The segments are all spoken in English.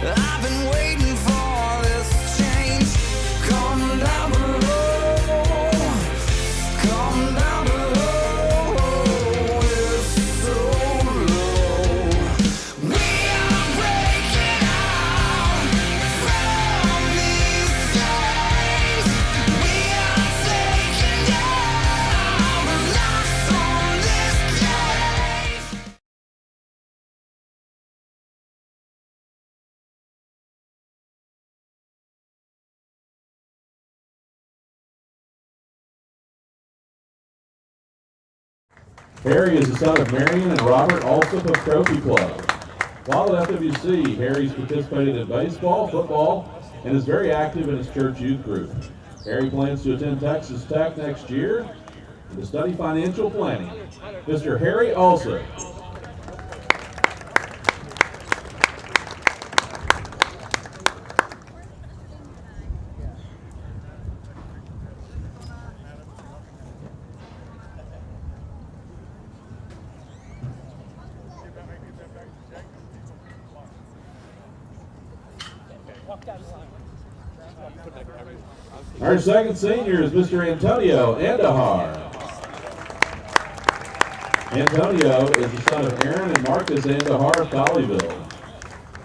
I've been waiting for this change. Come down below, come down below. It's so low. We are breaking out from these chains. We are taking down the locks on this cage. Harry is the son of Marion and Robert Alsop of Trophy Club. While at FWC, Harry's participated in baseball, football, and is very active in his church youth group. Harry plans to attend Texas Tech next year and to study financial planning. Mr. Harry Alsop. Our second senior is Mr. Antonio Andahar. Antonio is the son of Aaron and Marcus Andahar of Colleyville.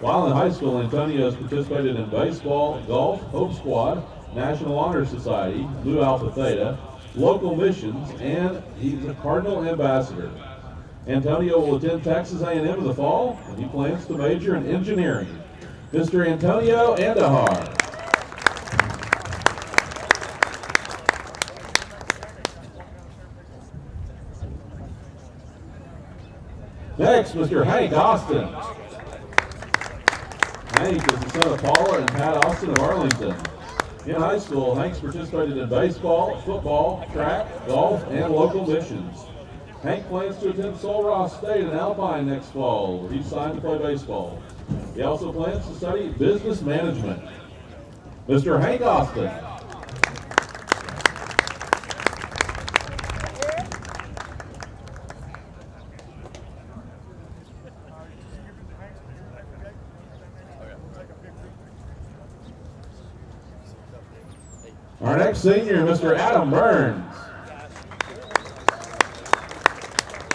While in high school, Antonio has participated in baseball, golf, Hope Squad, National Honor Society, Blue Alpha Theta, local missions, and he's a Cardinal ambassador. Antonio will attend Texas A&M in the fall, and he plans to major in engineering. Mr. Antonio Andahar. Next, Mr. Hank Austin. Hank is the son of Paula and Pat Austin of Arlington. In high school, Hank's participated in baseball, football, track, golf, and local missions. Hank plans to attend Sul Ross State in Alpine next fall, where he's signed to play baseball. He also plans to study business management. Mr. Hank Austin. Our next senior, Mr. Adam Burns.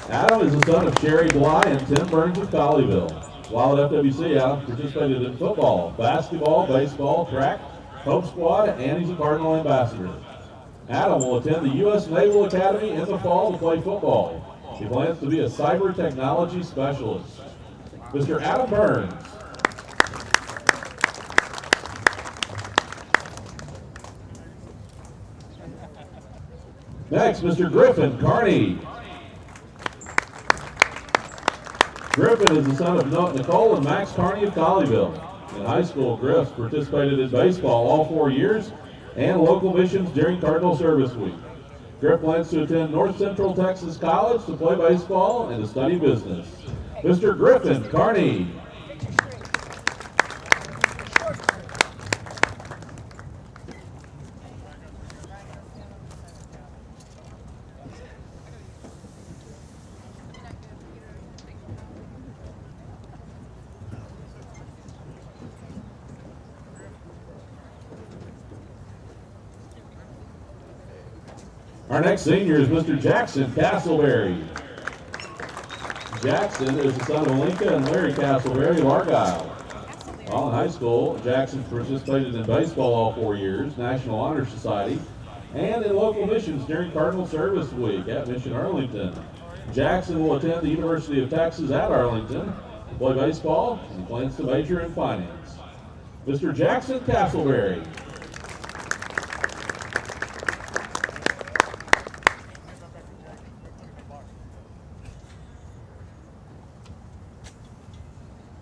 Adam is the son of Sherry Bly and Tim Burns of Colleyville. While at FWC, Adam participated in football, basketball, baseball, track, Hope Squad, and he's a Cardinal ambassador. Adam will attend the U.S. Naval Academy in the fall to play football. He plans to be a cyber technology specialist. Mr. Adam Burns. Next, Mr. Griffin Carney. Griffin is the son of Nicole and Max Carney of Colleyville. In high school, Griff participated in baseball all 4 years and local missions during Cardinal Service Week. Griff plans to attend North Central Texas College to play baseball and to study business. Mr. Griffin Carney. Our next senior is Mr. Jackson Castleberry. Jackson is the son of Linka and Larry Castleberry of Argyle. While in high school, Jackson participated in baseball all 4 years, National Honor Society, and in local missions during Cardinal Service Week at Mission Arlington. Jackson will attend the University of Texas at Arlington to play baseball, and he plans to major in finance. Mr. Jackson Castleberry.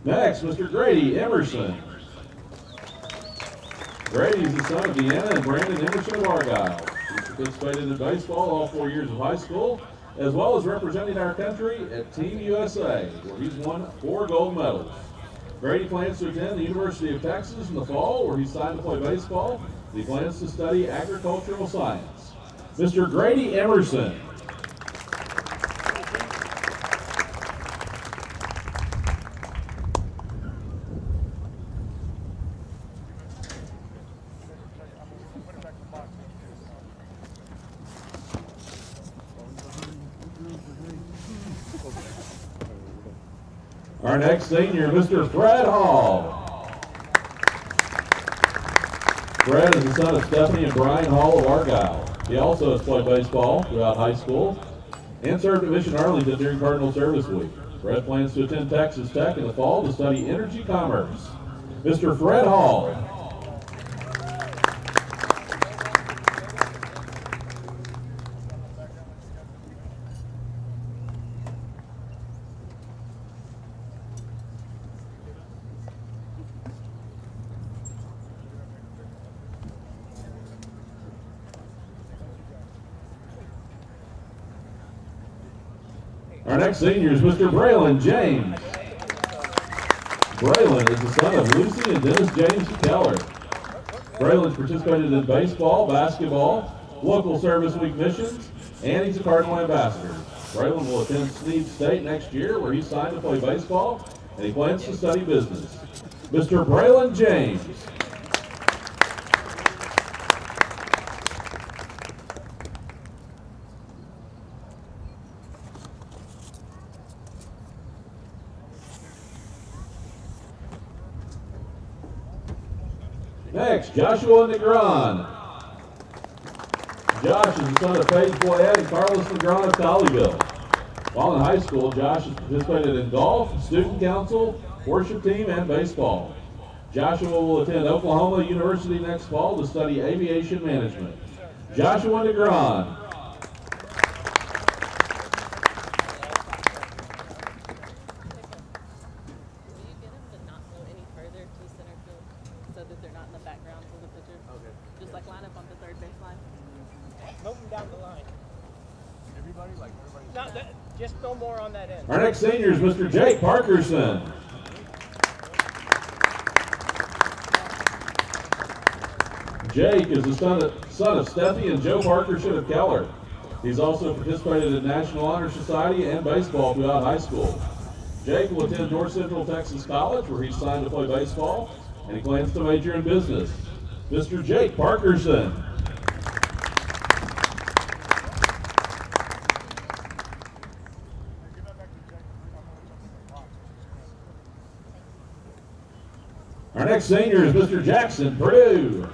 Next, Mr. Grady Emerson. Grady is the son of Deanna and Brandon Emerson of Argyle. He participated in baseball all 4 years of high school, as well as representing our country at Team USA, where he's won 4 gold medals. Grady plans to attend the University of Texas in the fall, where he's signed to play baseball. He plans to study agricultural science. Mr. Grady Emerson. Our next senior, Mr. Fred Hall. Fred is the son of Stephanie and Brian Hall of Argyle. He also has played baseball throughout high school and served at Mission Arlington during Cardinal Service Week. Fred plans to attend Texas Tech in the fall to study energy commerce. Mr. Fred Hall. Our next senior is Mr. Braylon James. Braylon is the son of Lucy and Dennis James Keller. Braylon's participated in baseball, basketball, local service week missions, and he's a Cardinal ambassador. Braylon will attend Sneed State next year, where he's signed to play baseball, and he plans to study business. Mr. Braylon James. Next, Joshua Negron. Josh is the son of Paige Boyette and Carlos Negron of Colleyville. While in high school, Josh has participated in golf, student council, worship team, and baseball. Joshua will attend Oklahoma University next fall to study aviation management. Joshua Negron. Our next senior is Mr. Jake Parkerson. Jake is the son of Steffi and Joe Parkerson of Keller. He's also participated in National Honor Society and baseball throughout high school. Jake will attend North Central Texas College, where he's signed to play baseball, and he plans to major in business. Mr. Jake Parkerson. Our next senior is Mr. Jackson Purdue.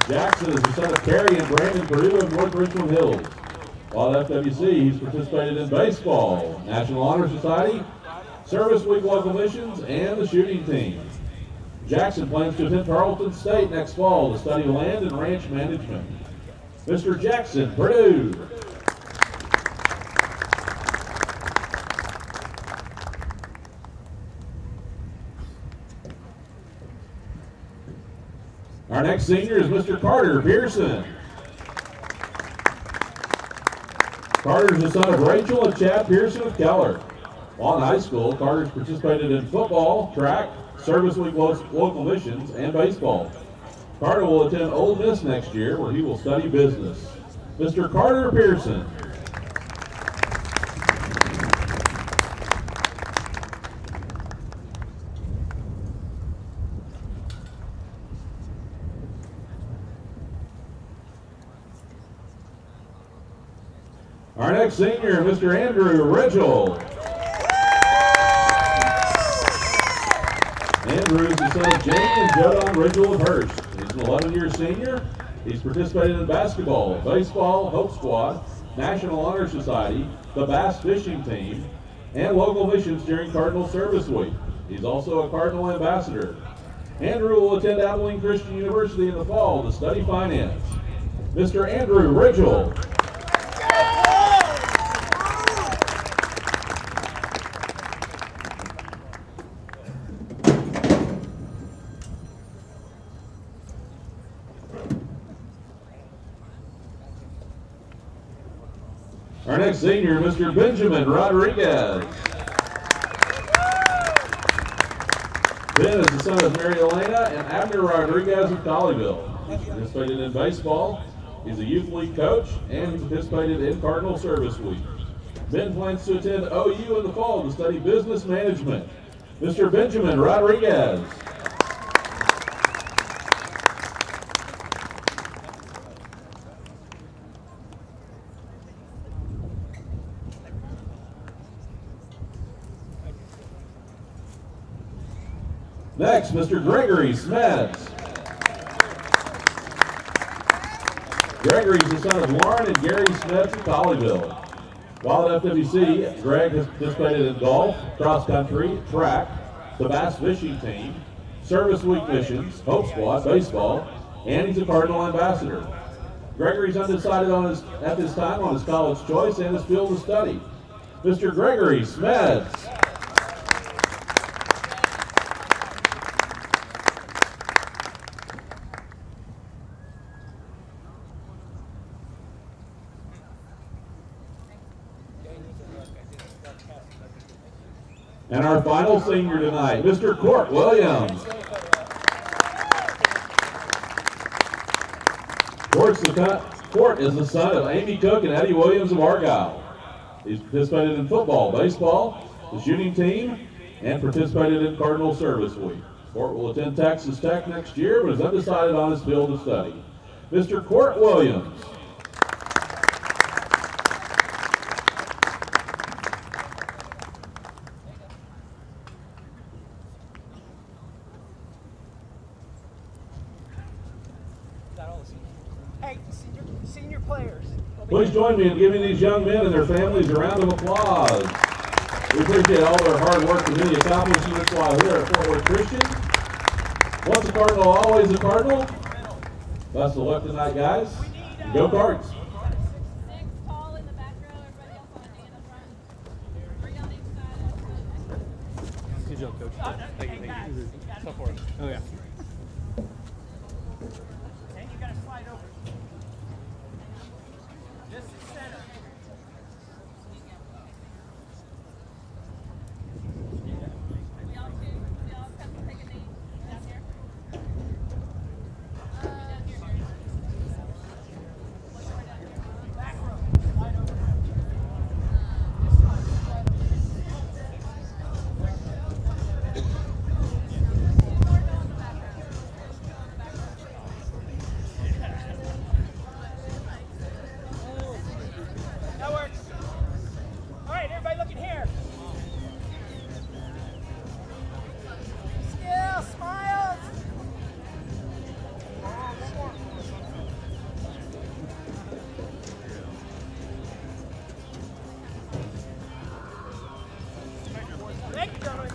Jackson is the son of Carrie and Brandon Purdue of North Richland Hills. While at FWC, he's participated in baseball, National Honor Society, Service Week local missions, and the shooting team. Jackson plans to attend Tarleton State next fall to study land and ranch management. Mr. Jackson Purdue. Our next senior is Mr. Carter Pearson. Carter is the son of Rachel and Chad Pearson of Keller. While in high school, Carter's participated in football, track, Service Week local missions, and baseball. Carter will attend Ole Miss next year, where he will study business. Mr. Carter Pearson. Our next senior, Mr. Andrew Ridgel. Andrew is the son of Jane and Jodon Ridgel of Hurst. He's an 11-year senior. He's participated in basketball, baseball, Hope Squad, National Honor Society, the Bass Fishing Team, and local missions during Cardinal Service Week. He's also a Cardinal ambassador. Andrew will attend Abilene Christian University in the fall to study finance. Mr. Andrew Ridgel. Our next senior, Mr. Benjamin Rodriguez. Ben is the son of Mary Elena and Abner Rodriguez of Colleyville. He's participated in baseball, he's a youth league coach, and he participated in Cardinal Service Week. Ben plans to attend OU in the fall to study business management. Mr. Benjamin Rodriguez. Next, Mr. Gregory Smeds. Gregory is the son of Lauren and Gary Smeds of Colleyville. While at FWC, Greg has participated in golf, cross country, track, the bass fishing team, service week missions, Hope Squad, baseball, and he's a Cardinal ambassador. Gregory's undecided at this time on his college choice and his field of study. Mr. Gregory Smeds. And our final senior tonight, Mr. Court Williams. Court is the son of Amy Cook and Eddie Williams of Argyle. He's participated in football, baseball, the shooting team, and participated in Cardinal Service Week. Court will attend Texas Tech next year, but is undecided on his field of study. Mr. Court Williams. Hey, senior players. Please join me in giving these young men and their families a round of applause. We appreciate all their hard work and many accomplishments while here at Fort Worth Christian. Once a Cardinal, always a Cardinal. Best of luck tonight, guys. Go Cards. Six tall in the back row, everybody else on the hand up front. 3 on each side. Good job, Coach. Thank you. Tough work. Oh, yeah. And you gotta slide over. This is center. We all come to take a knee down here. Down here. Look over down here. Back row. Slide over. That works. All right, everybody looking here. Still, smiles. Thank you, gentlemen.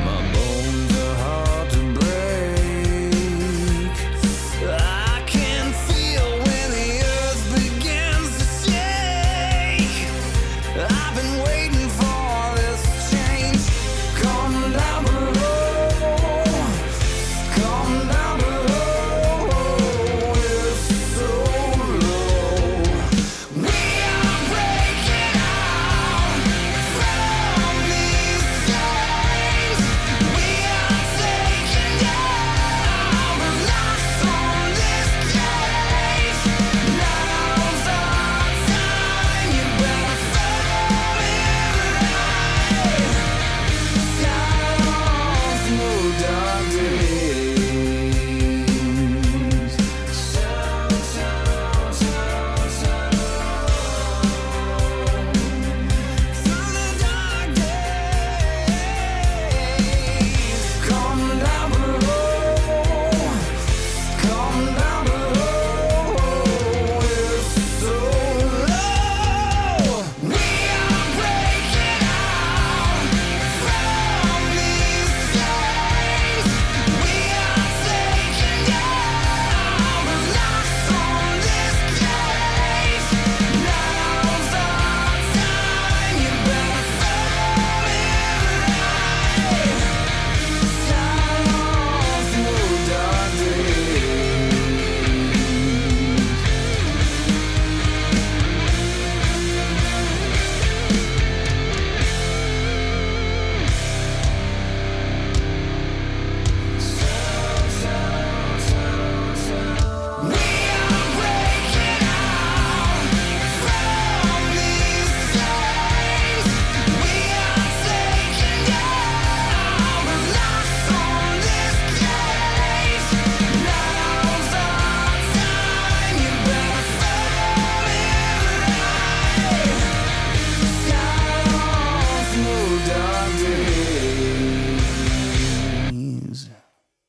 My bones are hard to break. I can feel when the earth begins to shake. I've been waiting for this change. Come down below. Come down below. It's so low. We are breaking out.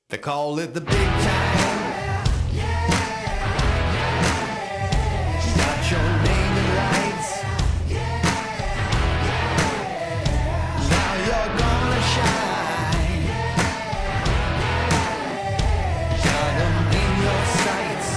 They call it the big time. She's got your name in lights. Now you're gonna shine. Got them in your sights.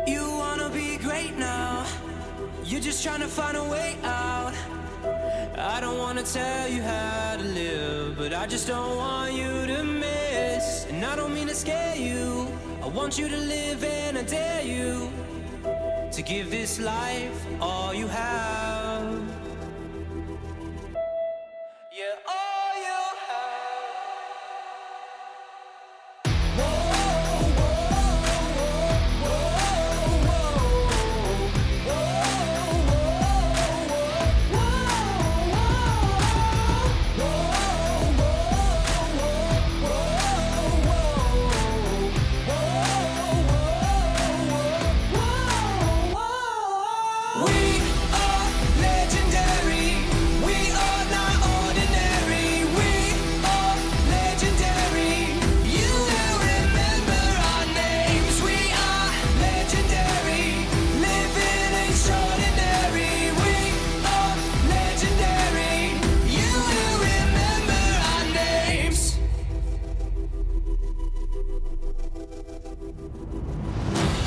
You wanna be great now. You're just trying to find a way out. I don't wanna tell you how to live, but I just don't want you to miss. And I don't mean to scare you. I want you to live, and I dare you to give this life all you have. Yeah, all you have.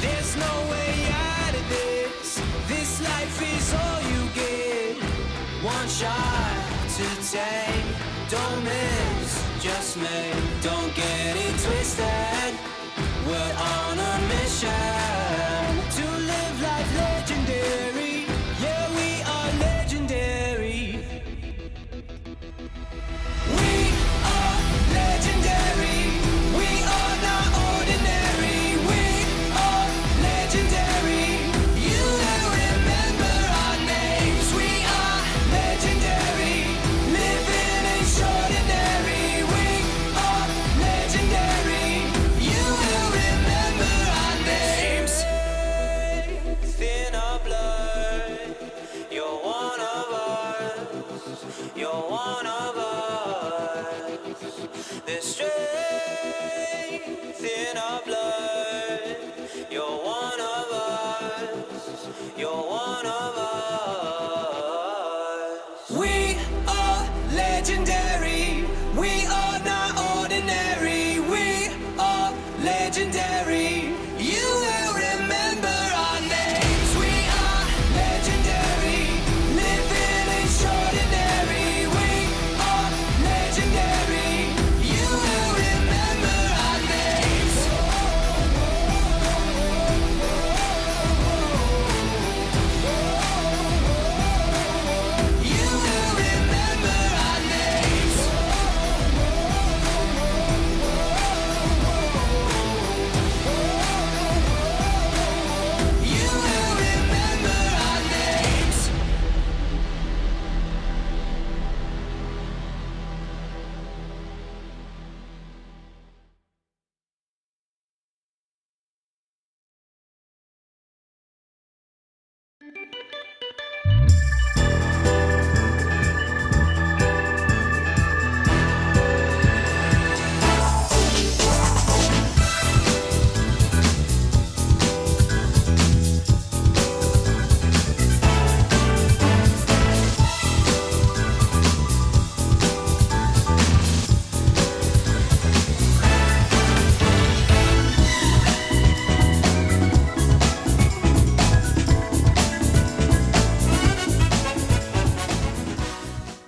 There's no way out of this. This life is all you get. One shot to take. Don't miss, just make. Don't get it twisted. We're on a mission to live life legendary. Yeah, we are legendary. We are legendary. We are not ordinary. We are legendary. You will remember our names. We are legendary. Living extraordinary. We are legendary. You will remember our names. Thin our blood. You're one of us. You're one of us. There's strength in our blood. You're one of us. You're one of us. We are legendary. We are not ordinary. We are legendary. You will remember our names. We are legendary. Living extraordinary. We are legendary. You will remember our names. You will remember our names. You will remember our names.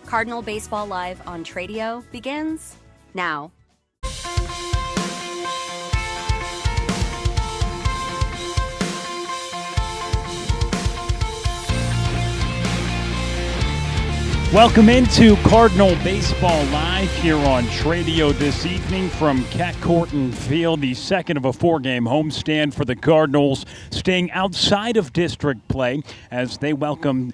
Cardinal Baseball Live on Tradio begins now. Welcome into Cardinal Baseball Live here on Tradio this evening from Keck Field, the second of a four-game homestand for the Cardinals, staying outside of district play as they welcome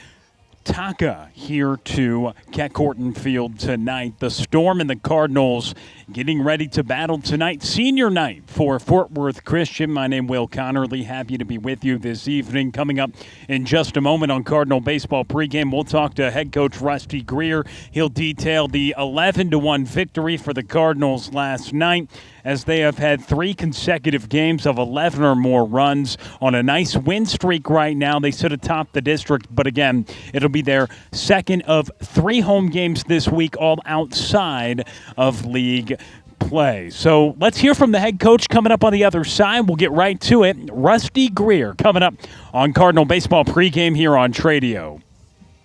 TACA here to Keck Field tonight. The Storm and the Cardinals getting ready to battle tonight. Senior night for Fort Worth Christian. My name is Will Connerly. Happy to be with you this evening. Coming up in just a moment on Cardinal Baseball Pregame, we'll talk to head coach Rusty Greer. He'll detail the 11-1 victory for the Cardinals last night, as they have had 3 consecutive games of 11 or more runs on a nice win streak right now. They sit atop the district, but again, it'll be their second of 3 home games this week, all outside of league play. So let's hear from the head coach coming up on the other side. We'll get right to it. Rusty Greer coming up on Cardinal Baseball Pregame here on Tradio.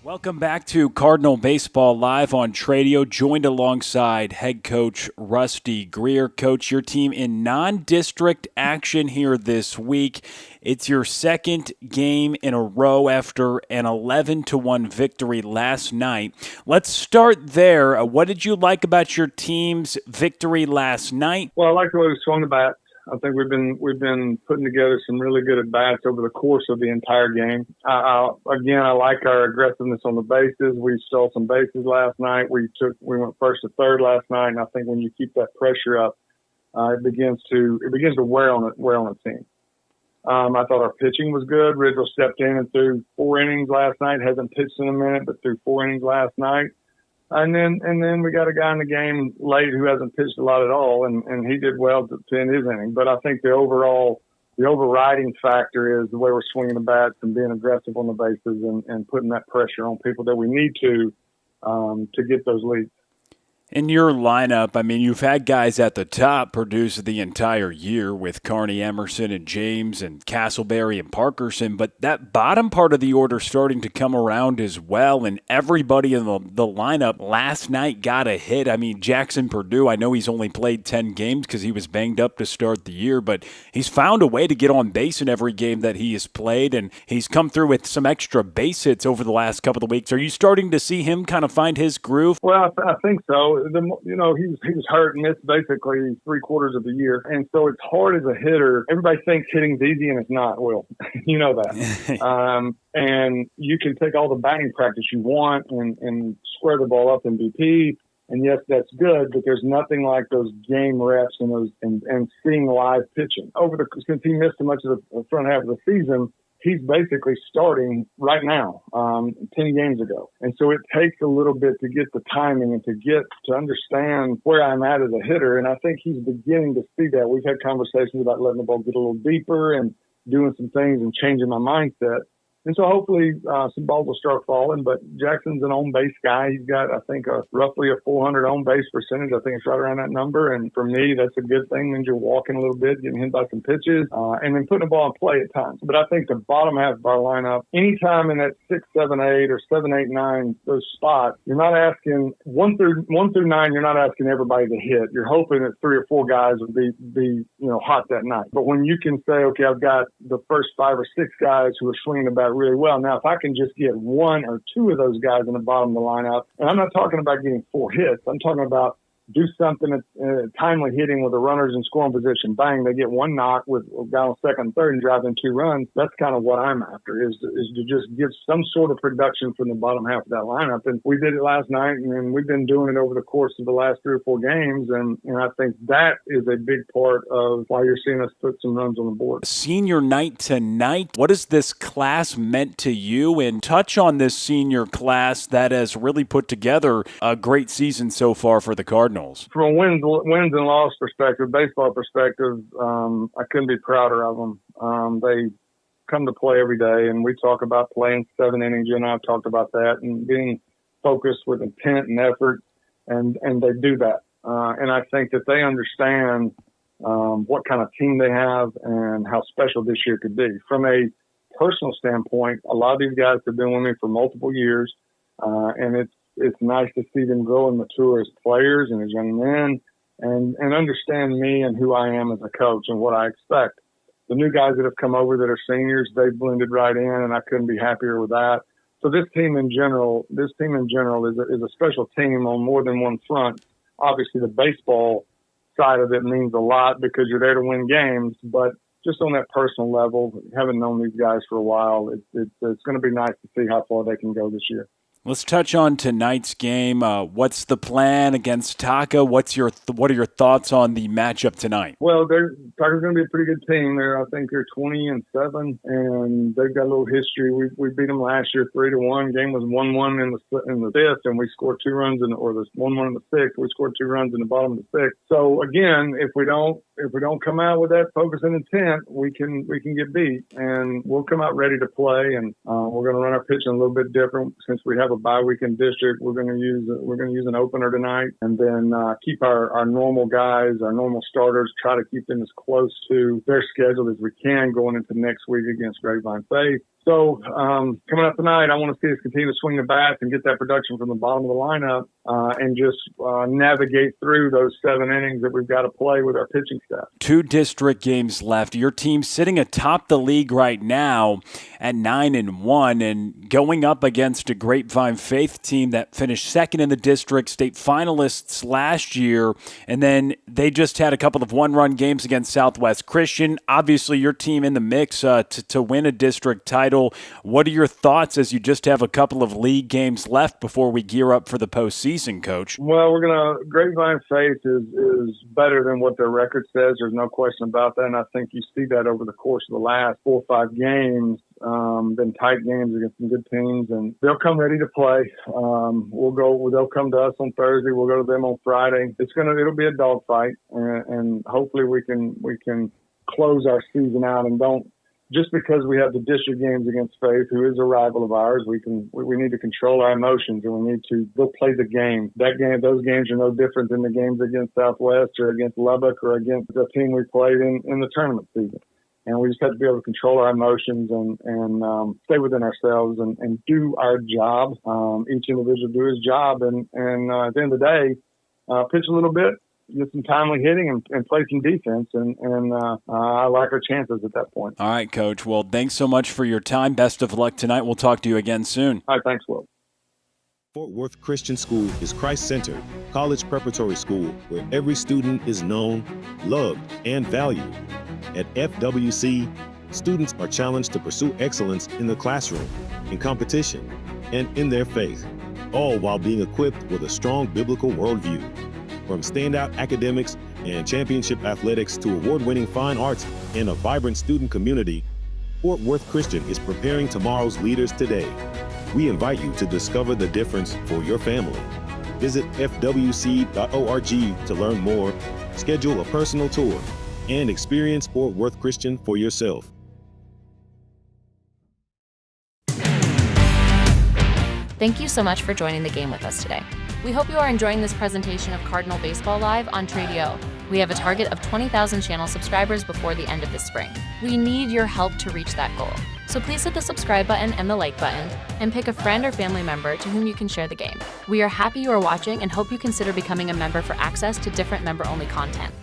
Welcome back to Cardinal Baseball Live on Tradio, joined alongside head coach Rusty Greer. Coach, your team in non-district action here this week. It's your second game in a row after an 11-1 victory last night. Let's start there. What did you like about your team's victory last night? Well, I like the way we swung the bat. I think we've been putting together some really good at-bats over the course of the entire game. I like our aggressiveness on the bases. We stole some bases last night. We went first to third last night, and I think when you keep that pressure up, it begins to wear on a team. I thought our pitching was good. Ridgel stepped in and threw 4 innings last night. Hasn't pitched in a minute, but threw 4 innings last night. And then we got a guy in the game late who hasn't pitched a lot at all, and he did well to end his inning. But I think the overriding factor is the way we're swinging the bats and being aggressive on the bases and putting that pressure on people that we need to get those leads. In your lineup, I mean, you've had guys at the top produce the entire year with Carney Emerson and James and Castleberry and Parkerson, but that bottom part of the order starting to come around as well, and everybody in the lineup last night got a hit. I mean, Jackson Purdue, I know he's only played 10 games because he was banged up to start the year, but he's found a way to get on base in every game that he has played, and he's come through with some extra base hits over the last couple of weeks. Are you starting to see him kind of find his groove? Well, I think so. He was hurt and missed basically 3/4 of the year. And so it's hard as a hitter. Everybody thinks hitting's easy, and it's not, Will. You know that. And you can take all the batting practice you want and square the ball up in BP. And yes, that's good, but there's nothing like those game reps and seeing live pitching. Since he missed so much of the front half of the season, he's basically starting right now, 10 games ago. And so it takes a little bit to get the timing and to understand where I'm at as a hitter. And I think he's beginning to see that. We've had conversations about letting the ball get a little deeper and doing some things and changing my mindset. And so hopefully some balls will start falling. But Jackson's an on-base guy. He's got, I think, roughly a 400 on-base percentage. I think it's right around that number. And for me, that's a good thing. Means you're walking a little bit, getting hit by some pitches, and then putting the ball in play at times. But I think the bottom half of our lineup, anytime in that 6, 7, 8 or 7, 8, 9, those spots, you're not asking 1 through 9. You're not asking everybody to hit. You're hoping that 3 or 4 guys will be hot that night. But when you can say, okay, I've got the first 5 or 6 guys who are swinging the bat really well. Now, if I can just get 1 or 2 of those guys in the bottom of the lineup, and I'm not talking about getting 4 hits, I'm talking about do something that's timely hitting with the runners in scoring position. Bang, they get 1 knock with a guy on second and third and drive in 2 runs. That's kind of what I'm after, is to just give some sort of production from the bottom half of that lineup. And we did it last night, and we've been doing it over the course of the last 3 or 4 games. And I think that is a big part of why you're seeing us put some runs on the board. Senior night tonight, what has this class meant to you? And touch on this senior class that has really put together a great season so far for the Cardinals. From a wins and loss perspective, baseball perspective, I couldn't be prouder of them. They come to play every day, and we talk about playing 7 innings. You and I have talked about that, and being focused with intent and effort, and they do that. And I think that they understand what kind of team they have and how special this year could be. From a personal standpoint, a lot of these guys have been with me for multiple years, and it's nice to see them grow and mature as players and as young men and understand me and who I am as a coach and what I expect. The new guys that have come over that are seniors, they've blended right in, and I couldn't be happier with that. So this team in general is a special team on more than one front. Obviously, the baseball side of it means a lot because you're there to win games, but just on that personal level, having known these guys for a while, it's going to be nice to see how far they can go this year. Let's touch on tonight's game. What's the plan against TACA? What are your thoughts on the matchup tonight? Well, TACA's going to be a pretty good team. I think they're 20-7, and they've got a little history. We beat them last year 3-1. Game was 1-1 in the fifth, and we scored 2 runs or the 1-1 in the sixth. We scored 2 runs in the bottom of the sixth. So again, if we don't come out with that focus and intent, we can get beat, and we'll come out ready to play. And we're going to run our pitching a little bit different since we have a bye week in district. We're going to use an opener tonight, and then keep our normal guys, our normal starters, try to keep them as close to their schedule as we can going into next week against Grapevine Faith. So coming up tonight, I want to see us continue to swing the bats and get that production from the bottom of the lineup and just navigate through those 7 innings that we've got to play with our pitching staff. 2 district games left. Your team sitting atop the league right now at 9-1 and going up against a Grapevine Faith team that finished second in the district, state finalists last year, and then they just had a couple of one-run games against Southwest Christian. Obviously, your team in the mix to win a district title. What are your thoughts as you just have a couple of league games left before we gear up for the postseason, Coach? Well, Grapevine Faith is better than what their record says. There's no question about that, and I think you see that over the course of the last 4 or 5 games. Been tight games against some good teams, and they'll come ready to play. They'll come to us on Thursday. We'll go to them on Friday. It'll be a dogfight, and hopefully we can close our season out and don't. Just because we have the district games against Faith, who is a rival of ours, we need to control our emotions, and we need to go play the game. Those games are no different than the games against Southwest or against Lubbock or against the team we played in the tournament season. And we just have to be able to control our emotions and stay within ourselves and do our job. Each individual do his job, and at the end of the day, pitch a little bit, get some timely hitting and play some defense, and I like our chances at that point. All right, Coach. Well, thanks so much for your time. Best of luck tonight. We'll talk to you again soon. All right, thanks, Will. Fort Worth Christian School is Christ-centered, college preparatory school where every student is known, loved, and valued. At FWC, students are challenged to pursue excellence in the classroom, in competition, and in their faith, all while being equipped with a strong biblical worldview. From standout academics and championship athletics to award-winning fine arts and a vibrant student community, Fort Worth Christian is preparing tomorrow's leaders today. We invite you to discover the difference for your family. Visit fwc.org to learn more, schedule a personal tour, and experience Fort Worth Christian for yourself. Thank you so much for joining the game with us today. We hope you are enjoying this presentation of Cardinal Baseball Live on Tradio. We have a target of 20,000 channel subscribers before the end of this spring. We need your help to reach that goal. So please hit the subscribe button and the like button, and pick a friend or family member to whom you can share the game. We are happy you are watching and hope you consider becoming a member for access to different member-only content.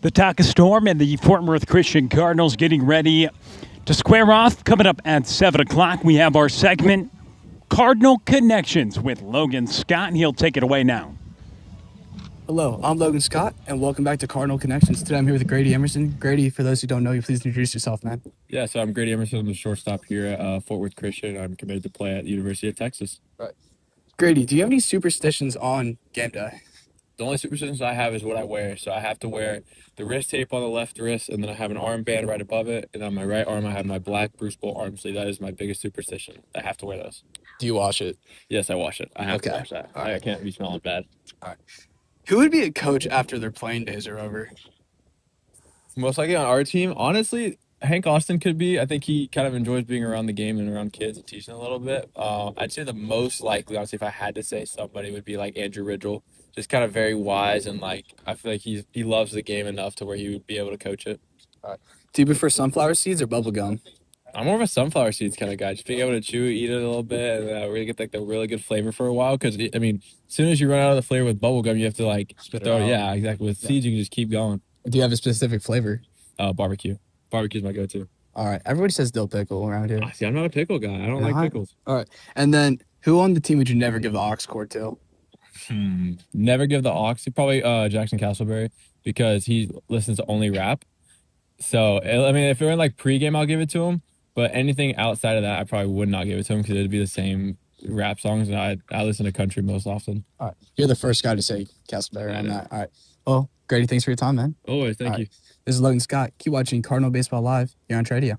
The TACA Storm and the Fort Worth Christian Cardinals getting ready to square off. Coming up at 7 o'clock, we have our segment, Cardinal Connections, with Logan Scott, and he'll take it away now. Hello, I'm Logan Scott, and welcome back to Cardinal Connections. Today I'm here with Grady Emerson. Grady, for those who don't know you, please introduce yourself, man. Yeah, so I'm Grady Emerson. I'm the shortstop here at Fort Worth Christian. I'm committed to play at the University of Texas. Right. Grady, do you have any superstitions on game day? The only superstitions I have is what I wear. So I have to wear the wrist tape on the left wrist, and then I have an armband right above it. And on my right arm, I have my black Bruce Bolt arm sleeve. That is my biggest superstition. I have to wear those. Do you wash it? Yes, I wash it. I have to wash that. I can't be smelling bad. All right. Who would be a coach after their playing days are over? Most likely on our team, honestly, Hank Austin could be. I think he kind of enjoys being around the game and around kids and teaching a little bit. I'd say the most likely, honestly, if I had to say somebody, would be like Andrew Ridgel. Just kind of very wise, and like I feel like he loves the game enough to where he would be able to coach it. All right. Do you prefer sunflower seeds or bubble gum? I'm more of a sunflower seeds kind of guy. Just being able to chew, eat it a little bit, and really get like the really good flavor for a while. Because I mean, as soon as you run out of the flavor with bubble gum, you have to like Spit it throw it. out. Yeah, exactly. With seeds, you can just keep going. Do you have a specific flavor? Barbecue. Barbecue's my go-to. All right. Everybody says dill pickle around here. See, I'm not a pickle guy. I don't like pickles. All right. And then who on the team would you never give the aux cord to? Never give the aux. Probably Jackson Castleberry, because he listens to only rap. So I mean, if it were in like pregame, I'll give it to him. But anything outside of that, I probably would not give it to him, because it'd be the same rap songs, and I listen to country most often. All right. You're the first guy to say Castleberry on that. All right. Well, Grady, thanks for your time, man. Always, thank you. This is Logan Scott. Keep watching Cardinal Baseball Live here on Tradio.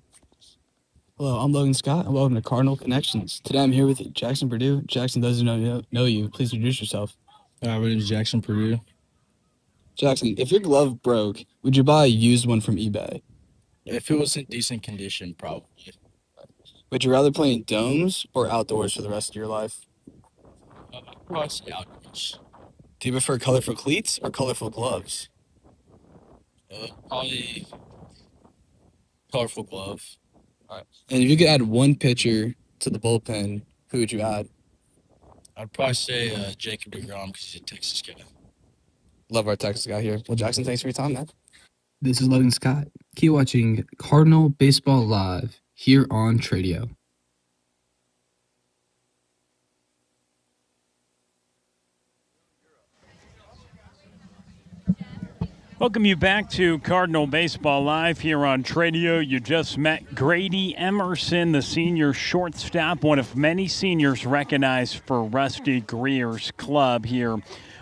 Hello, I'm Logan Scott, and welcome to Cardinal Connections. Today I'm here with Jackson Purdue. Jackson, those who know you, please introduce yourself. My name is Jackson Purdue. Jackson, if your glove broke, would you buy a used one from eBay? If it was in decent condition, probably. Would you rather play in domes or outdoors for the rest of your life? Probably say outdoors. Do you prefer colorful cleats or colorful gloves? Probably colorful glove. All right. And if you could add one pitcher to the bullpen, who would you add? I'd probably say Jacob deGrom, because he's a Texas guy. Love our Texas guy here. Well, Jackson, thanks for your time, man. This is Logan Scott. Keep watching Cardinal Baseball Live here on Tradio. Welcome you back to Cardinal Baseball Live here on Tradio. You just met Grady Emerson, the senior shortstop, one of many seniors recognized for Rusty Greer's club here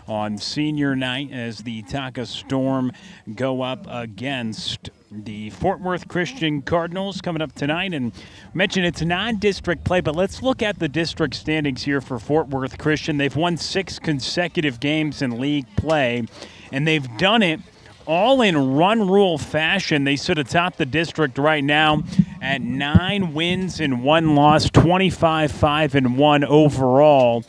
on senior night as the TACA Storm go up against the Fort Worth Christian Cardinals coming up tonight. And mentioned it's non-district play, but let's look at the district standings here for Fort Worth Christian. They've won 6 consecutive games in league play, and they've done it all in run rule fashion. They sit atop the district right now at 9 wins and 1 loss, 25-5-1 overall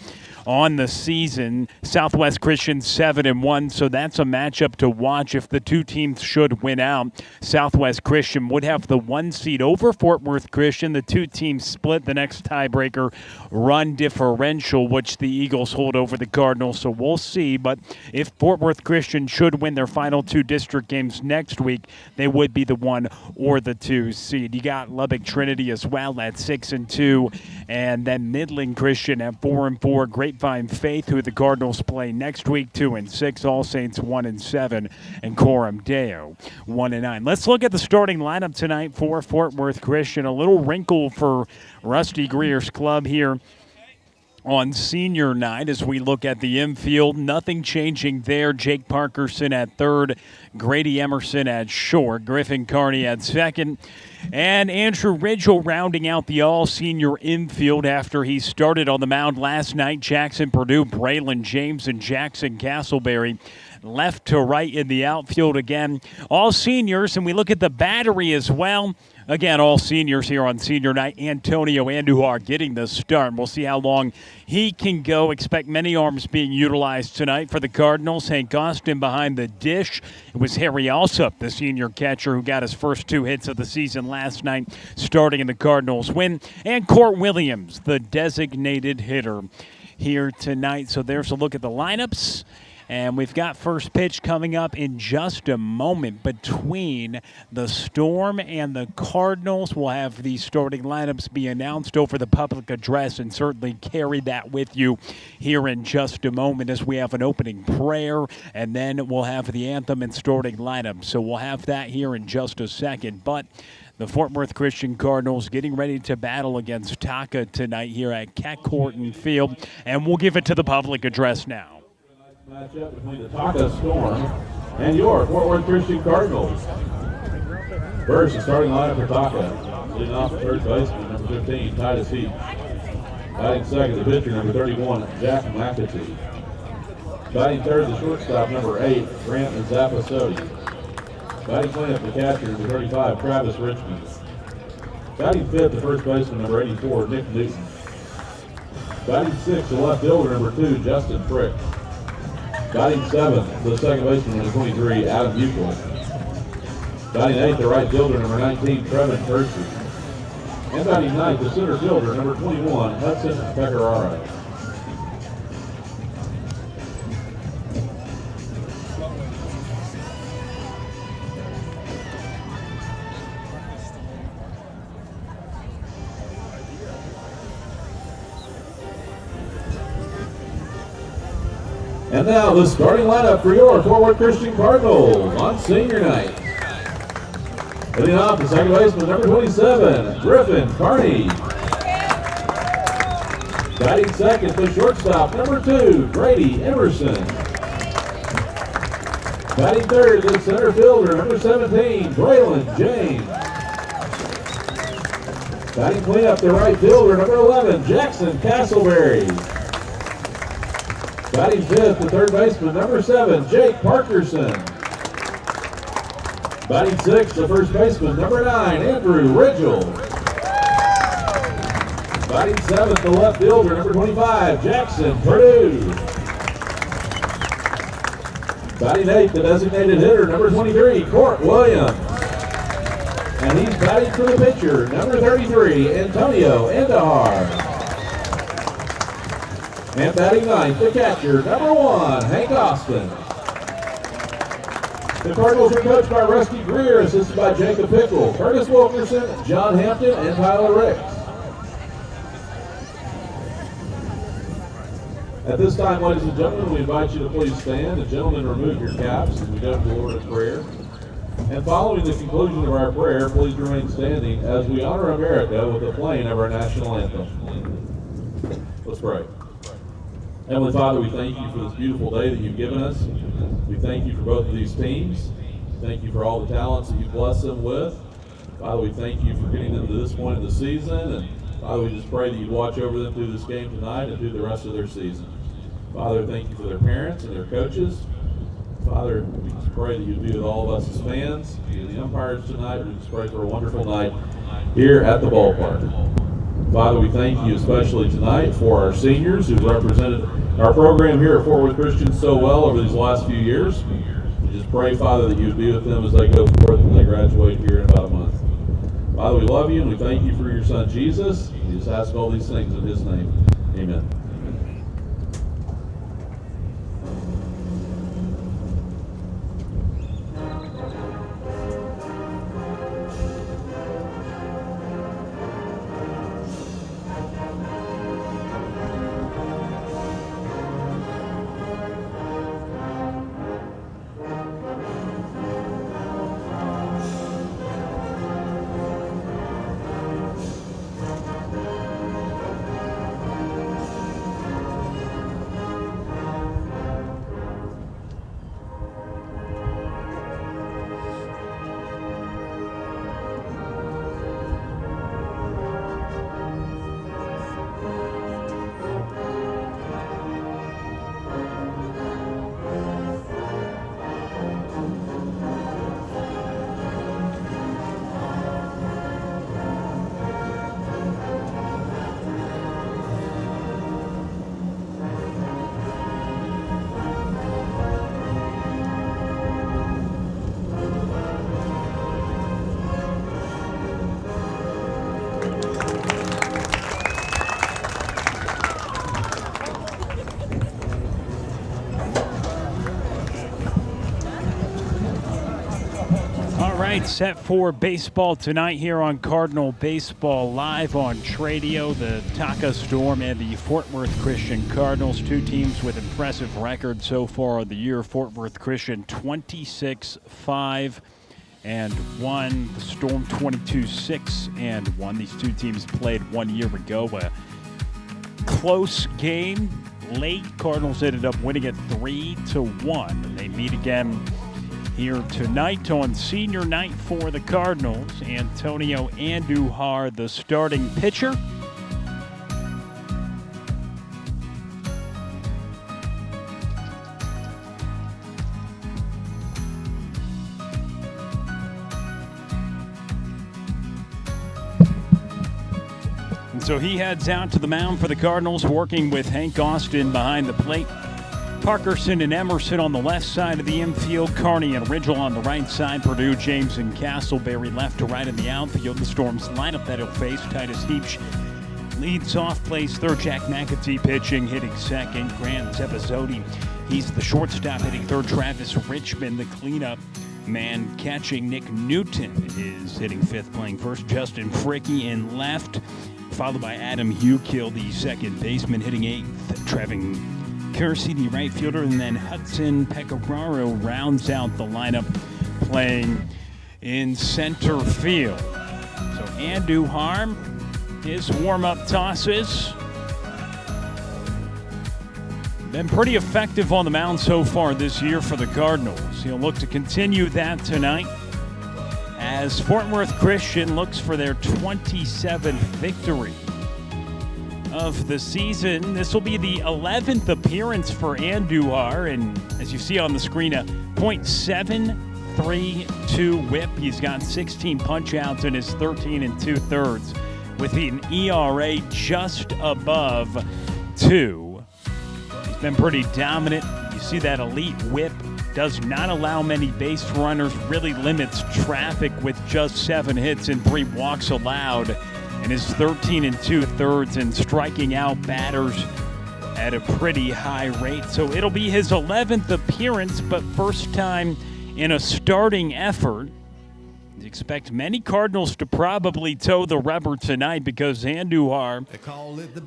on the season. Southwest Christian 7-1, so that's a matchup to watch if the two teams should win out. Southwest Christian would have the 1 seed over Fort Worth Christian. The two teams split the next tiebreaker run differential, which the Eagles hold over the Cardinals, so we'll see. But if Fort Worth Christian should win their final 2 district games next week, they would be the 1 or the 2 seed. You got Lubbock Trinity as well at 6-2, and then Midland Christian at 4-4. Grapevine Faith, who the Cardinals play next week, 2-6. All Saints 1-7, and Coram Deo 1-9. Let's look at the starting lineup tonight for Fort Worth Christian. A little wrinkle for Rusty Greer's club here on senior night as we look at the infield. Nothing changing there. Jake Parkerson at third, Grady Emerson at short, Griffin Carney at second, and Andrew Ridgel rounding out the all-senior infield after he started on the mound last night. Jackson Purdue, Braylon James, and Jackson Castleberry left to right in the outfield again. All seniors, and we look at the battery as well. Again, all seniors here on senior night. Antonio Andujar getting the start. We'll see how long he can go. Expect many arms being utilized tonight for the Cardinals. Hank Austin behind the dish. It was Harry Alsup, the senior catcher, who got his first 2 hits of the season last night, starting in the Cardinals win. And Court Williams, the designated hitter, here tonight. So there's a look at the lineups. And we've got first pitch coming up in just a moment between the Storm and the Cardinals. We'll have the starting lineups be announced over the public address, and certainly carry that with you here in just a moment as we have an opening prayer, and then we'll have the anthem and starting lineup. So we'll have that here in just a second. But the Fort Worth Christian Cardinals getting ready to battle against TACA tonight here at Keck Field, and we'll give it to the public address now. Matchup between the TACA Storm and your Fort Worth Christian Cardinals. First, the starting lineup for TACA. Leading off the third baseman, number 15, Titus Heath. Batting second, the pitcher, number 31, Jack McAtee. Batting third, the shortstop, number 8, Grant Zappasodi. Batting cleanup, the catcher, number 35, Travis Richmond. Batting fifth, the first baseman, number 84, Nick Newton. Batting sixth, the left fielder, number 2, Justin Frick. Batting seventh, the second baseman, number 23, Adam Buchel. Batting eighth, the right fielder, number 19, Trevin Percy. And batting ninth, the center fielder, number 21, Hudson Pecoraro. And now the starting lineup for your Fort Worth Christian Cardinals on senior night. Hitting off the second baseman, number 27, Griffin Carney. Batting second, the shortstop, number 2, Grady Emerson. Batting third, the center fielder, number 17, Braylon James. Batting cleanup, the right fielder, number 11, Jackson Castleberry. Batting fifth, the third baseman, number 7, Jake Parkerson. Batting sixth, the first baseman, number 9, Andrew Ridgel. Batting seventh, the left fielder, number 25, Jackson Purdue. Batting eighth, the designated hitter, number 23, Court Williams. And he's batting for the pitcher, number 33, Antonio Andahar. And batting ninth, the catcher, number 1, Hank Austin. The Cardinals are coached by Rusty Greer, assisted by Jacob Pickle, Curtis Wilkerson, John Hampton, and Tyler Ricks. At this time, ladies and gentlemen, we invite you to please stand. The gentlemen, remove your caps as we go to the Lord in prayer. And following the conclusion of our prayer, please remain standing as we honor America with the playing of our national anthem. Let's pray. Heavenly Father, we thank you for this beautiful day that you've given us. We thank you for both of these teams. Thank you for all the talents that you've blessed them with. Father, we thank you for getting them to this point of the season. And Father, we just pray that you'd watch over them through this game tonight and through the rest of their season. Father, thank you for their parents and their coaches. Father, we just pray that you'd be with all of us as fans, be with the umpires tonight. We just pray for a wonderful night here at the ballpark. Father, we thank you especially tonight for our seniors who've represented our program here at Fort Worth Christian so well over these last few years. We just pray, Father, that you'd be with them as they go forth and they graduate here in about a month. Father, we love you and we thank you for your son Jesus. We just ask all these things in his name. Amen. Set for baseball tonight here on Cardinal Baseball Live on Tradio. The TACA Storm and the Fort Worth Christian Cardinals, two teams with impressive records so far of the year. Fort Worth Christian 26-5-1, the Storm 22-6-1. These two teams played 1 year ago. A close game late. Cardinals ended up winning it 3-1. They meet again here tonight on senior night for the Cardinals. Antonio Andahar, the starting pitcher. And so he heads out to the mound for the Cardinals, working with Hank Austin behind the plate. Parkerson and Emerson on the left side of the infield. Kearney and Ridgel on the right side. Purdue, James, and Castleberry left to right in the outfield. The Storm's lineup that he'll face: Titus Heapsch leads off, plays third. Jack McAtee pitching, hitting second. Grant Zebazotti, he's the shortstop, hitting third. Travis Richmond, the cleanup man, catching. Nick Newton is hitting fifth, playing first. Justin Fricke in left, followed by Adam Hukill, the second baseman, hitting eighth. Trevin Kersey, the right fielder, and then Hudson Pecoraro rounds out the lineup, playing in center field. So Andujar, his warm-up tosses been pretty effective on the mound so far this year for the Cardinals. He'll look to continue that tonight as Fort Worth Christian looks for their 27th victory of the season. This will be the 11th appearance for Andujar, and as you see on the screen, a .732 whip. He's got 16 punch-outs in his 13 2/3 with an ERA just above 2. He's been pretty dominant. You see that elite whip. Does not allow many base runners, really limits traffic with just 7 hits and 3 walks allowed, and his 13 2/3 and striking out batters at a pretty high rate. So it'll be his 11th appearance, but first time in a starting effort. You expect many Cardinals to probably toe the rubber tonight because Andujar,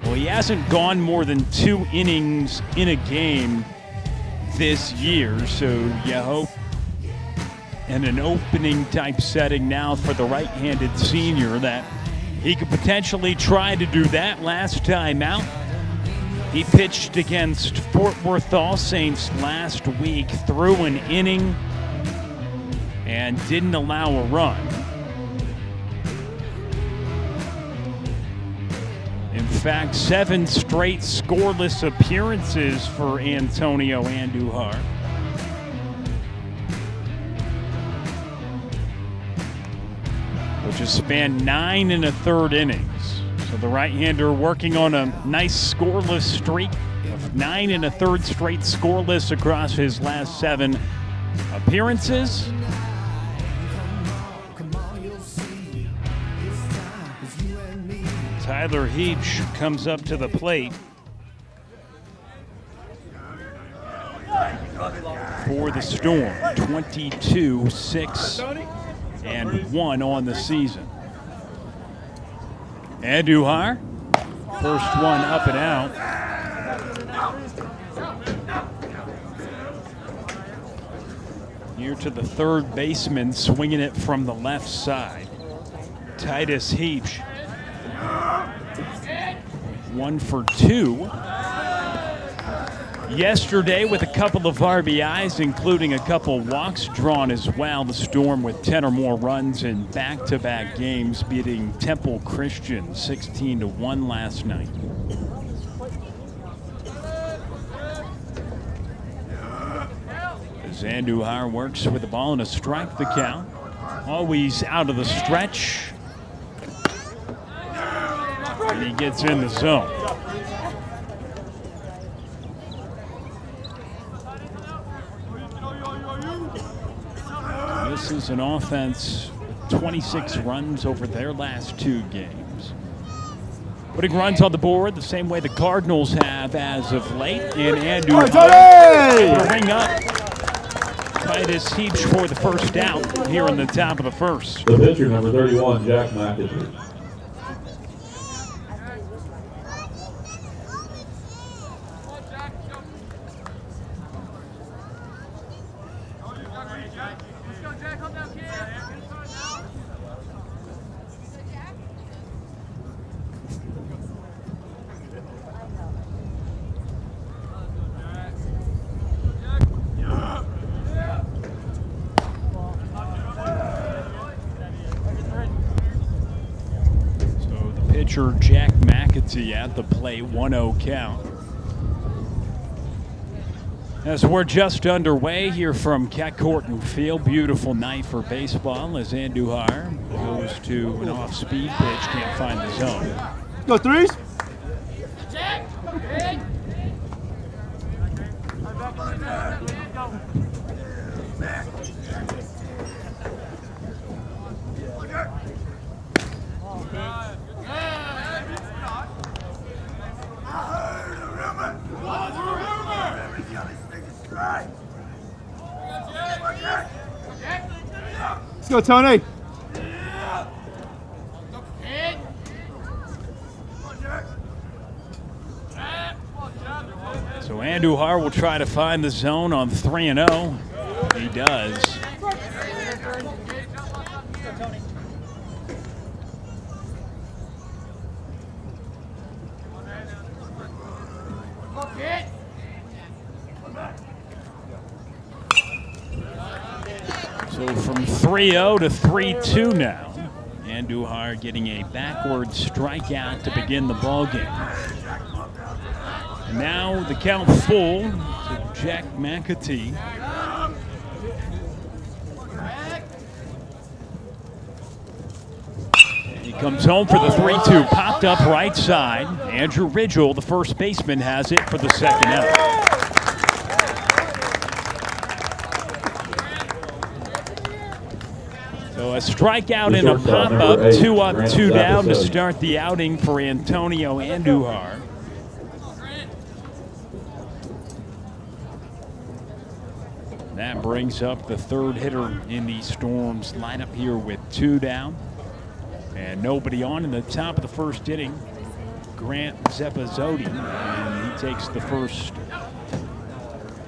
well, he hasn't gone more than 2 innings in a game this year, so you hope in an opening type setting now for the right-handed senior that he could potentially try to do that. Last time out, he pitched against Fort Worth All Saints last week, threw an inning and didn't allow a run. In fact, 7 straight scoreless appearances for Antonio Andujar. Which has spanned 9 1/3 innings. So the right-hander working on a nice scoreless streak of 9 1/3 straight scoreless across his last 7 appearances. Tyler Heapsch comes up to the plate for the Storm. 22-6-1 on the season. Andujar, first one up and out. Here to the third baseman, swinging it from the left side. Titus Heapsch. 1 for 2 yesterday with a couple of RBIs, including a couple walks drawn as well. The Storm with 10 or more runs in back-to-back games, beating Temple Christian 16-1 last night. As Andujar works with the ball and a strike the count. Always out of the stretch. And he gets in the zone. This is an offense with 26 runs over their last 2 games. Putting runs on the board the same way the Cardinals have as of late. And Andujar will ring up Titus Heapsch for the first out here in the top of the first. The pitcher, number 31, Jack McAtee. Jack McAtee at the plate, 1-0 count. As we're just underway here from Keck Field, beautiful night for baseball as Andujar goes to an off-speed pitch, can't find the zone. Go threes. Let's go, Tony. So Andujar will try to find the zone on 3-0. He does. So from 3-0 to 3-2 now. Andujar getting a backward strikeout to begin the ballgame. Now the count full to Jack McAtee. And he comes home for the 3-2. Popped up right side. Andrew Ridgel, the first baseman, has it for the second out. So a strikeout and a pop-up, 2 up, 2 down to start the outing for Antonio Andujar. That brings up the third hitter in the Storm's lineup here with 2 down. And nobody on in the top of the first inning, Grant Zepazzotti, and he takes the first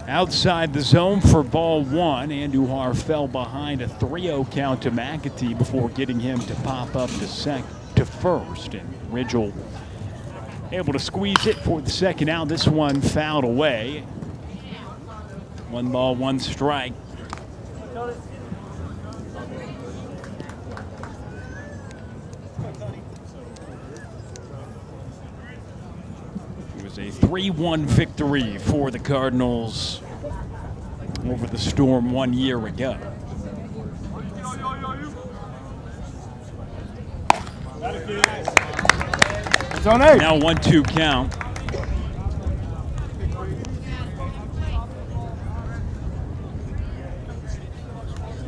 outside the zone for ball 1. Andujar fell behind a 3-0 count to McAtee before getting him to pop up to first. And Ridgel able to squeeze it for the second out. This one fouled away. 1 ball, 1 strike. It was a 3-1 victory for the Cardinals over the Storm 1 year ago. Now 1-2 count.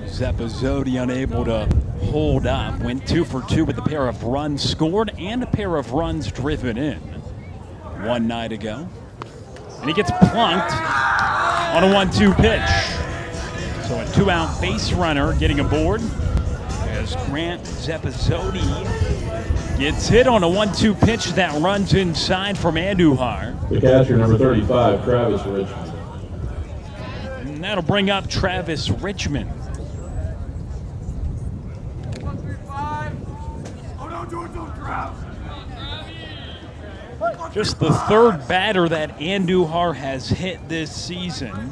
Zepazzotti unable to hold up. Went 2 for 2 with a pair of runs scored and a pair of runs driven in 1 night ago. And he gets plunked on a 1-2 pitch. So a 2-out base runner getting aboard as Grant Zepazzotti gets hit on a 1-2 pitch that runs inside from Andujar. The catcher, number 35, Travis Richmond. And that'll bring up Travis Richmond. Just the third batter that Andujar has hit this season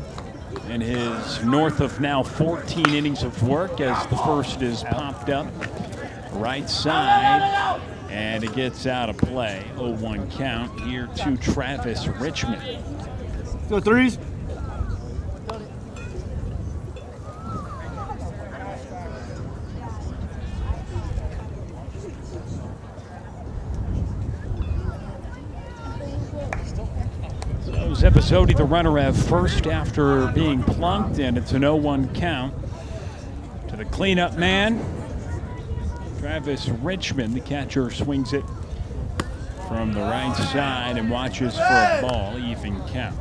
in his north of now 14 innings of work, as the first is popped up right side and it gets out of play. 0-1 count here to Travis Richmond. Go threes. Zepazzotti, the runner, at first after being plunked, and it's an 0-1 count to the cleanup man, Travis Richmond. The catcher swings it from the right side and watches for a ball, even count.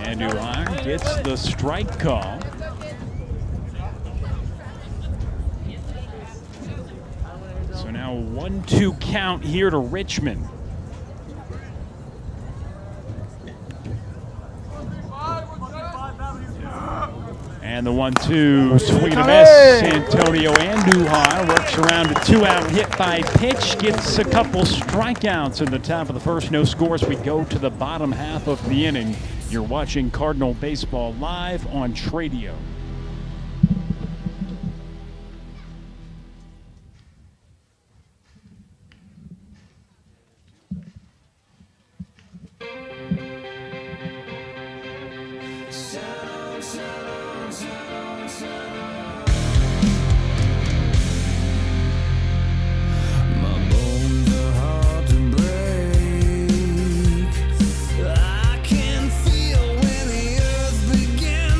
Andujar gets the strike call. So now a 1-2 count here to Richmond. And the 1-2 swing and a miss. Antonio Andujar works around a 2-out hit by pitch, gets a couple strikeouts in the top of the first. No scores. We go to the bottom half of the inning. You're watching Cardinal Baseball live on Tradio. I can feel when the earth began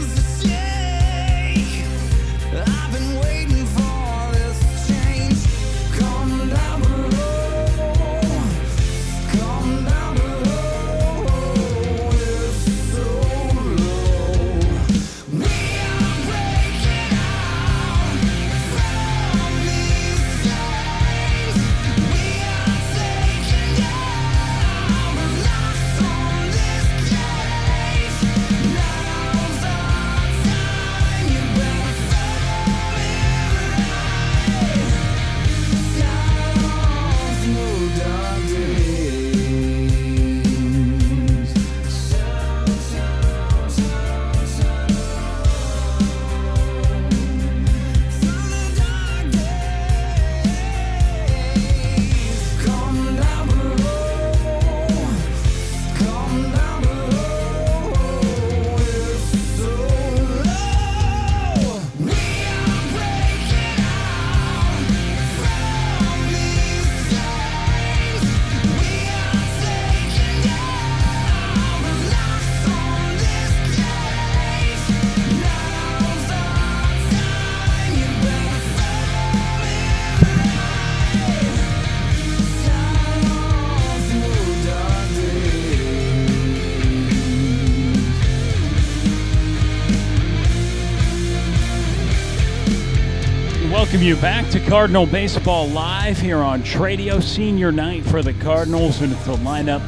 Welcome you back to Cardinal Baseball Live here on Tradio. Senior night for the Cardinals, and it's a lineup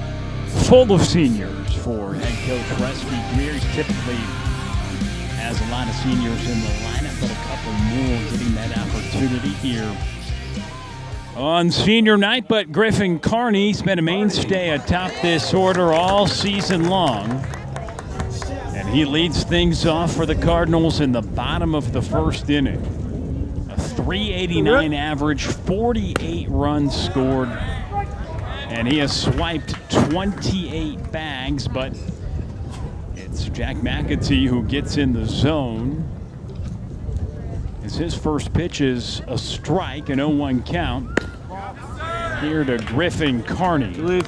full of seniors for head coach Rusty Greer. He typically has a lot of seniors in the lineup, but a couple more getting that opportunity here on senior night. But Griffin Carney's been a mainstay atop this order all season long, and he leads things off for the Cardinals in the bottom of the first inning. A .389 average, 48 runs scored, and he has swiped 28 bags, but it's Jack McAtee who gets in the zone, as his first pitch is a strike, an 0-1 count here to Griffin Carney.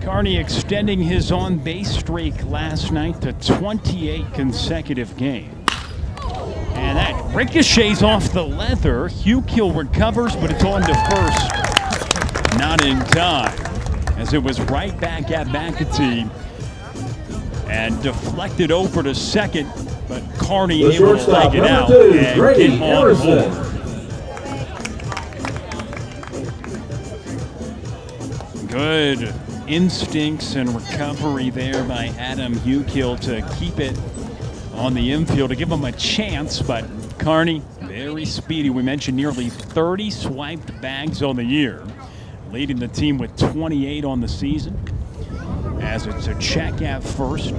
Carney extending his on-base streak last night to 28 consecutive games. And that ricochets off the leather. Hukill recovers, but it's on to first. Not in time, as it was right back at McAtee and deflected over to second, but Carney able to leg it out and get on board. Good instincts and recovery there by Adam Hukill to keep it on the infield, to give him a chance, but Carney, very speedy. We mentioned nearly 30 swiped bags on the year, leading the team with 28 on the season. As it's a check at first.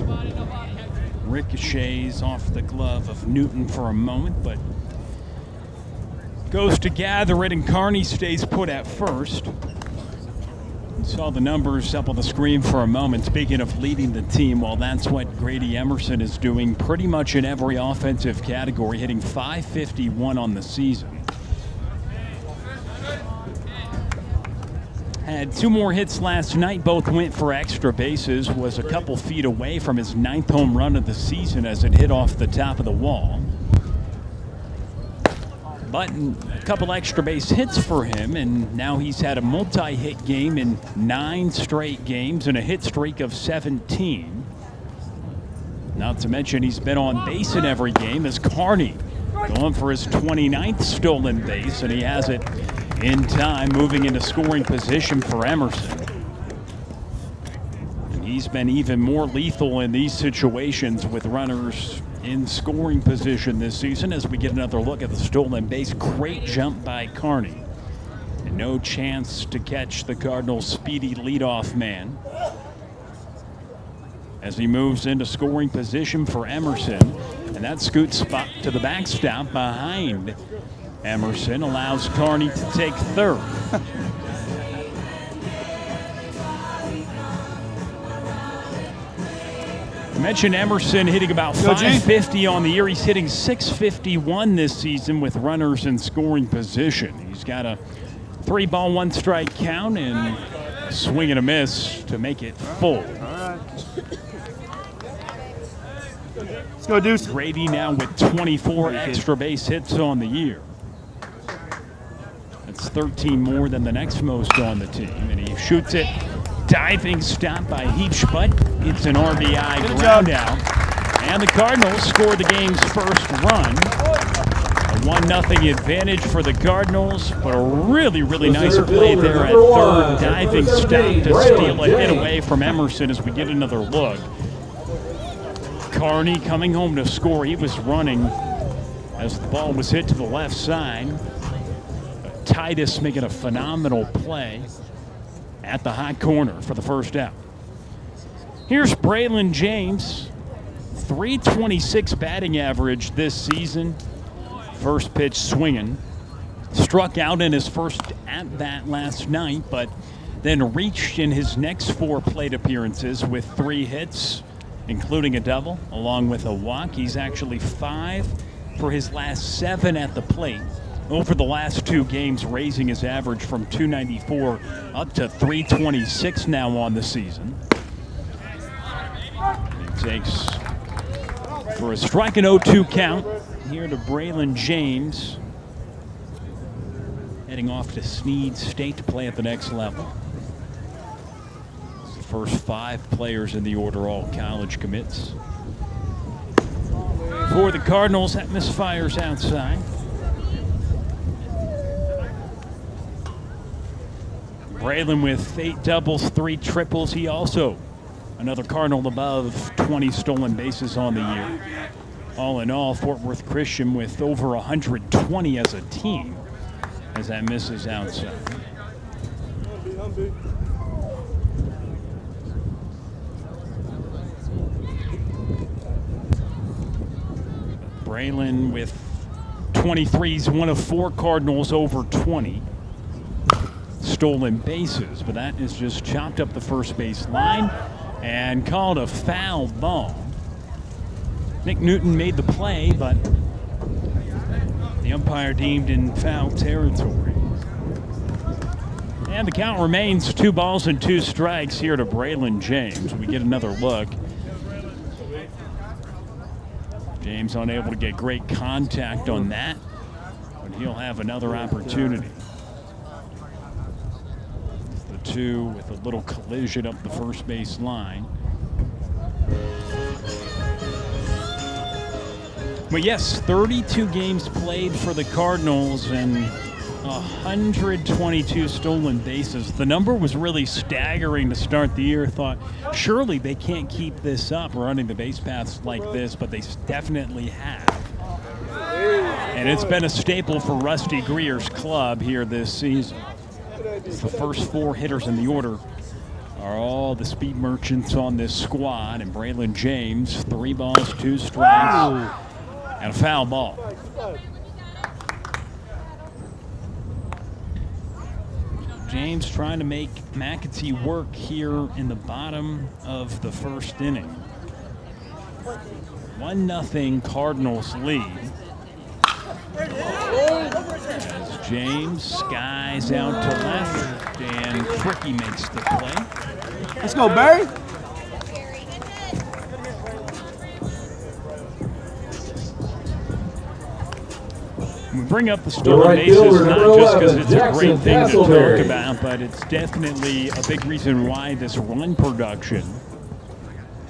Ricochets off the glove of Newton for a moment, but goes to gather it, and Carney stays put at first. Saw the numbers up on the screen for a moment. Speaking of leading the team, well, that's what Grady Emerson is doing pretty much in every offensive category, hitting .551 on the season. Had two more hits last night. Both went for extra bases. Was a couple feet away from his 9th home run of the season as it hit off the top of the wall. But a couple extra base hits for him, and now he's had a multi-hit game in 9 straight games and a hit streak of 17. Not to mention he's been on base in every game, as Carney going for his 29th stolen base, and he has it in time, moving into scoring position for Emerson. And he's been even more lethal in these situations with runners in scoring position this season, as we get another look at the stolen base. Great jump by Carney, and no chance to catch the Cardinals' speedy leadoff man as he moves into scoring position for Emerson. And that scoot spot to the backstop behind Emerson allows Carney to take third. I mentioned Emerson hitting about .550 on the year. He's hitting .651 this season with runners in scoring position. He's got a 3-ball, 1-strike count and swing and a miss to make it full. All right. Let's go, Deuce. Grady now with 24 extra base hits on the year. That's 13 more than the next most on the team, and he shoots it. Diving stop by Heach, but it's an RBI ground out. And the Cardinals score the game's first run. A 1-0 advantage for the Cardinals, but a really, really nice play there at third. Diving stop to steal a hit away from Emerson as we get another look. Carney coming home to score. He was running as the ball was hit to the left side. Titus making a phenomenal play at the hot corner for the first out. Here's Braylon James, .326 batting average this season. First pitch swinging. Struck out in his first at-bat last night, but then reached in his next 4 plate appearances with 3 hits, including a double, along with a walk. He's actually 5 for his last 7 at the plate. Over the last 2 games, raising his average from .294 up to .326 now on the season. He takes for a strike and 0-2 count here to Braylon James, heading off to Snead State to play at the next level. It's the first 5 players in the order, all college commits. For the Cardinals, that misfires outside. Braylon with 8 doubles, 3 triples. He also another Cardinal above 20 stolen bases on the year. All in all, Fort Worth Christian with over 120 as a team as that misses outside. Braylon with 23s, one of 4 Cardinals over 20 stolen bases, but that is just chopped up the first base line and called a foul ball. Nick Newton made the play, but the umpire deemed in foul territory. And the count remains 2 balls and 2 strikes here to Braylon James. We get another look. James unable to get great contact on that, but he'll have another opportunity. The 2 with a little collision up the first base line. But yes, 32 games played for the Cardinals and 122 stolen bases. The number was really staggering to start the year. Thought surely they can't keep this up running the base paths like this, but they definitely have. And it's been a staple for Rusty Greer's club here this season. The first 4 hitters in the order are all the speed merchants on this squad, and Braylon James, 3 balls, 2 strikes, and a foul ball. James trying to make McAtee work here in the bottom of the first inning. 1-0 Cardinals lead. As James skies out to left, and Cricky makes the play. Let's go, Barry. We bring up the stolen bases not just because it's a great thing to talk about, but it's definitely a big reason why this run production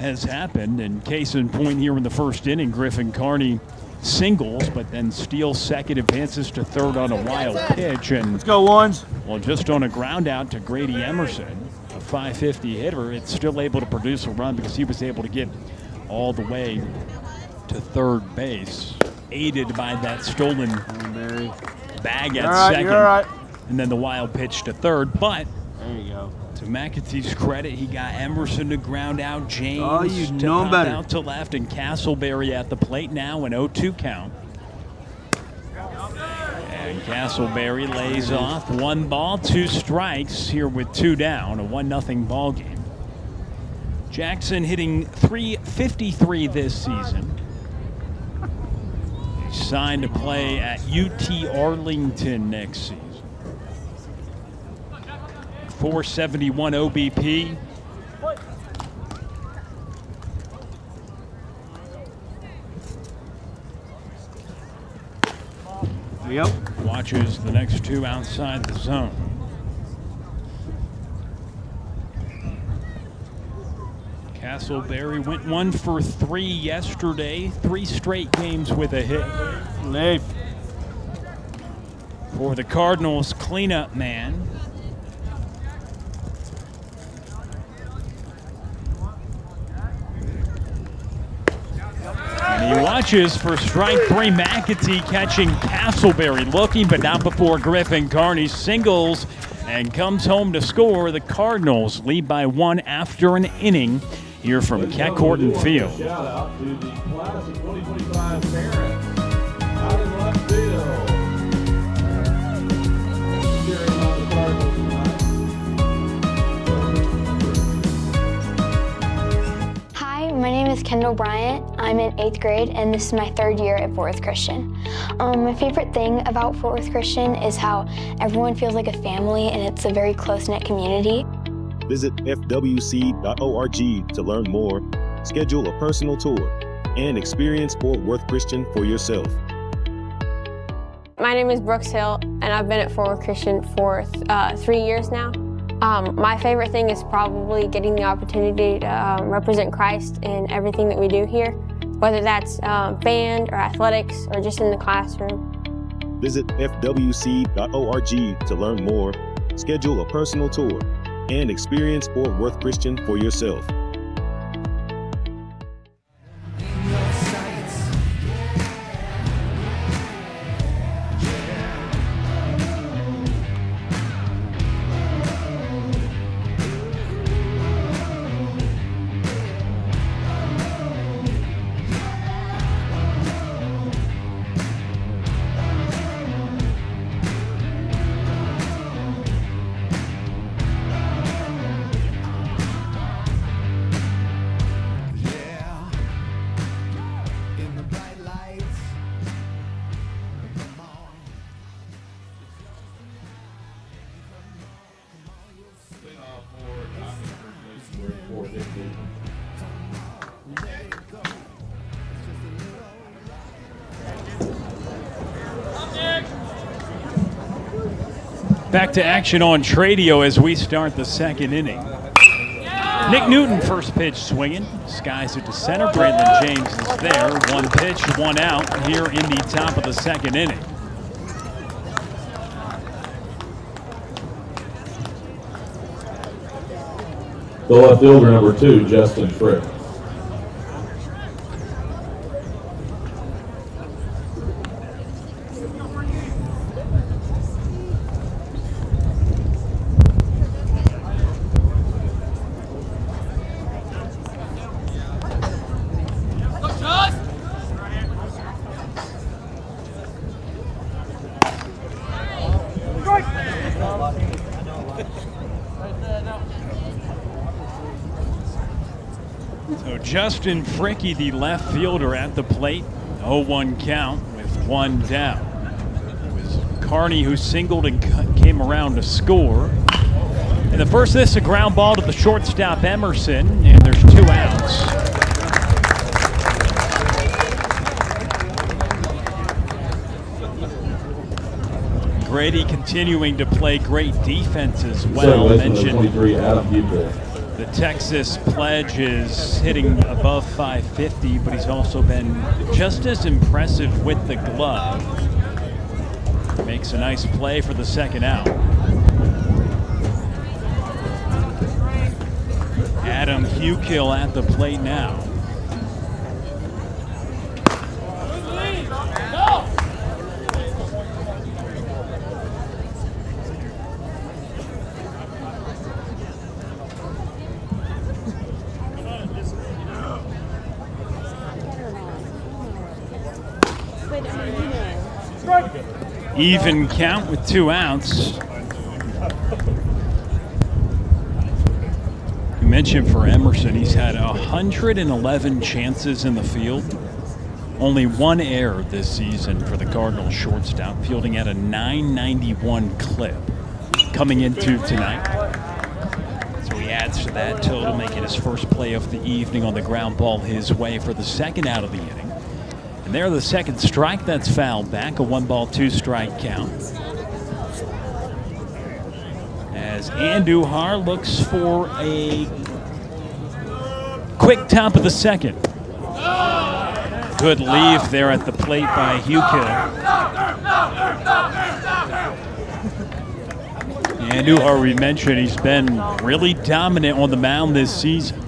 has happened. And case in point here in the first inning, Griffin Carney singles, but then steals second, advances to third on a wild pitch. And let's go, ones. Well, just on a ground out to Grady Emerson, a .550 hitter, it's still able to produce a run because he was able to get all the way to third base, aided by that stolen bag at second. And then the wild pitch to third. But there you go. To McAtee's credit, he got Emerson to ground out, James to pop out to left, and Castleberry at the plate now, an 0-2 count. And Castleberry lays off. 1 ball, 2 strikes here with 2 down, a 1-0 ball game. Jackson hitting .353 this season. He's signed to play at UT Arlington next season. .471 OBP. Yep. Watches the next 2 outside the zone. Castleberry went 1 for 3 yesterday. 3 straight games with a hit. Leave. For the Cardinals cleanup man, and he watches for strike 3. McAtee catching Castleberry, looking but not before Griffin Carney singles and comes home to score. The Cardinals lead by 1 after an inning here from Keck Field. Shout out to the class of 2025 parents out in left field. Cheering on the Cardinals tonight. Hi, my name is Kendall Bryant. I'm in 8th grade, and this is my 3rd year at Fort Worth Christian. My favorite thing about Fort Worth Christian is how everyone feels like a family, and it's a very close-knit community. Visit fwc.org to learn more, schedule a personal tour, and experience Fort Worth Christian for yourself. My name is Brooks Hill, and I've been at Fort Worth Christian for 3 years now. My favorite thing is probably getting the opportunity to represent Christ in everything that we do here. whether that's band or athletics or just in the classroom. Visit fwc.org to learn more, schedule a personal tour, and experience Fort Worth Christian for yourself. Back to action on Tradio as we start the second inning. Nick Newton, first pitch swinging. Skies it to center. Brandon James is there. One pitch, one out here in the top of the second inning. The left fielder, number 2, Justin Frick. So Justin Fricky, the left fielder at the plate. 0-1 count with one down. It was Carney who singled and came around to score. And the first, this is a ground ball to the shortstop Emerson, and there's 2 outs. Grady continuing to play great defense as well. Mentioned 23, Adam Buechel. the Texas pledge is hitting above 550, but he's also been just as impressive with the glove. Makes a nice play for the second out. Adam Hukill at the plate now. Even count with 2 outs. You mentioned for Emerson, he's had 111 chances in the field. Only 1 error this season for the Cardinals shortstop, fielding at a .991 clip coming into tonight. So he adds to that total, making his first play of the evening on the ground ball his way for the second out of the inning. And there, the second strike, that's fouled back, a 1-ball, 2-strike count. As Andujar looks for a quick top of the second. Good leave there at the plate by Hukill. Andujar, we mentioned, he's been really dominant on the mound this season.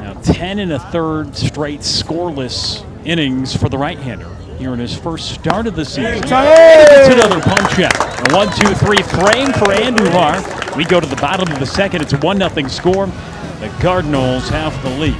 Now 10 1/3 straight scoreless innings for the right-hander here in his first start of the season. It's another punch out. A 1-2-3 frame for Andujar. We go to the bottom of the second. It's a 1-0 score. The Cardinals have the lead.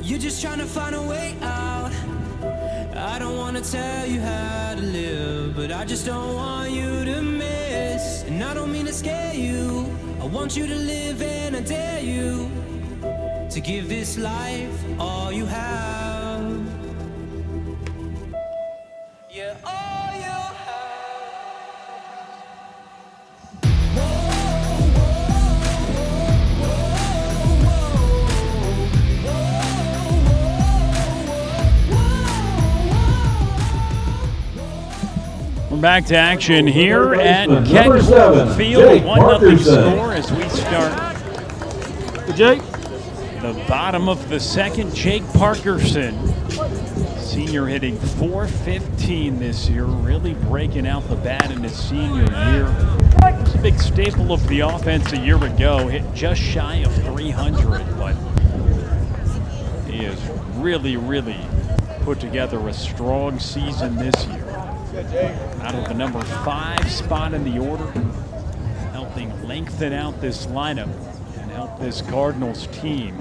you're just trying to find a way out. I don't wanna tell you how to live, but I just don't want you to miss. And I don't mean to scare you, I want you to live, and I dare you to give this life all you have. Yeah, all you We're back to action here at Number Keck 7, Field. Jake 1-0 Parkerson. score as we start Jake. the bottom of the second. Jake Parkerson, senior, hitting .415 this year, really breaking out the bat in his senior year. He was a big staple of the offense a year ago, hit just shy of 300, but he has really, really put together a strong season this year. Out of the number 5 spot in the order, helping lengthen out this lineup and help this Cardinals team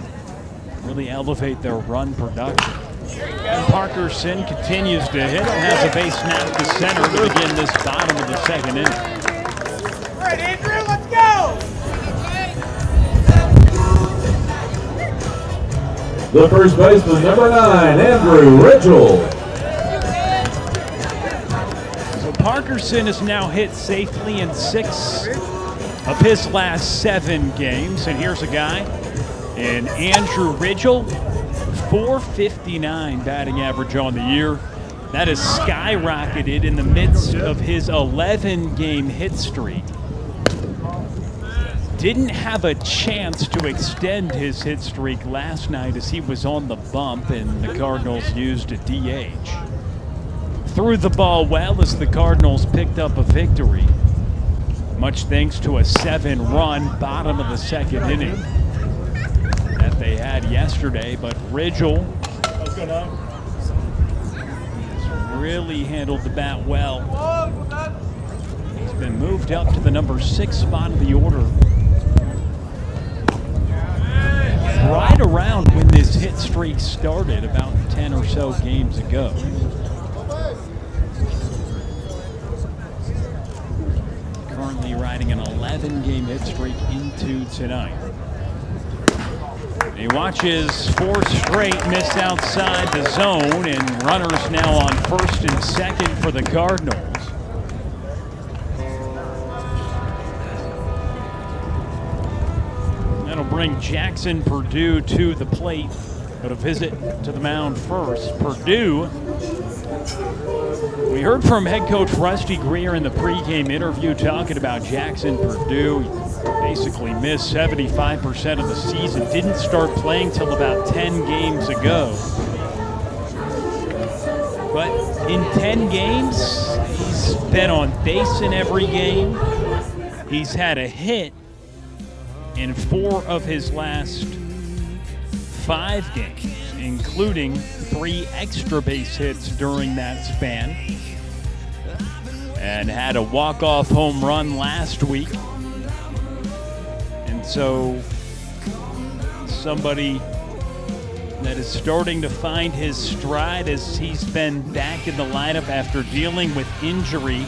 really elevate their run production. And Parkerson continues to hit. Has a base snap to center to begin this bottom of the second inning. All right, Andrew, let's go! The first baseman, number 9, Andrew Ridgel. Parkerson has now hit safely in 6 of his last 7 games. And here's a guy in Andrew Ridgel, .459 batting average on the year. That has skyrocketed in the midst of his 11-game hit streak. Didn't have a chance to extend his hit streak last night as he was on the bump and the Cardinals used a DH. Threw the ball well as the Cardinals picked up a victory, much thanks to a 7-run bottom of the second inning that they had yesterday. But Ridgel has really handled the bat well. He's been moved up to the number 6 spot of the order. Right around when this hit streak started, about 10 or so games ago. Currently riding an 11-game hit streak into tonight. He watches 4 straight miss outside the zone, and runners now on first and second for the Cardinals. That'll bring Jackson Perdue to the plate, but a visit to the mound first. Perdue, we heard from head coach Rusty Greer in the pregame interview talking about Jackson Perdue. He basically missed 75% of the season. Didn't start playing till about 10 games ago. But in 10 games, he's been on base in every game. He's had a hit in 4 of his last 5 games, including 3 extra base hits during that span, and had a walk-off home run last week. And so somebody that is starting to find his stride as he's been back in the lineup after dealing with injury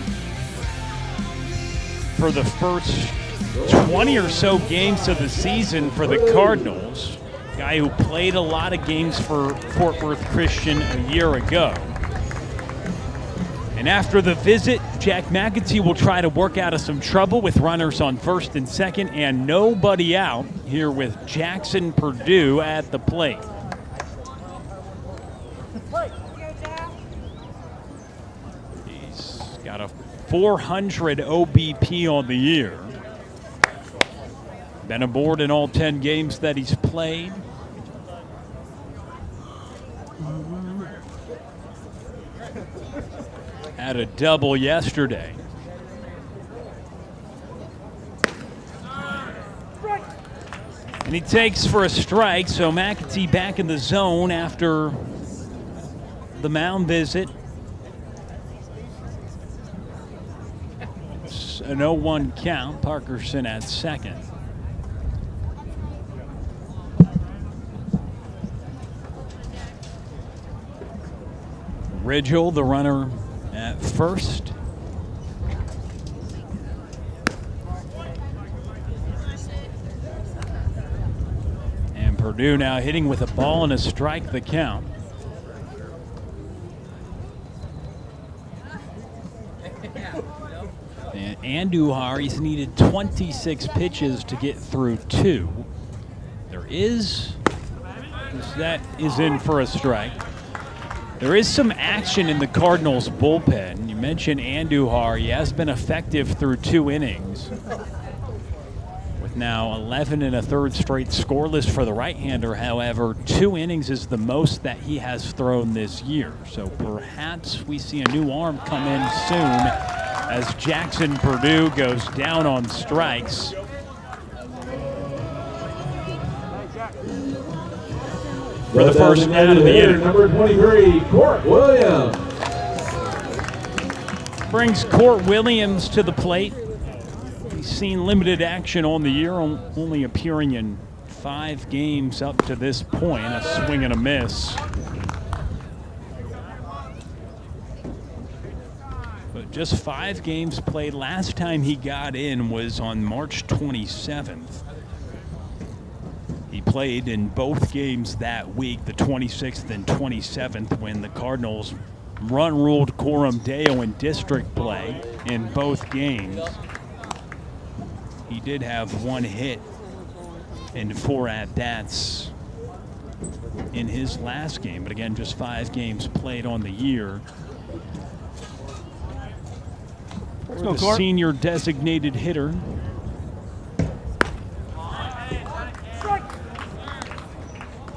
for the first 20 or so games of the season for the Cardinals. Guy who played a lot of games for Fort Worth Christian a year ago. And after the visit, Jack McAtee will try to work out of some trouble with runners on first and second and nobody out here with Jackson Perdue at the plate. He's got a 400 OBP on the year. Been aboard in all 10 games that he's played. Had a double yesterday. And he takes for a strike, so McAtee back in the zone after the mound visit. It's an 0-1 count. Parkerson at second. Ridgel, the runner at first. And Purdue now hitting with a ball and a strike the count. And Andujar, he's needed 26 pitches to get through 2. That is in for a strike. There is some action in the Cardinals bullpen. You mentioned Andujar. He has been effective through 2 innings. With now 11 1/3 straight scoreless for the right-hander. However, 2 innings is the most that he has thrown this year. So perhaps we see a new arm come in soon as Jackson Purdue goes down on strikes. For the first out of the inning. Number 23, Court Williams. Brings Court Williams to the plate. He's seen limited action on the year, only appearing in 5 games up to this point. A swing and a miss. But just 5 games played. Last time he got in was on March 27th. He played in both games that week, the 26th and 27th, when the Cardinals run-ruled Coram Deo in district play in both games. He did have 1 hit and 4 at-bats in his last game, but again, just 5 games played on the year. The senior designated hitter.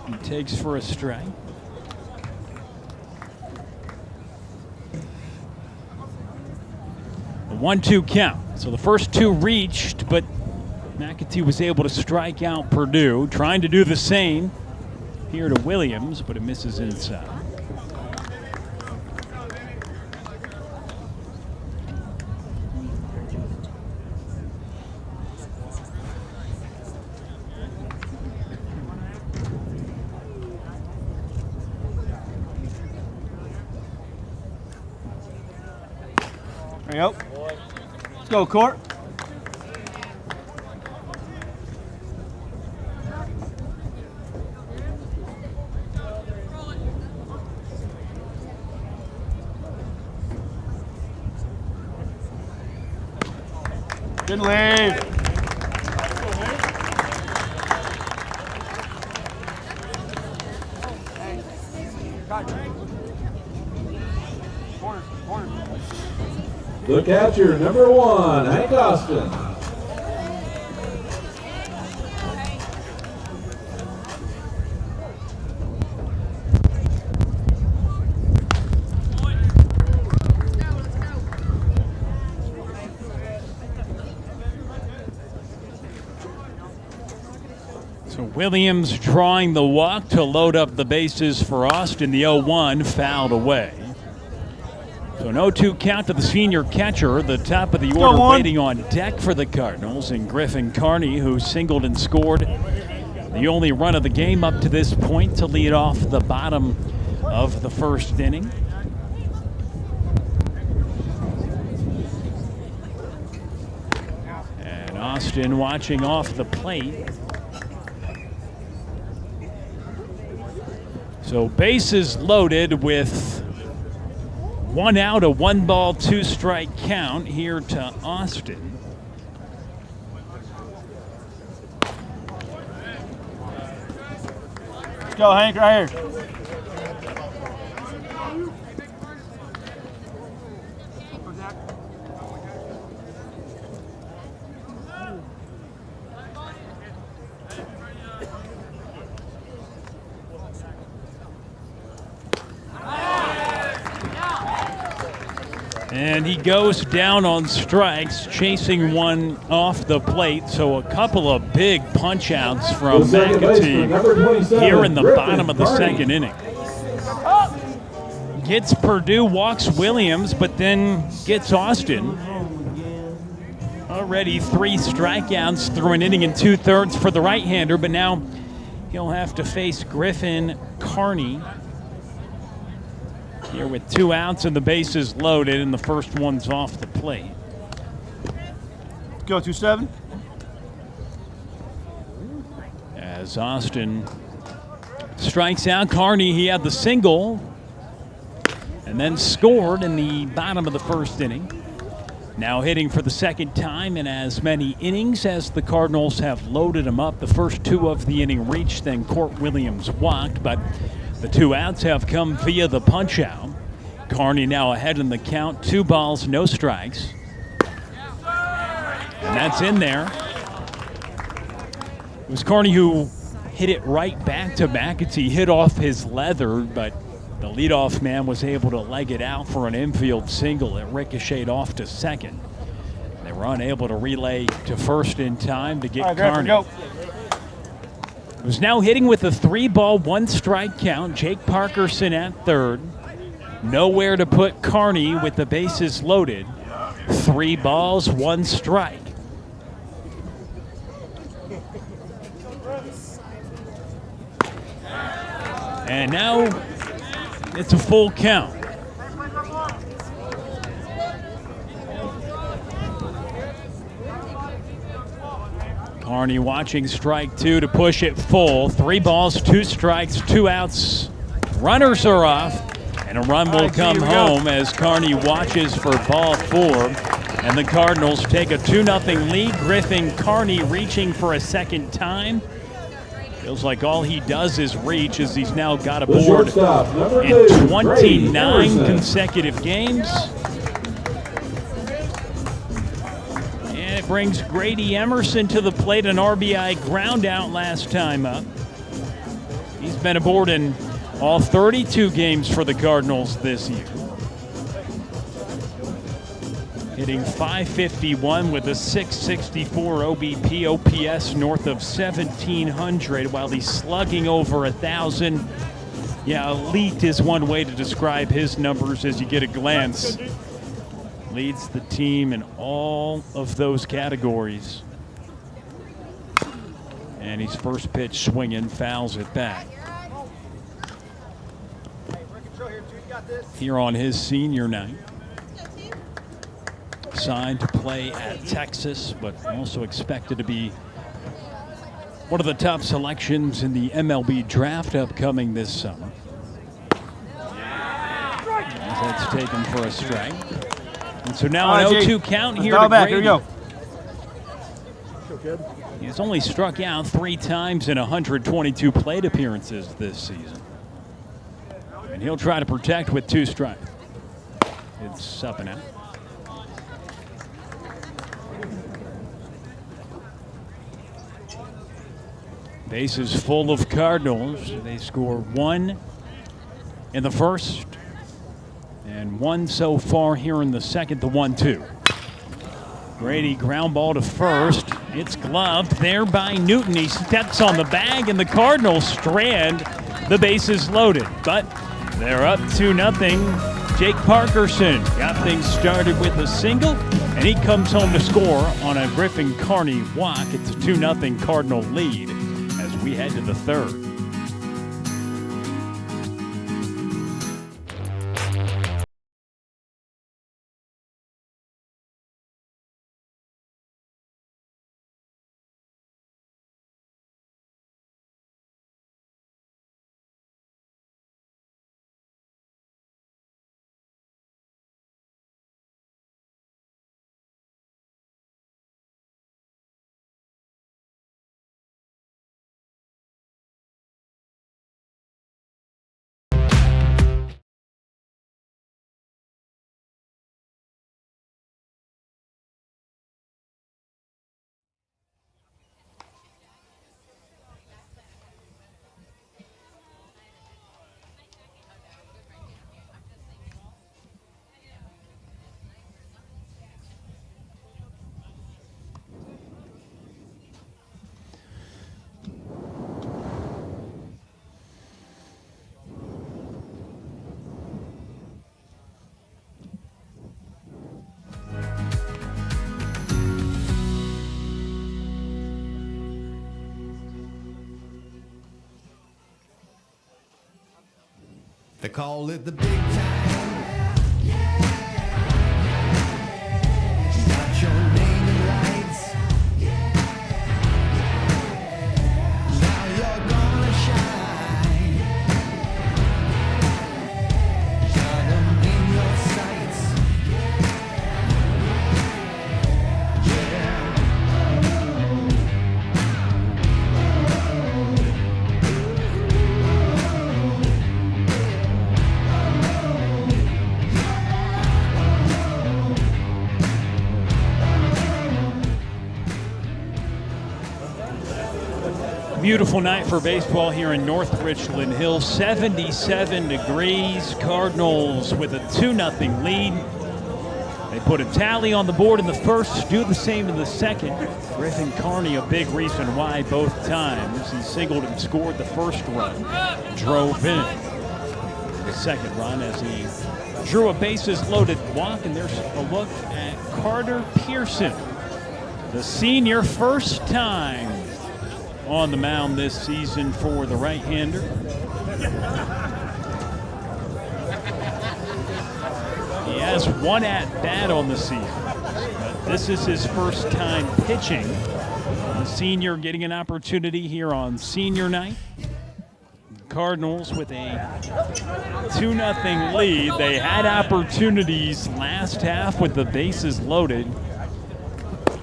He takes for a strike. A 1-2 count. So the first 2 reached, but McAtee was able to strike out Purdue. Trying to do the same here to Williams, but it misses inside. There you go. Let's go, Court. Good lead. The catcher, number 1, Hank Austin. So Williams drawing the walk to load up the bases for Austin. The 0-1 fouled away. So an 0-2 count to the senior catcher. The top of the order waiting on deck for the Cardinals, and Griffin Carney, who singled and scored the only run of the game up to this point to lead off the bottom of the first inning. And Austin watching off the plate. So bases loaded with 1 out, a 1-ball, 2-strike count here to Austin. Let's go, Hank, right here. And he goes down on strikes, chasing one off the plate. So a couple of big punch-outs from McAtee here in the bottom of the second inning. Gets Purdue, walks Williams, but then gets Austin. Already 3 strikeouts through an inning and 2/3 for the right-hander, but now he'll have to face Griffin Carney. Here with 2 outs and the bases loaded, and the first one's off the plate. Go 2-7. As Austin strikes out Carney, he had the single and then scored in the bottom of the first inning. Now hitting for the second time in as many innings as the Cardinals have loaded him up. The first 2 of the inning reached, then Court Williams walked, but the 2 outs have come via the punch-out. Carney now ahead in the count, 2 balls, no strikes. And that's in there. It was Carney who hit it right back-to-back as he hit off his leather, but the leadoff man was able to leg it out for an infield single. It ricocheted off to second. They were unable to relay to first in time to get Carney. Who's now hitting with a 3-ball, 1-strike count. Jake Parkerson at third. Nowhere to put Carney with the bases loaded. 3 balls, 1 strike. And now it's a full count. Carney watching strike 2 to push it full. 3 balls, 2 strikes, 2 outs. Runners are off, and a run will come home as Carney watches for ball 4. And the Cardinals take a 2-0 lead. Griffin Carney reaching for a second time. Feels like all he does is reach, as he's now got a board in 29 consecutive games. And it brings Grady Emerson to the plate, an RBI ground out last time up. He's been aboard in all 32 games for the Cardinals this year. Hitting .551 with a .664 OBP, OPS north of 1,700, while he's slugging over 1,000. Yeah, elite is one way to describe his numbers as you get a glance. Leads the team in all of those categories. And he's first pitch swinging, fouls it back. Here on his senior night. Signed to play at Texas, but also expected to be one of the top selections in the MLB draft upcoming this summer. As that's taken for a strike. And so now an 0-2 count here to Grady. Here we go. He's only struck out 3 times in 122 plate appearances this season. And he'll try to protect with 2 strikes. It's up and out. Bases full of Cardinals. They score 1 in the first and 1 so far here in the second, the 1-2. Grady ground ball to first. It's gloved there by Newton. He steps on the bag, and the Cardinals strand the bases loaded. But they're up 2-0. Jake Parkerson got things started with a single, and he comes home to score on a Griffin Carney walk. It's a 2-0 Cardinal lead as we head to the third. They call it the big time. Got your name in lights. Now you're gonna shine. Got 'em in your sights. Beautiful night for baseball here in North Richland Hill. 77 degrees. Cardinals with a 2-0 lead. They put a tally on the board in the first, do the same in the second. Griffin Carney, a big reason why both times. He singled and scored the first run, drove in the second run as he drew a bases-loaded walk. And there's a look at Carter Pearson, the senior, first time on the mound this season for the right-hander. He has one at-bat on the season, but this is his first time pitching. The senior getting an opportunity here on senior night. Cardinals with a 2-0 lead. They had opportunities last half with the bases loaded,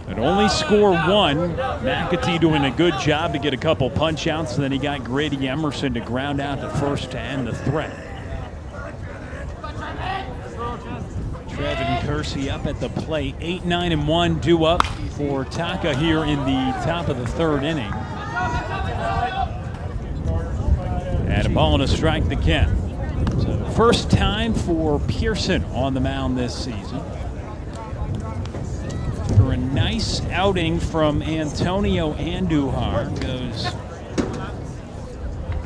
but only score one. McAtee doing a good job to get a couple punch outs, and then he got Grady Emerson to ground out the first to end the threat. Trevin Kersey up at the plate. 8-9-1 due up for TACA here in the top of the third inning. And a ball and a strike to Keck. So first time for Pearson on the mound this season. For a nice outing from Antonio Andujar. Goes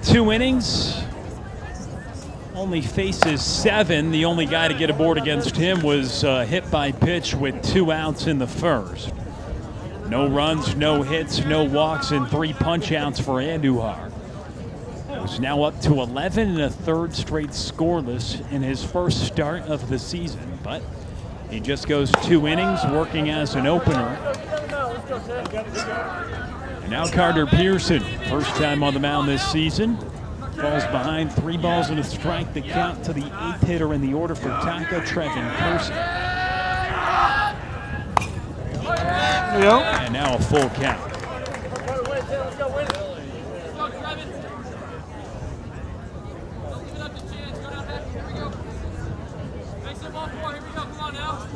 2 innings, only faces 7. The only guy to get aboard against him was hit by pitch with 2 outs in the first. No runs, no hits, no walks, and 3 punch outs for Andujar. He's now up to 11 1/3 straight scoreless in his first start of the season, but he just goes 2 innings, working as an opener. And now Carter Pearson, first time on the mound this season. Falls behind, 3 balls and a strike to count to the 8th hitter in the order for TACA, Trevin Kersey. And now a full count.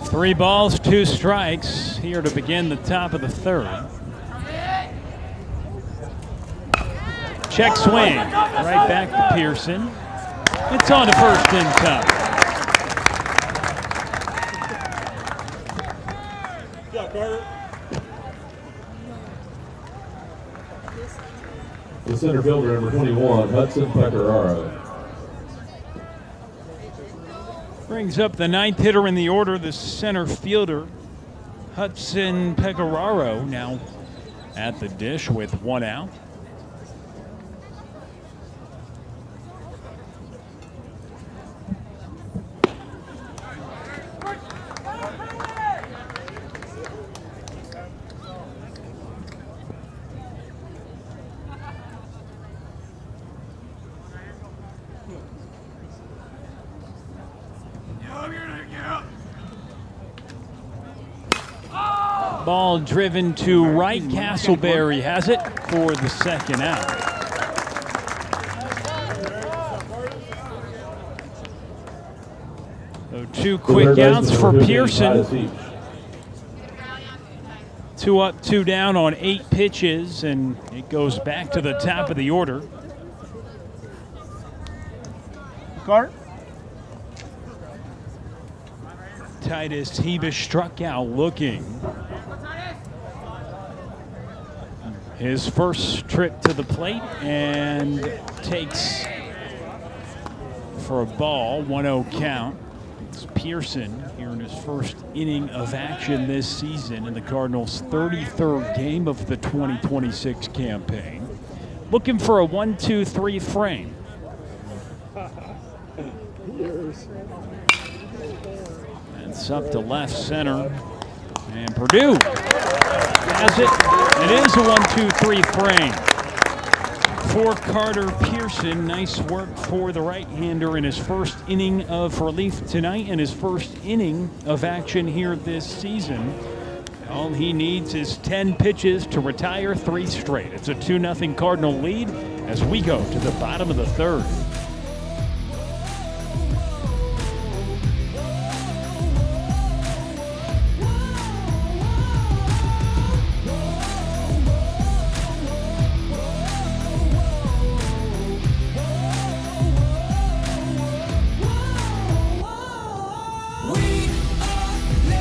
Three balls, 2 strikes here to begin the top of the third. Check swing, right back to Pearson. It's on to first in time. The center fielder, number 21, Hudson Pecoraro. Brings up the 9th hitter in the order, the center fielder, Hudson Pecoraro, now at the dish with 1 out. Ball driven to right. Castleberry has it for the second out. So 2 quick outs for Pearson. 2 up, 2 down on 8 pitches, and it goes back to the top of the order. Carter. Titus Hebish struck out looking. His first trip to the plate and takes for a ball, 1-0 count. It's Pearson here in his first inning of action this season in the Cardinals' 33rd game of the 2026 campaign. Looking for a 1-2-3 frame. It's up to left center. And Purdue has it. It is a 1-2-3 frame for Carter Pearson. Nice work for the right-hander in his first inning of relief tonight and his first inning of action here this season. All he needs is 10 pitches to retire 3 straight. It's a 2-0 Cardinal lead as we go to the bottom of the third.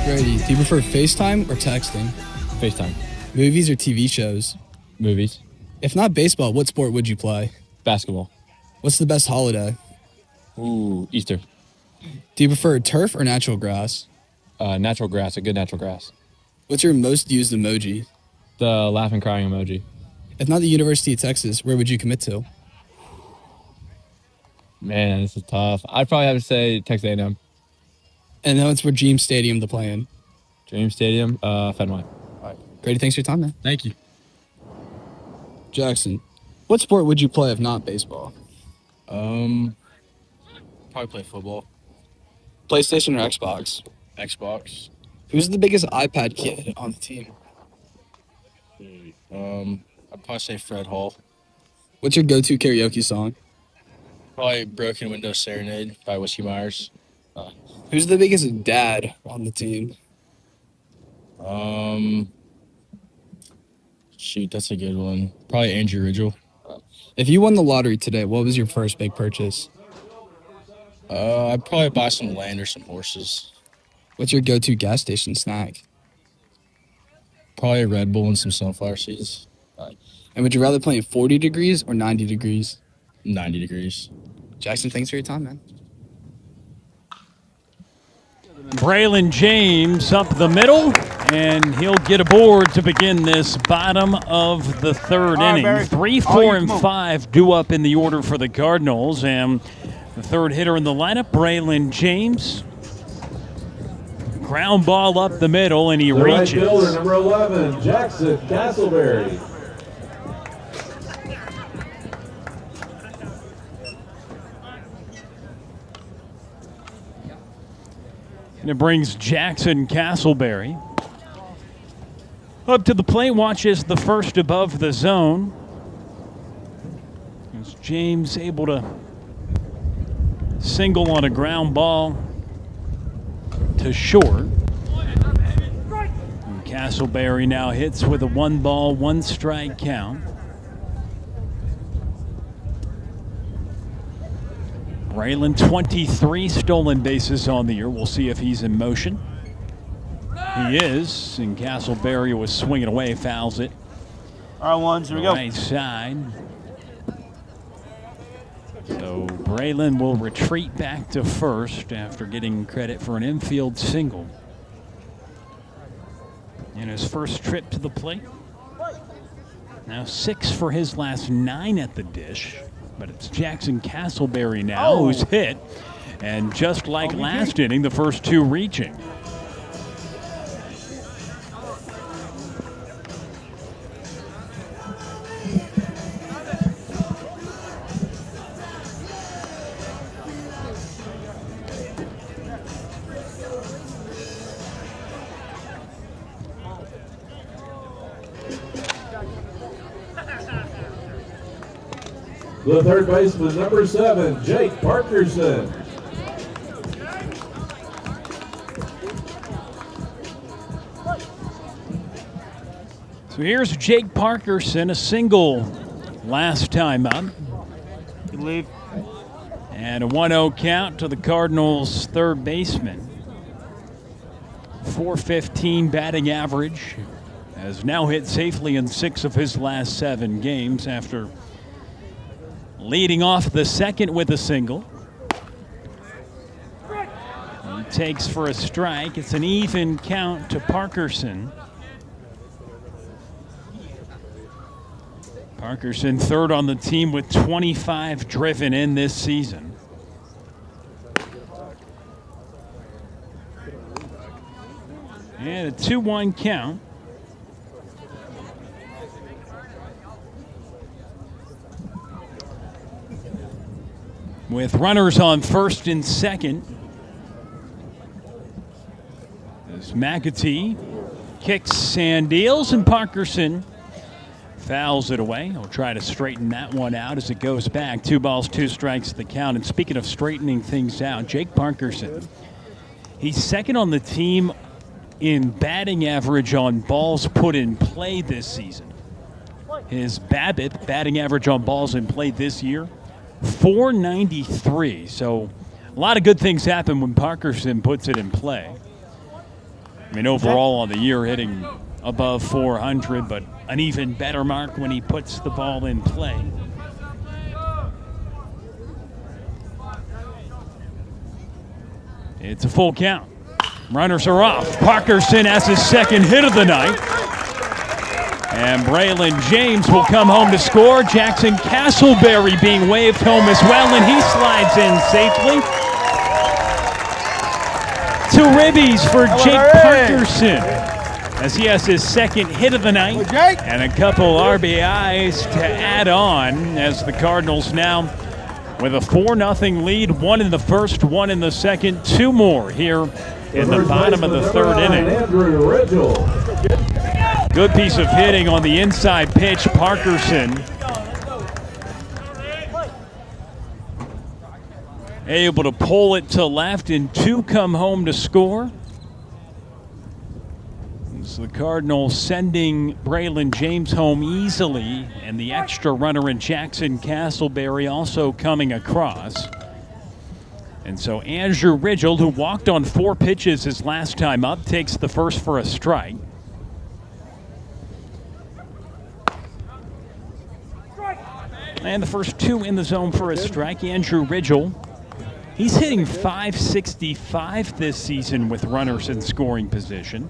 Grady, do you prefer FaceTime or texting? FaceTime. Movies or TV shows? Movies. If not baseball, what sport would you play? Basketball. What's the best holiday? Ooh, Easter. Do you prefer turf or natural grass? Natural grass, a good natural grass. What's your most used emoji? The laughing crying emoji. If not the University of Texas, where would you commit to? Man, this is tough. I'd probably have to say Texas A&M. And now it's for Dream Stadium to play in. Dream Stadium, Fenway. All right. Grady, thanks for your time, man. Thank you. Jackson, what sport would you play if not baseball? Probably play football. PlayStation or Xbox? Xbox. Who's the biggest iPad kid on the team? I'd probably say Fred Hall. What's your go-to karaoke song? Probably Broken Window Serenade by Whiskey Myers. Who's the biggest dad on the team? Shoot, that's a good one. Probably Andrew Ridgel. If you won the lottery today, what was your first big purchase? I'd probably buy some land or some horses. What's your go-to gas station snack? Probably a Red Bull and some sunflower seeds. And would you rather play in 40 degrees or 90 degrees? 90 degrees. Jackson, thanks for your time, man. Braylon James up the middle, and he'll get aboard to begin this bottom of the third inning. Barry. 3, 4, and 5 due up in the order for the Cardinals, and the third hitter in the lineup, Braylon James. Ground ball up the middle, and he The right reaches. fielder, number 11, Jackson Castleberry. And it brings Jackson Castleberry up to the plate, watches the first above the zone. Is James able to single on a ground ball to short? And Castleberry now hits with a 1-ball, 1-strike count. Braylon, 23 stolen bases on the year. We'll see if he's in motion. He is, and Castleberry was swinging away, fouls it. All right, ones, here we go. Right side. So Braylon will retreat back to first after getting credit for an infield single in his first trip to the plate. Now 6 for his last 9 at the dish. But it's Jackson Castleberry now who's hit. And just like last inning, the first 2 reaching. The third baseman, number 7, Jake Parkerson. So here's Jake Parkerson, a single last time up. Good lead. And a 1-0 count to the Cardinals' third baseman. .415 batting average. Has now hit safely in 6 of his last 7 games after leading off the second with a single. He takes for a strike. It's an even count to Parkerson. Parkerson third on the team with 25 driven in this season. And a 2-1 count. With runners on first and second, as McAtee kicks and deals, and Parkerson fouls it away. He'll try to straighten that one out as it goes back. 2 balls, 2 strikes the count. And speaking of straightening things out, Jake Parkerson, he's second on the team in batting average on balls put in play this season. His BABIP, batting average on balls in play this year, 493. So a lot of good things happen when Parkerson puts it in play. I mean, overall on the year, hitting above 400, but an even better mark when he puts the ball in play. It's a full count. Runners are off. Parkerson has his second hit of the night. And Braylon James will come home to score. Jackson Castleberry being waved home as well, and he slides in safely. 2 ribbies for Jake Parkerson, as he has his second hit of the night, and a couple RBIs to add on, as the Cardinals now with a 4-0 lead. 1 in the first, 1 in the second, 2 more here in the bottom of the third inning. Good piece of hitting on the inside pitch. Parkerson able to pull it to left, and 2 come home to score. So the Cardinals sending Braylon James home easily, and the extra runner in Jackson Castleberry also coming across. And so Andrew Ridgel, who walked on 4 pitches his last time up, takes the first for a strike. And the first 2 in the zone for a strike. Andrew Ridgel, he's hitting .565 this season with runners in scoring position.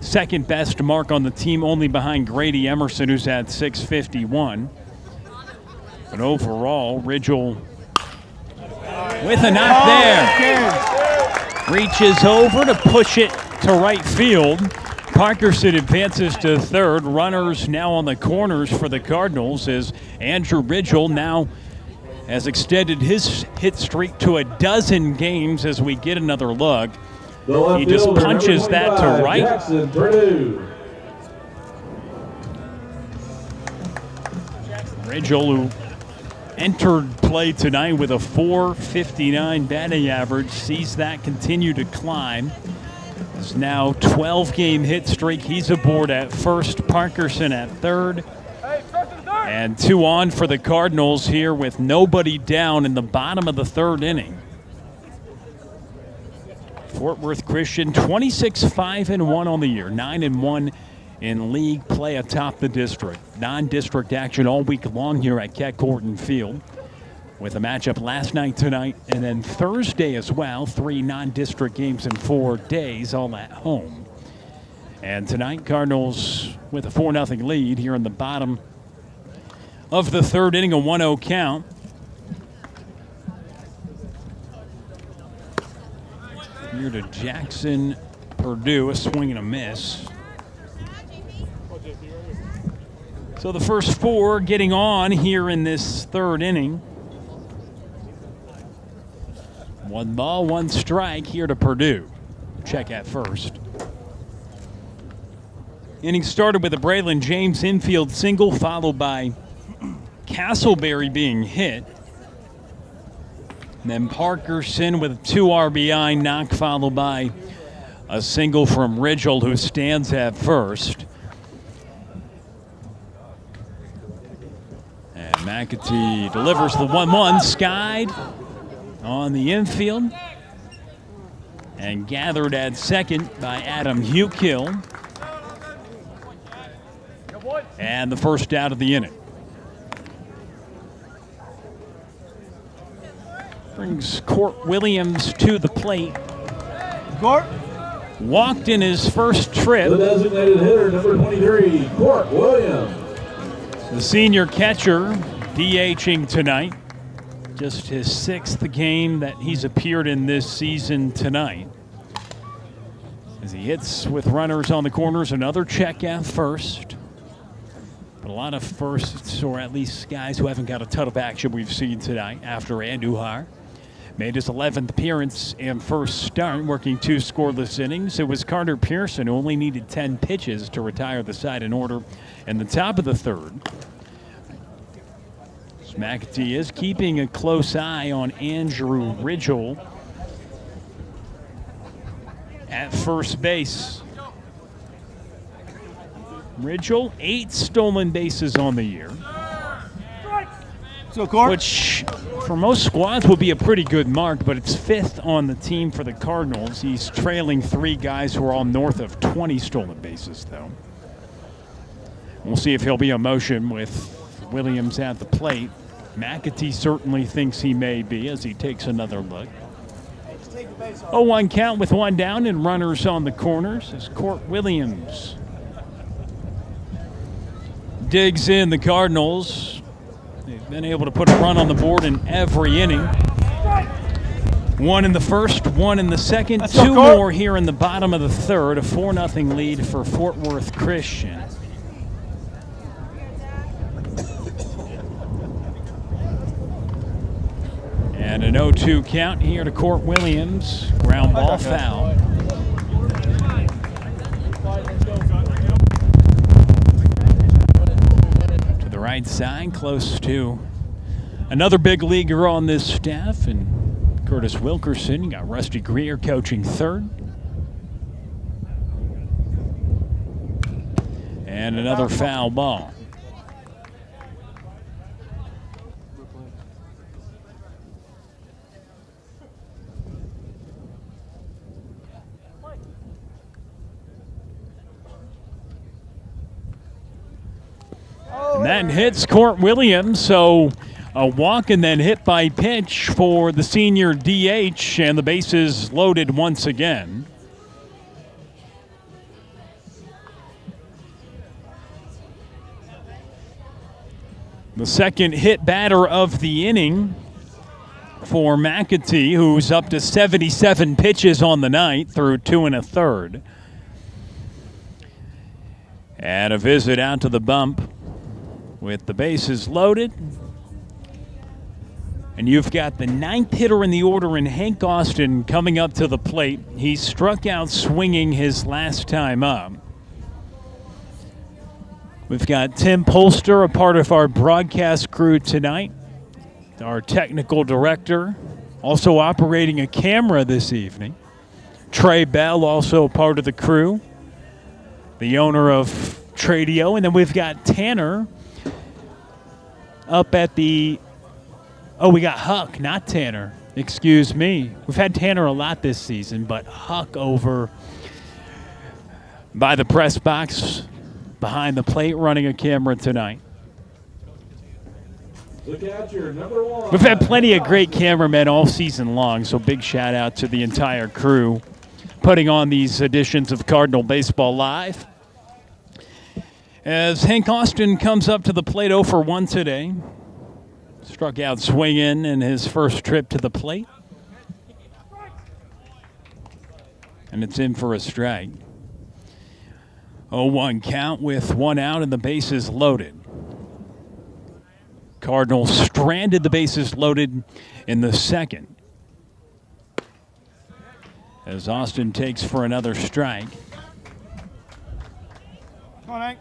Second best mark on the team, only behind Grady Emerson, who's at .651. But overall, Ridgel with a knock there. Reaches over to push it to right field. Parkerson advances to third. Runners now on the corners for the Cardinals, as Andrew Ridgel now has extended his hit streak to 12 games. As we get another look, he just punches that to right. Jackson Purdue. Ridgel, who entered play tonight with a .459 batting average, sees that continue to climb. It's now 12-game hit streak. He's aboard at first. Parkerson at third. And 2 on for the Cardinals here with nobody down in the bottom of the third inning. Fort Worth Christian 26-5-1 on the year, 9-1 in league play atop the district. Non-district action all week long here at Keck Field, with a matchup last night, tonight, and then Thursday as well. 3 non-district games in 4 days, all at home. And tonight, Cardinals with a 4-0 lead here in the bottom of the third inning, a 1-0 count. Here to Jackson Purdue, a swing and a miss. So the first 4 getting on here in this third inning. 1 ball, 1 strike here to Purdue. Check at first. Inning started with a Braylon James infield single, followed by Castleberry being hit. And then Parkerson with a 2 RBI knock, followed by a single from Ridgel, who stands at first. And McAtee delivers the 1-1, skied on the infield, and gathered at second by Adam Hukill. And the first out of the inning. Brings Court Williams to the plate. Court. Walked in his first trip. The designated hitter, number 23, Court Williams. The senior catcher DHing tonight. Just his 6th game that he's appeared in this season tonight. As he hits with runners on the corners, another check at first. But a lot of firsts, or at least guys who haven't got a ton of action we've seen tonight after Andujar made his 11th appearance and first start, working 2 scoreless innings. It was Carter Pearson who only needed 10 pitches to retire the side in order in the top of the third. McAtee is keeping a close eye on Andrew Ridgel at first base. Ridgel, 8 stolen bases on the year, which for most squads will be a pretty good mark, but it's 5th on the team for the Cardinals. He's trailing 3 guys who are all north of 20 stolen bases, though. We'll see if he'll be in motion with Williams at the plate. McAtee certainly thinks he may be as he takes another look. 0-1 count with 1 down and runners on the corners as Court Williams digs in. The Cardinals, they've been able to put a run on the board in every inning. 1 in the first, 1 in the second, 2 more here in the bottom of the third. A 4-0 lead for Fort Worth Christian. And an 0-2 count here to Court Williams. Ground ball foul. To the right side, close to another big leaguer on this staff, and Curtis Wilkerson. You got Rusty Greer coaching third. And another foul ball. And that hits Court Williams, so a walk and then hit by pitch for the senior DH, and the bases loaded once again. The second hit batter of the inning for McAtee, who's up to 77 pitches on the night through 2 1/3. And a visit out to the bump with the bases loaded. And you've got the 9th hitter in the order in Hank Austin coming up to the plate. He struck out swinging his last time up. We've got Tim Polster, a part of our broadcast crew tonight, our technical director, also operating a camera this evening. Trey Bell, also a part of the crew, the owner of Tradio. And then we've got Tanner up at the, we got Huck, not Tanner. Excuse me. We've had Tanner a lot this season, but Huck over by the press box behind the plate running a camera tonight. Look at your number 1. We've had plenty of great cameramen all season long, so big shout out to the entire crew putting on these editions of Cardinal Baseball Live. As Hank Austin comes up to the plate 0 for 1 today. Struck out swinging in his first trip to the plate. And it's in for a strike. 0-1 count with 1 out and the bases loaded. Cardinals stranded the bases loaded in the second. As Austin takes for another strike. Come on, Hank.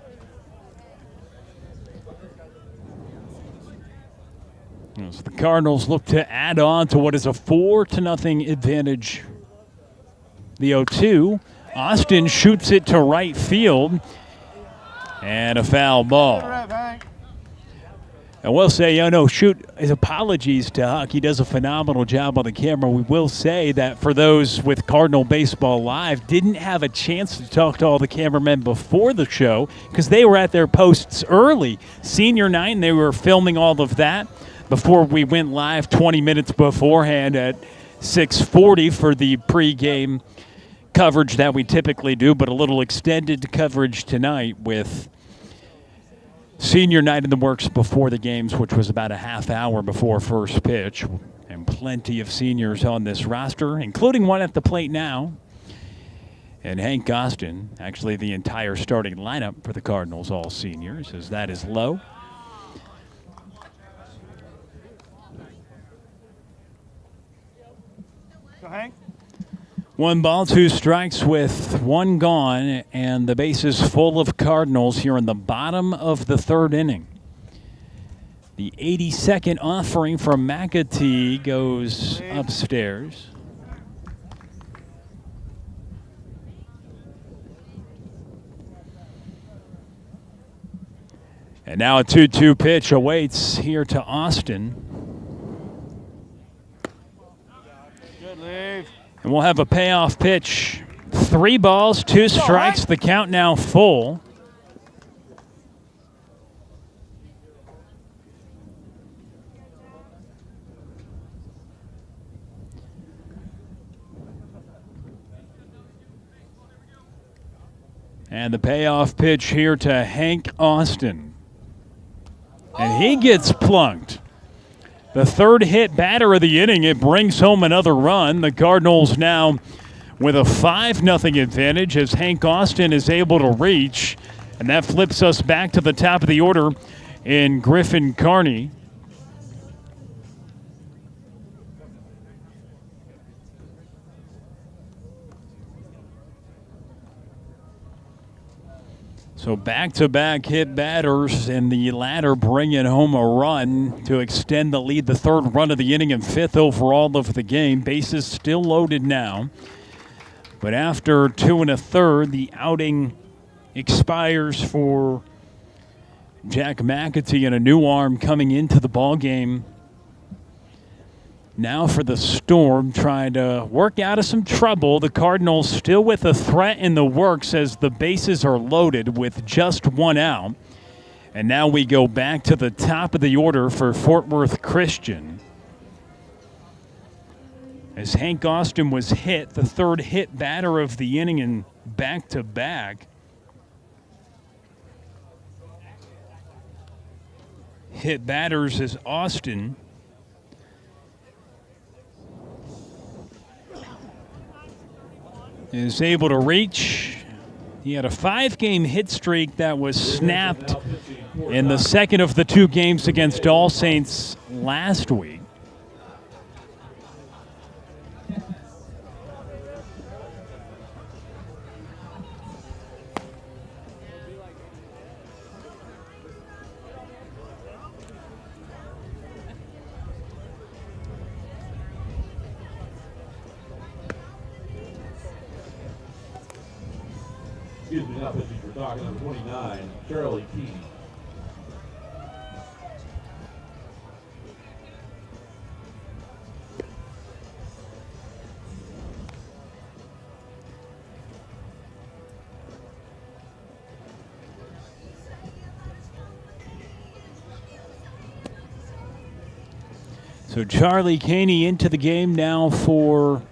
As the Cardinals look to add on to what is a 4-0 advantage. The 0-2. Austin shoots it to right field. And a foul ball. I will say, his apologies to Huck. He does a phenomenal job on the camera. We will say that for those with Cardinal Baseball Live, didn't have a chance to talk to all the cameramen before the show because they were at their posts early. Senior night, and they were filming all of that before we went live 20 minutes beforehand at 6:40 for the pregame coverage that we typically do, but a little extended coverage tonight with senior night in the works before the games, which was about a half hour before first pitch, and plenty of seniors on this roster, including one at the plate now. And Hank Austin, actually the entire starting lineup for the Cardinals, all seniors, as that is low. Go, Hank. 1 ball, 2 strikes with 1 gone, and the base is full of Cardinals here in the bottom of the 3rd inning. The 82nd offering from McAtee goes upstairs. And now a 2-2 pitch awaits here to Austin. Good leave. And we'll have a payoff pitch. 3 balls, 2 strikes. The count now full. And the payoff pitch here to Hank Austin. And he gets plunked. The 3rd hit batter of the inning. It brings home another run. The Cardinals now with a 5-0 advantage as Hank Austin is able to reach. And that flips us back to the top of the order in Griffin Carney. So back-to-back hit batters, and the latter bringing home a run to extend the lead. The 3rd run of the inning and 5th overall of the game. Bases still loaded now. But after 2 1/3, the outing expires for Jack McAtee, and a new arm coming into the ballgame. Now for the Storm, trying to work out of some trouble. The Cardinals still with a threat in the works as the bases are loaded with just 1 out. And now we go back to the top of the order for Fort Worth Christian. As Hank Austin was hit, the 3rd hit batter of the inning and back-to-back. Hit batters is Austin. Is able to reach. He had a 5-game hit streak that was snapped in the 2nd of the 2 games against All Saints last week. Excuse me, now pitching for Doc, number 29, Charlie Key. So Charlie Caney into the game now for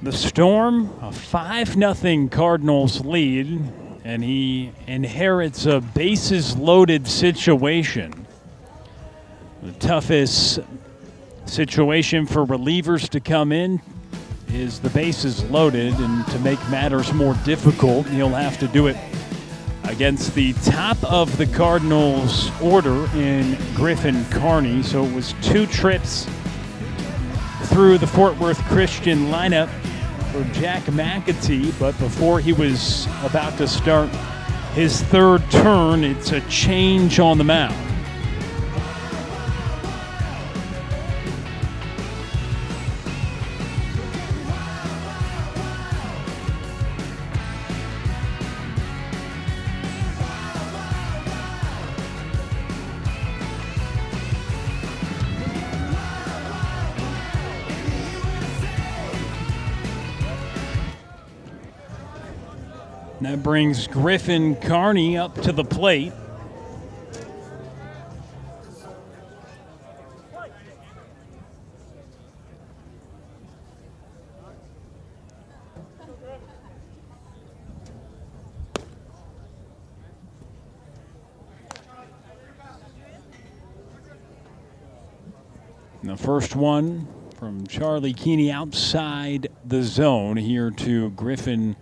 the Storm, a 5-0 Cardinals lead, and he inherits a bases-loaded situation. The toughest situation for relievers to come in is the bases loaded, and to make matters more difficult, he'll have to do it against the top of the Cardinals order in Griffin Carney. So it was 2 trips through the Fort Worth Christian lineup for Jack McAtee, but before he was about to start his 3rd turn, it's a change on the mound. That brings Griffin Carney up to the plate. And the first one from Charlie Keeney outside the zone here to Griffin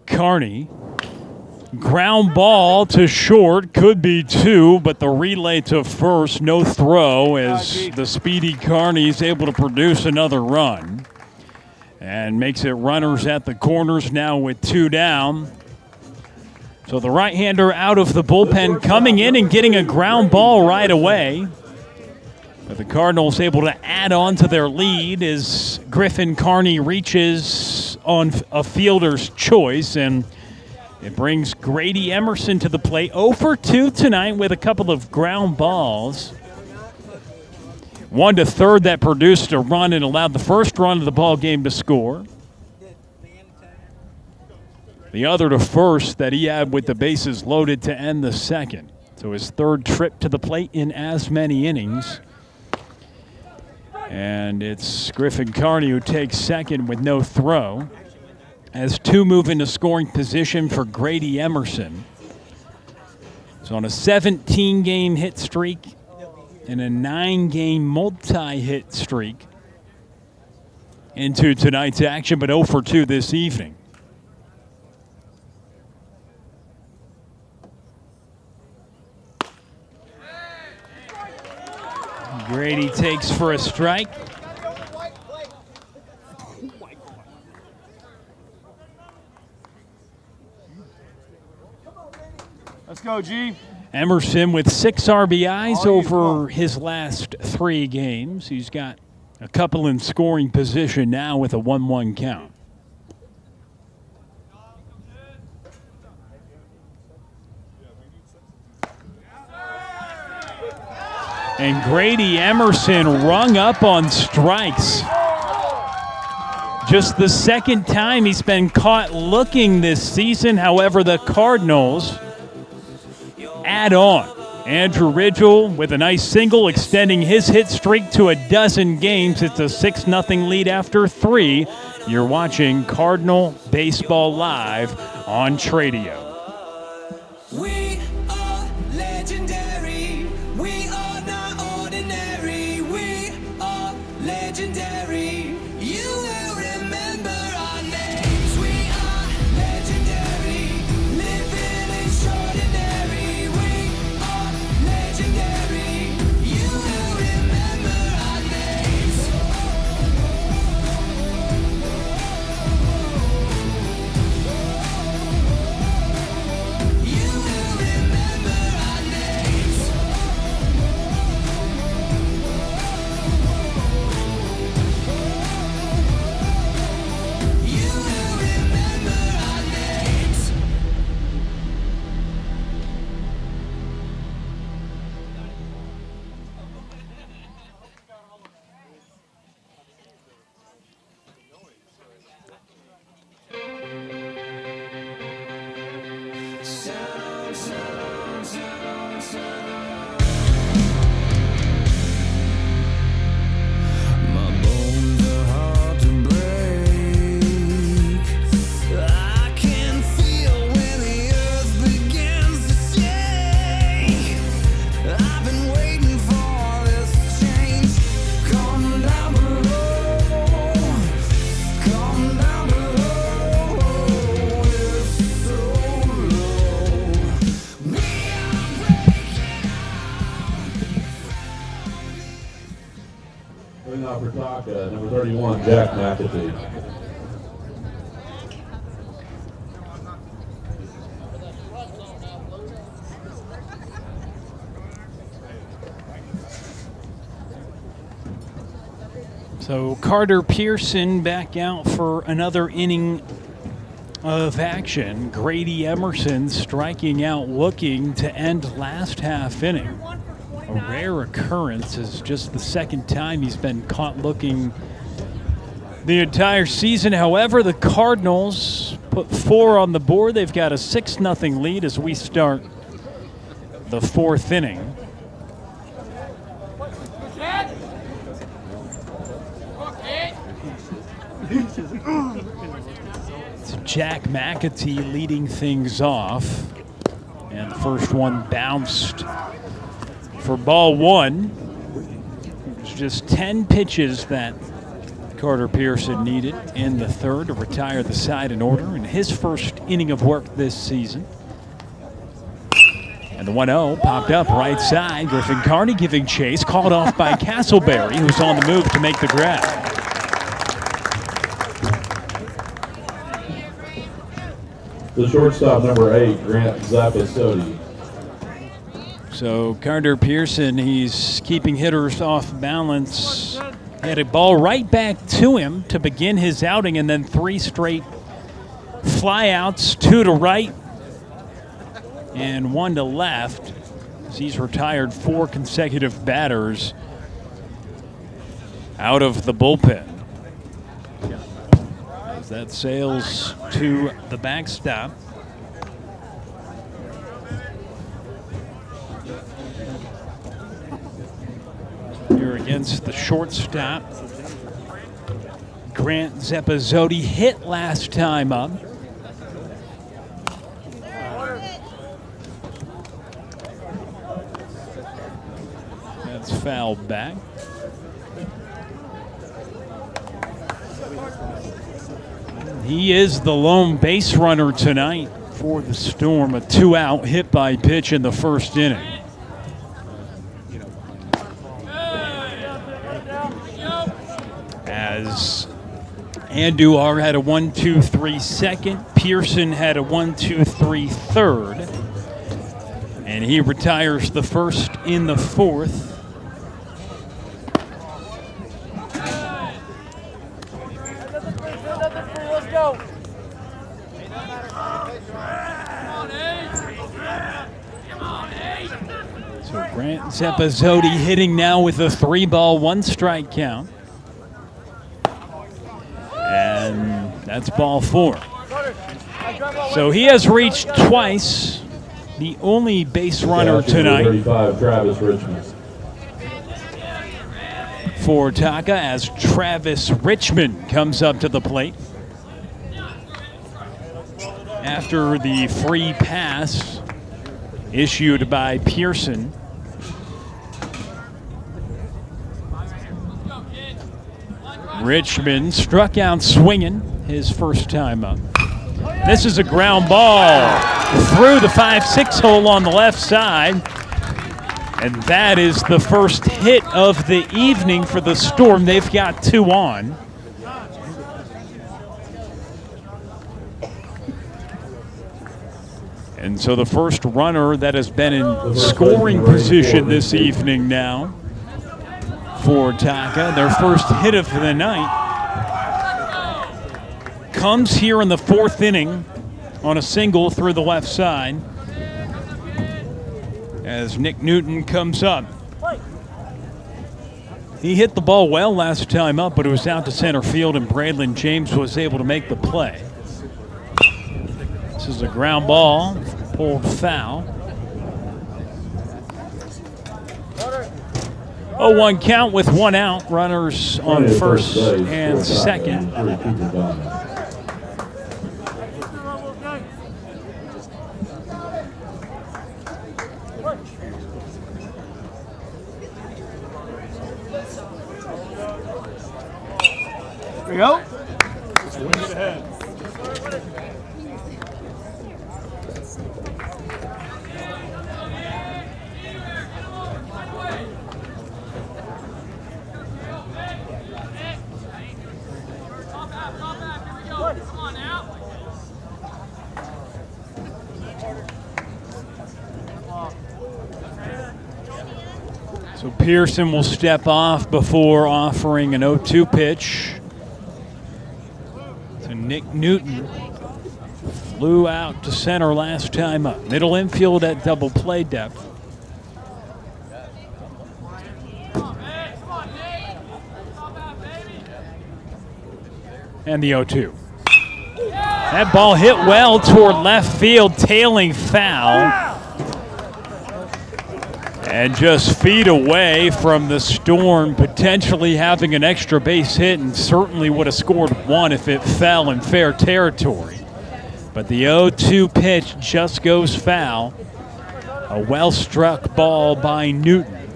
Carney. Ground ball to short, could be two, but the relay to first, no throw, as the speedy Carney is able to produce another run. And makes it runners at the corners now with two down. So the right-hander out of the bullpen coming in and getting a ground ball right away. But the Cardinals able to add on to their lead as Griffin Carney reaches on a fielder's choice, and it brings Grady Emerson to the plate. 0 for 2 tonight with a couple of ground balls. One to third that produced a run and allowed the first run of the ball game to score. The other to first that he had with the bases loaded to end the second. So his third trip to the plate in as many innings. And it's Griffin Carney who takes second with no throw, as two move into scoring position for Grady Emerson. So on a 17-game hit streak and a 9-game multi-hit streak into tonight's action, but 0 for 2 this evening. Grady takes for a strike. Let's go, G. Emerson with 6 RBIs over his last 3 games. He's got a couple in scoring position now with a 1-1 count. And Grady Emerson rung up on strikes. Just the second time he's been caught looking this season. However, the Cardinals add on. Andrew Ridgel with a nice single, extending his hit streak to a dozen games. It's a 6-0 lead after 3. You're watching Cardinal Baseball Live on Tradio. We are legendary. We are not ordinary. We are legendary. You will remember our names. We are legendary. Living extraordinary. We are legendary. You will remember our names. You will remember our names. You will remember our names. My bones are hard to break. I can feel when the earth begins to shake. I've been waiting for this change. Come down below. Come down below. It's so low. We are breaking Bring out for TACA, number 31, Jack McAtee. So Carter Pearson back out for another inning of action. Grady Emerson striking out, looking to end last half inning. A rare occurrence, is just the second time he's been caught looking the entire season. However, the Cardinals put 4 on the board. They've got a 6-0 lead as we start the 4th inning. It's Jack McAtee leading things off. And the first one bounced for ball 1. There's just 10 pitches that Carter Pearson needed in the third to retire the side in order in his first inning of work this season. And the 1-0 popped up right side. Griffin Carney giving chase, called off by Castleberry, who's on the move to make the grab. The shortstop, number 8, Grant Zappasotti. So Carter Pearson, he's keeping hitters off balance. Had a ball right back to him to begin his outing, and then 3 straight flyouts, 2 to right and 1 to left. He's retired 4 consecutive batters out of the bullpen. As that sails to the backstop. Here against the shortstop. Grant Zappasotti hit last time up. That's fouled back. He is the lone base runner tonight for the Storm. A 2-out hit by pitch in the first inning. As Andujar had a 1-2-3 second, Pearson had a 1-2-3 third, and he retires the first in the fourth. Let's go. So Grant Zappasotti hitting now with a 3-ball, 1-strike count. And that's ball 4. So he has reached twice, the only base runner tonight 35, Travis Richmond. for TACA as Travis Richmond comes up to the plate. After the free pass issued by Pearson. Richmond struck out swinging his first time up. This is a ground ball through the 5-6 hole on the left side. And that is the first hit of the evening for the Storm. They've got 2 on. And so the first runner that has been in scoring position this evening now for TACA, their first hit of the night, comes here in the 4th inning on a single through the left side as Nick Newton comes up. He hit the ball well last time up, but it was out to center field, and Braylon James was able to make the play. This is a ground ball, pulled foul. 0-1 count with 1 out. Runners on first and second. There we go. Swing it ahead. So Pearson will step off before offering an 0-2 pitch. So Nick Newton flew out to center last time up. Middle infield at double play depth. And the 0-2. That ball hit well toward left field, tailing foul. And just feet away from the Storm potentially having an extra base hit, and certainly would have scored 1 if it fell in fair territory. But the 0-2 pitch just goes foul. A well-struck ball by Newton.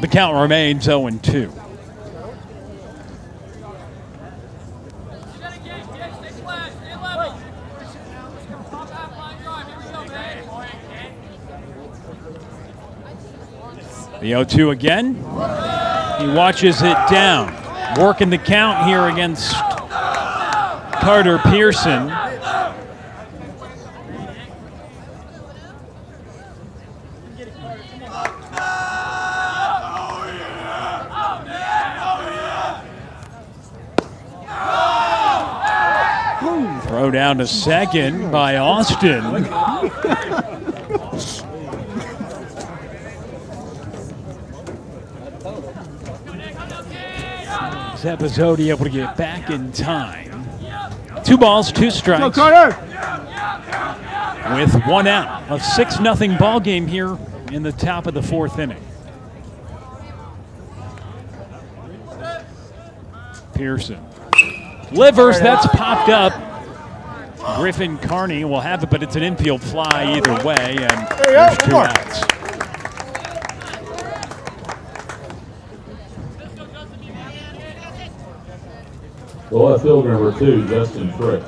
But The count remains 0-2. The 0-2 again. He watches it down. Working the count here against Carter Pearson. Throw down to second by Austin. Episode able to get back in time. 2 balls, 2 strikes. With 1 out. A 6-0 ball game here in the top of the 4th inning. Pearson. Livers, that's popped up. Griffin Carney will have it, but it's an infield fly either way, and there's 2 outs. The left fielder number 2, Justin Frick.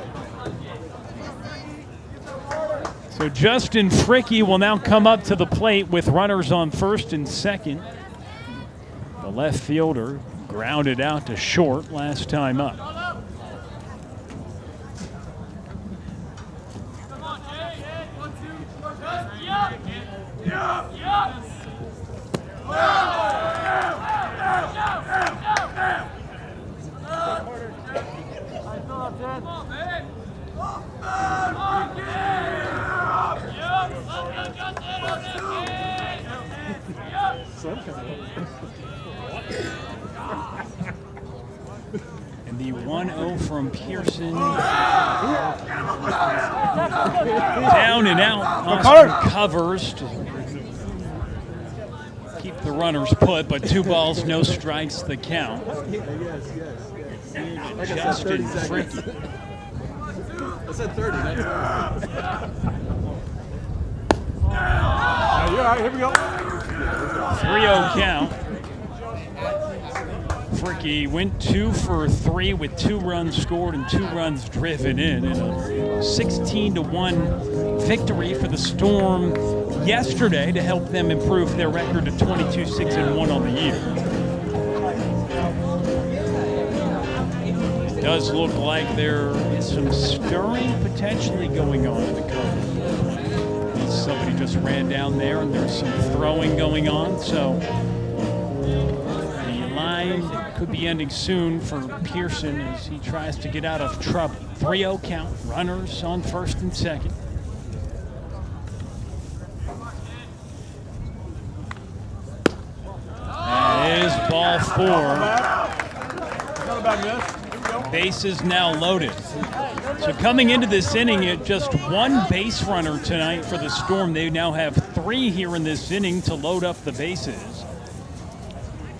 So Justin Fricky will now come up to the plate with runners on first and second. The left fielder grounded out to short last time up. And the 1-0 from Pearson. Down and out. Austin covers to keep the runners put, but 2 balls, no strikes the count. Justin Fricky. I said 30. All right, here we go. 3-0 count. Fricky went 2 for 3 with 2 runs scored and 2 runs driven in a 16-1 victory for the Storm yesterday to help them improve their record to 22-6-1 on the year. It does look like there is some stirring potentially going on in the Cardinals. Somebody just ran down there and there's some throwing going on, so the line could be ending soon for Pearson as he tries to get out of trouble. 3-0 count, runners on first and second. That is ball 4. Not a bad miss. Bases now loaded. So coming into this inning, at just 1 base runner tonight for the Storm. They now have 3 here in this inning to load up the bases,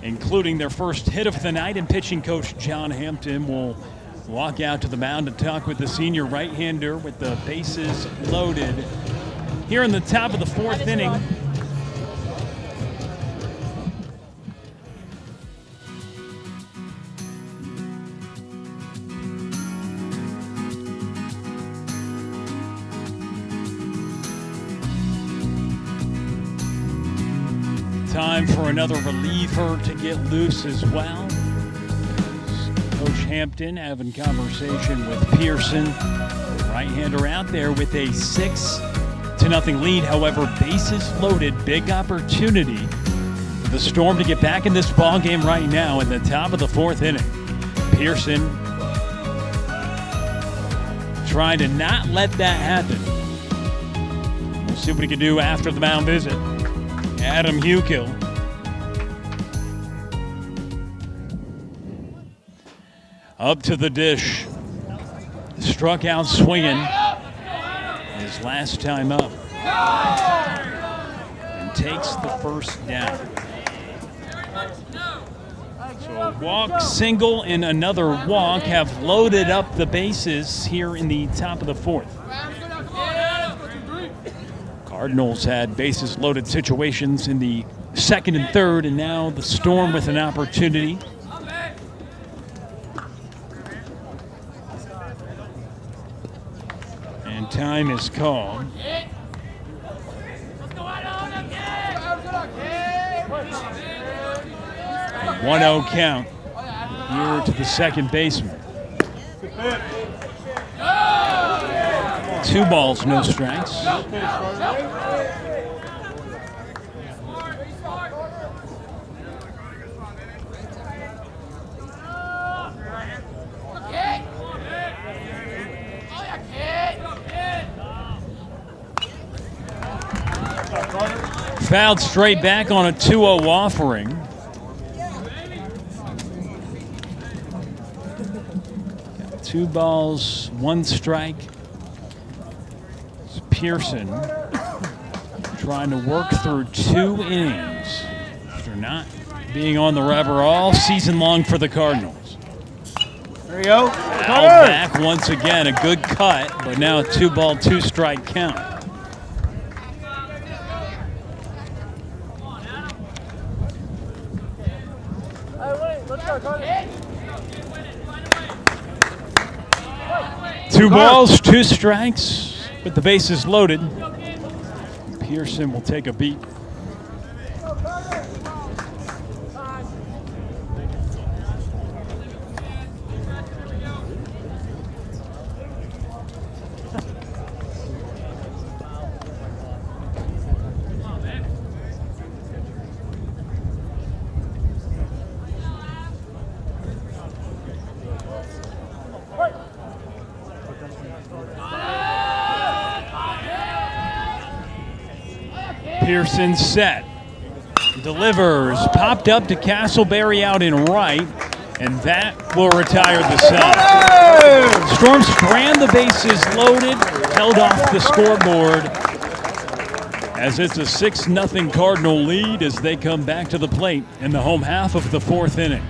including their first hit of the night. And pitching coach John Hampton will walk out to the mound to talk with the senior right-hander with the bases loaded here in the top of the 4th inning. Time for another reliever to get loose as well. Coach Hampton having conversation with Pearson. Right-hander out there with a 6-0 lead. However, bases loaded, big opportunity for the Storm to get back in this ball game right now in the top of the 4th inning. Pearson trying to not let that happen. We'll see what he can do after the mound visit. Adam Hukill. Up to the dish. Struck out swinging his last time up. And takes the first down. So a walk, single, and another walk have loaded up the bases here in the top of the 4th. Cardinals had bases loaded situations in the second and third, and now the Storm with an opportunity. And time is called. 1-0 count here to the second baseman. 2 balls, no strikes. Fouled straight back on a 2-0 offering. Got 2 balls, 1 strike. It's Pearson trying to work through 2 innings after not being on the rubber all season long for the Cardinals. There you go. Fouled back once again, a good cut, but now a 2-ball, 2-strike count. Two balls, 2 strikes, with the bases loaded. Pearson will take a beat. Pearson set, delivers, popped up to Castleberry out in right, and that will retire the side. Storm strand the bases loaded, held off the scoreboard as it's a 6-0 Cardinal lead as they come back to the plate in the home half of the 4th inning.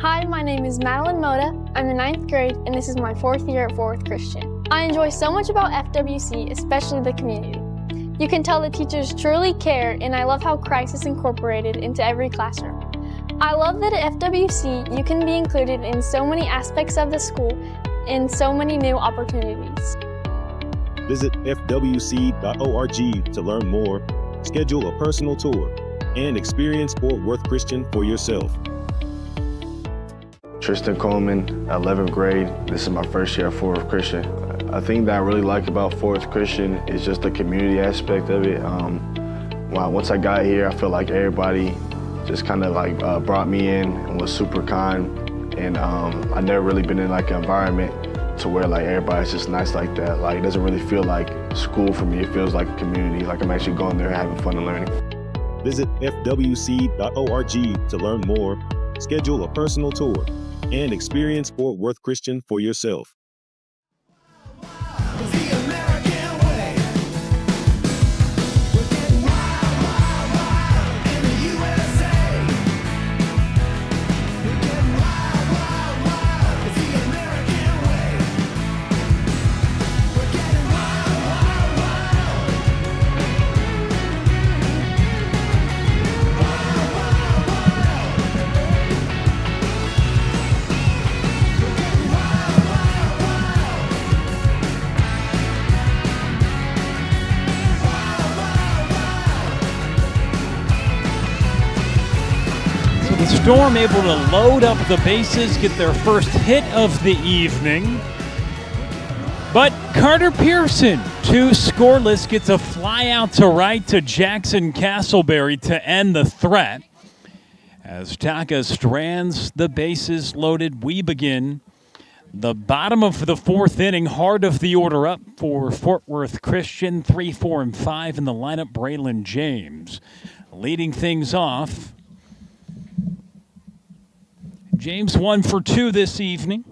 Hi, my name is Madeline Moda. I'm in 9th grade, and this is my 4th year at Fort Worth Christian. I enjoy so much about FWC, especially the community. You can tell the teachers truly care, and I love how Christ is incorporated into every classroom. I love that at FWC, you can be included in so many aspects of the school and so many new opportunities. Visit fwc.org to learn more, schedule a personal tour, and experience Fort Worth Christian for yourself. Tristan Coleman, 11th grade. This is my first year at Fort Worth Christian. I think that I really like about Fort Worth Christian is just the community aspect of it. Once I got here, I feel like everybody just kind of like brought me in and was super kind. And I never really been in like an environment to where like everybody's just nice like that. Like it doesn't really feel like school for me. It feels like a community. Like I'm actually going there having fun and learning. Visit fwc.org to learn more, schedule a personal tour, and experience Fort Worth Christian for yourself. The Storm able to load up the bases, get their first hit of the evening. But Carter Pearson, 2 scoreless, gets a fly out to right to Jackson Castleberry to end the threat. As TACA strands the bases loaded, we begin The bottom of the fourth inning, heart of the order up for Fort Worth Christian. 3, 4, and 5 in the lineup. Braylon James leading things off. James 1 for 2 this evening.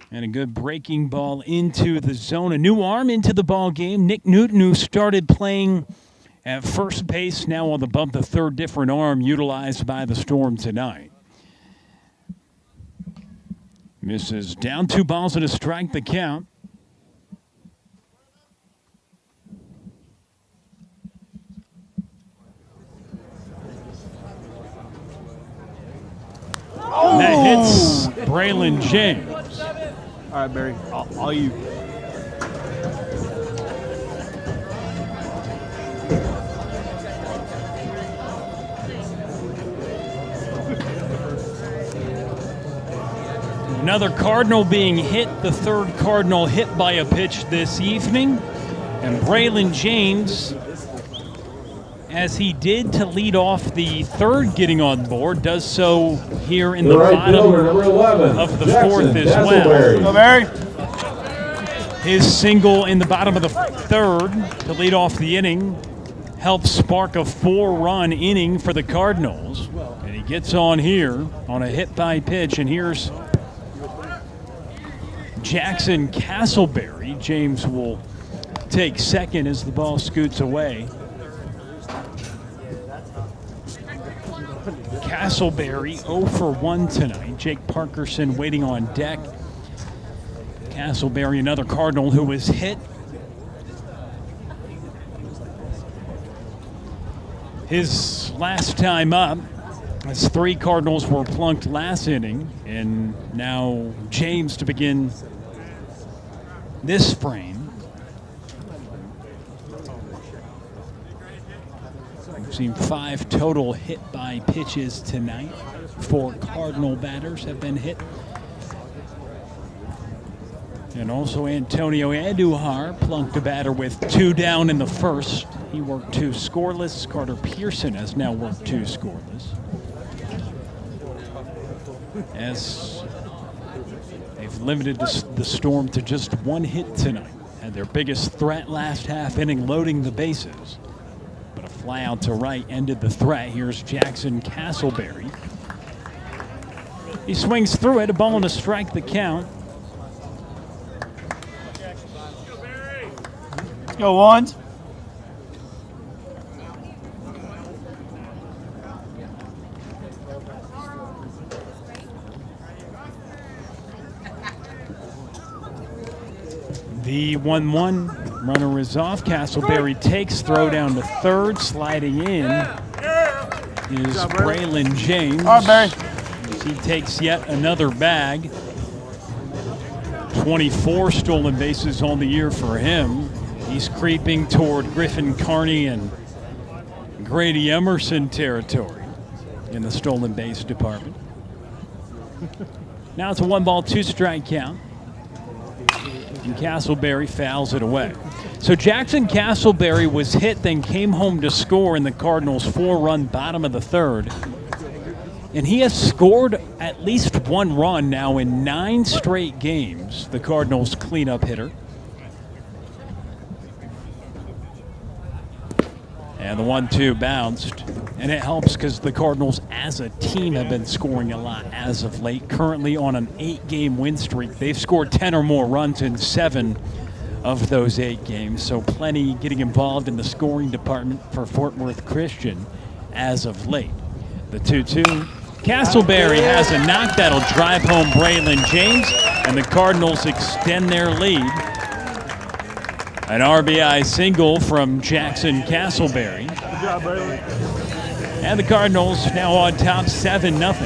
And a good breaking ball into the zone. A new arm into the ball game. Nick Newton, who started playing at first base, now on the bump, the third different arm utilized by the Storm tonight. Misses. Down 2 balls and a strike, the count. And that hits Braylon James. All right, Barry, all you. Another Cardinal being hit, the third Cardinal hit by a pitch this evening. And Braylon James, as he did to lead off the third getting on board, does so here in the bottom of the fourth as well. Go, Barry. His single in the bottom of the third to lead off the inning helps spark a 4-run inning for the Cardinals. And he gets on here on a hit by pitch, and here's Jackson Castleberry. James will take second as the ball scoots away. Castleberry 0 for 1 tonight. Jake Parkerson waiting on deck. Castleberry, another Cardinal who was hit. His last time up, as 3 Cardinals were plunked last inning, and now James to begin this frame. We've seen 5 total hit by pitches tonight. 4 Cardinal batters have been hit. And also Antonio Andujar plunked a batter with 2 down in the first. He worked 2 scoreless. Carter Pearson has now worked 2 scoreless. As they've limited the Storm to just 1 hit tonight. Had their biggest threat last half inning loading the bases. But a fly out to right ended the threat. Here's Jackson Castleberry. He swings through it, a ball and a strike, the count. Go, Wands. The 1-1 runner is off. Castleberry takes, throw down to third. Sliding in is Braylon James. All right, Barry. As he takes yet another bag. 24 stolen bases on the year for him. He's creeping toward Griffin Carney and Grady Emerson territory in the stolen base department. Now it's a 1-ball, 2-strike count. And Castleberry fouls it away. So Jackson Castleberry was hit, then came home to score in the Cardinals' 4-run bottom of the third. And he has scored at least 1 run now in 9 straight games, the Cardinals' cleanup hitter. And the 1-2 bounced. And it helps because the Cardinals as a team have been scoring a lot as of late. Currently on an 8-game win streak. They've scored 10 or more runs in 7 of those 8 games. So plenty getting involved in the scoring department for Fort Worth Christian as of late. The 2-2. Castleberry has a knock that'll drive home Braylon James. And the Cardinals extend their lead. An RBI single from Jackson Castleberry. Good job, Barry. And the Cardinals now on top 7-0.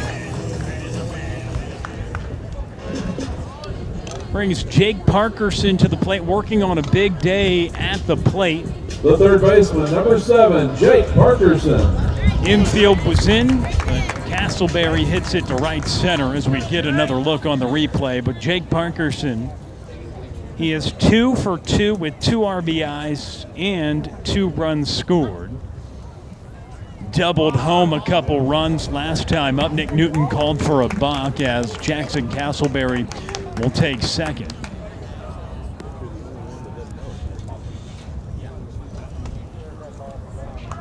Brings Jake Parkerson to the plate, working on a big day at the plate. The third baseman, number 7, Jake Parkerson. Infield was in, but Castleberry hits it to right center as we get another look on the replay. But Jake Parkerson, he is 2 for 2 with 2 RBIs and 2 runs scored. doubled home a couple runs last time up. Nick Newton called for a balk as Jackson Castleberry will take second.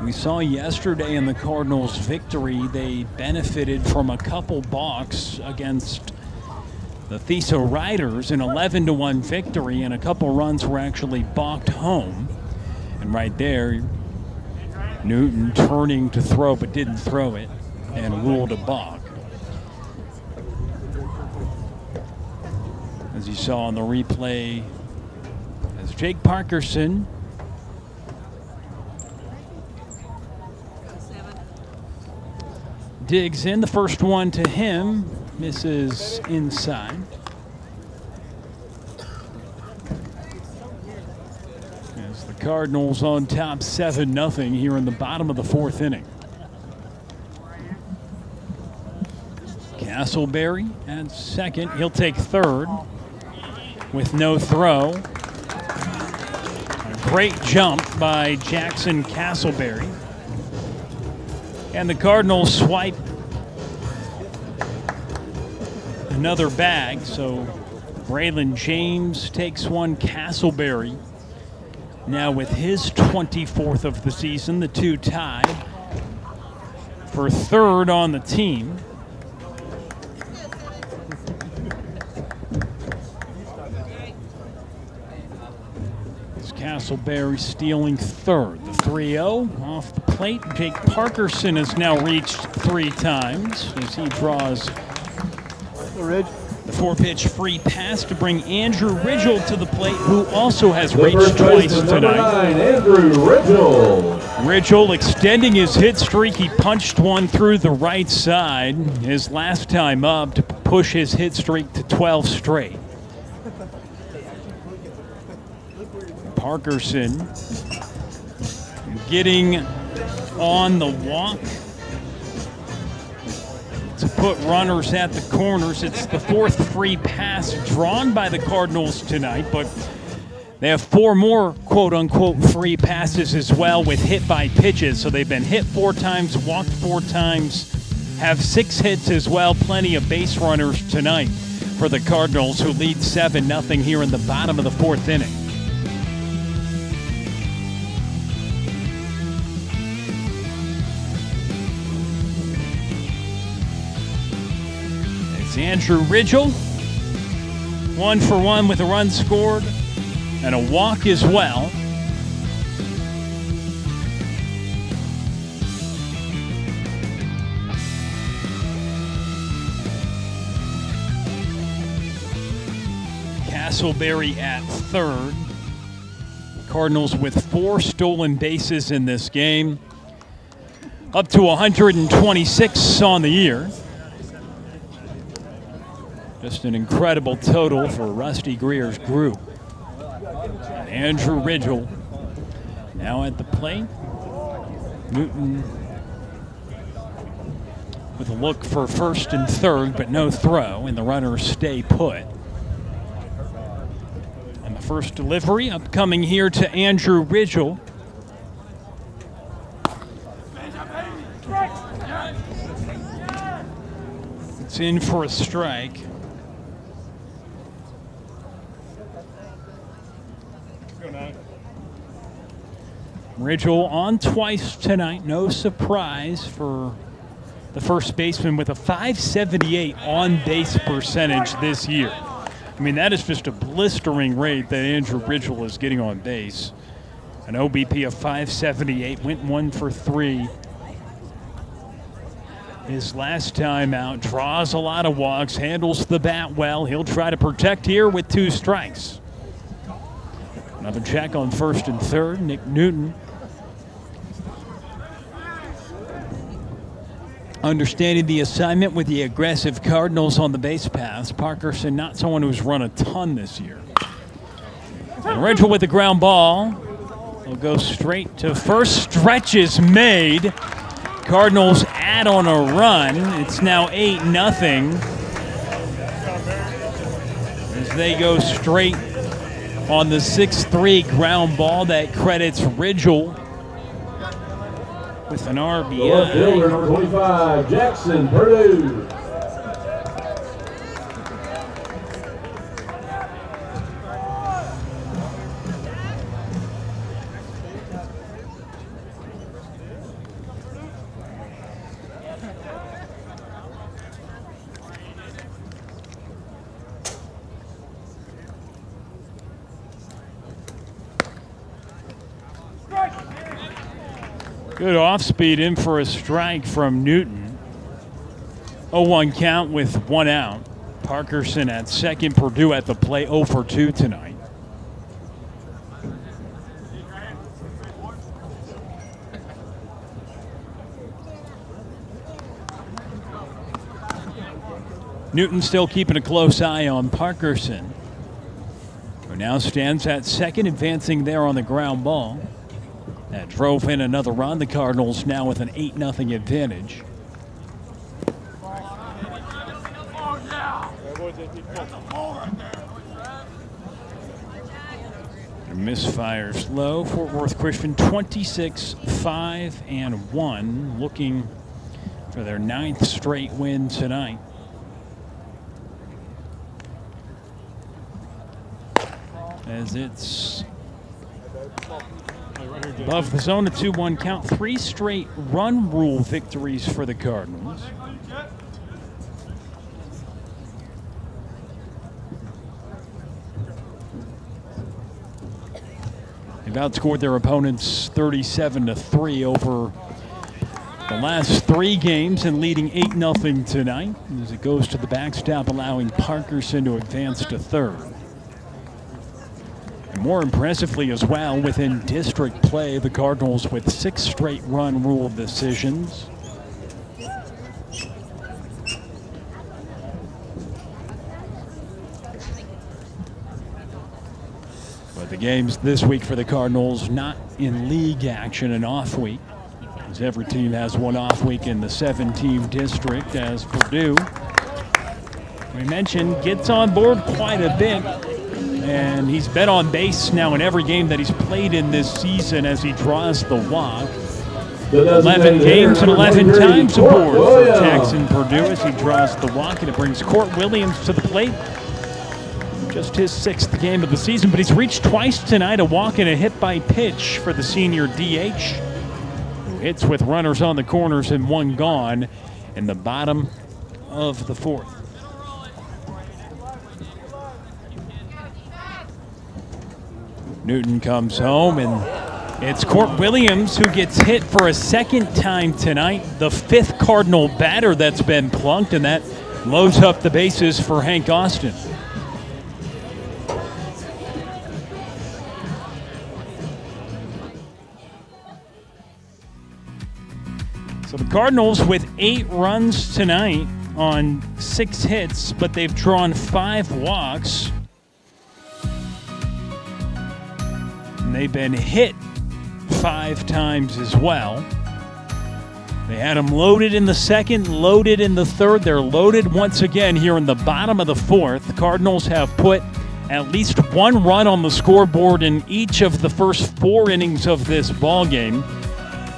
We saw yesterday in the Cardinals' victory, they benefited from a couple balks against the Thesa Riders, an 11-1 victory, and a couple runs were actually balked home. And right there, Newton turning to throw but didn't throw it and ruled a balk. As you saw on the replay, as Jake Parkerson digs in, the first one to him misses inside. As the Cardinals on top 7-0 here in the bottom of the fourth inning. Castleberry at second. He'll take third with no throw. A great jump by Jackson Castleberry. And the Cardinals swipe another bag, so Braylon James takes one. Castleberry now with his 24th of the season, the two tied for third on the team. Castleberry stealing third. The 3-0 off the plate. Jake Parkerson has now reached 3 times as he draws the 4-pitch free pass to bring Andrew Ridgel to the plate, who also has reached twice tonight. Andrew Ridgel. Ridgel extending his hit streak. He punched one through the right side his last time up to push his hit streak to 12 straight. Parkerson getting on the walk to put runners at the corners. It's the 4th free pass drawn by the Cardinals tonight, but they have 4 more quote-unquote free passes as well with hit by pitches. So they've been hit 4 times, walked 4 times, have 6 hits as well. Plenty of base runners tonight for the Cardinals, who lead 7-0 here in the bottom of the 4th inning. Andrew Ridgel, 1 for 1 with a run scored and a walk as well. Castleberry at third. Cardinals with 4 stolen bases in this game, up to 126 on the year. Just an incredible total for Rusty Greer's group. Andrew Ridgel now at the plate. Newton with a look for first and third, but no throw, and the runners stay put. And the first delivery upcoming here to Andrew Ridgel. It's in for a strike. Ridgel on twice tonight, no surprise for the first baseman with a .578 on-base percentage this year. I mean, that is just a blistering rate that Andrew Ridgel is getting on base. An OBP of .578, went 1 for 3. His last time out, draws a lot of walks, handles the bat well. He'll try to protect here with 2 strikes. Another check on first and third. Nick Newton understanding the assignment with the aggressive Cardinals on the base paths. Parkerson, not someone who's run a ton this year. And Ridgel with the ground ball. He'll go straight to first. Stretch is made. Cardinals add on a run. It's now 8-0. As they go straight on the 6-3 ground ball that credits Ridgel with an Left RBI. fielder, number 25, Jackson Purdue. Good off-speed in for a strike from Newton. 0-1 count with 1 out. Parkerson at second, Purdue at the plate, 0 for 2 tonight. Newton still keeping a close eye on Parkerson, who now stands at second, advancing there on the ground ball. That drove in another run. The Cardinals now with an 8-0 advantage. Their misfires low. Fort Worth Christian 26-5-1, looking for their 9th straight win tonight. As it's above the zone, a 2-1 count. 3 straight run rule victories for the Cardinals. They've outscored their opponents 37-3 over the last 3 games and leading 8-0 tonight as it goes to the backstop, allowing Parkerson to advance to third. And more impressively as well, within district play, the Cardinals with 6 straight run rule decisions. But the games this week for the Cardinals not in league action, an off week, as every team has one off week in the 7-team district, as Purdue, we mentioned, gets on board quite a bit. And he's been on base now in every game that he's played in this season as he draws the walk. 11 games and 11 times aboard for Jackson Purdue as he draws the walk, and it brings Court Williams to the plate. Just his 6th game of the season, but he's reached twice tonight, a walk and a hit by pitch for the senior DH, who hits with runners on the corners and 1 gone in the bottom of the 4th. Newton comes home, and it's Court Williams who gets hit for a 2nd time tonight. The 5th Cardinal batter that's been plunked, and that loads up the bases for Hank Austin. So the Cardinals with 8 runs tonight on 6 hits, but they've drawn 5 walks. They've been hit 5 times as well. They had them loaded in the 2nd, loaded in the 3rd. They're loaded once again here in the bottom of the 4th. The Cardinals have put at least 1 run on the scoreboard in each of the first 4 innings of this ball game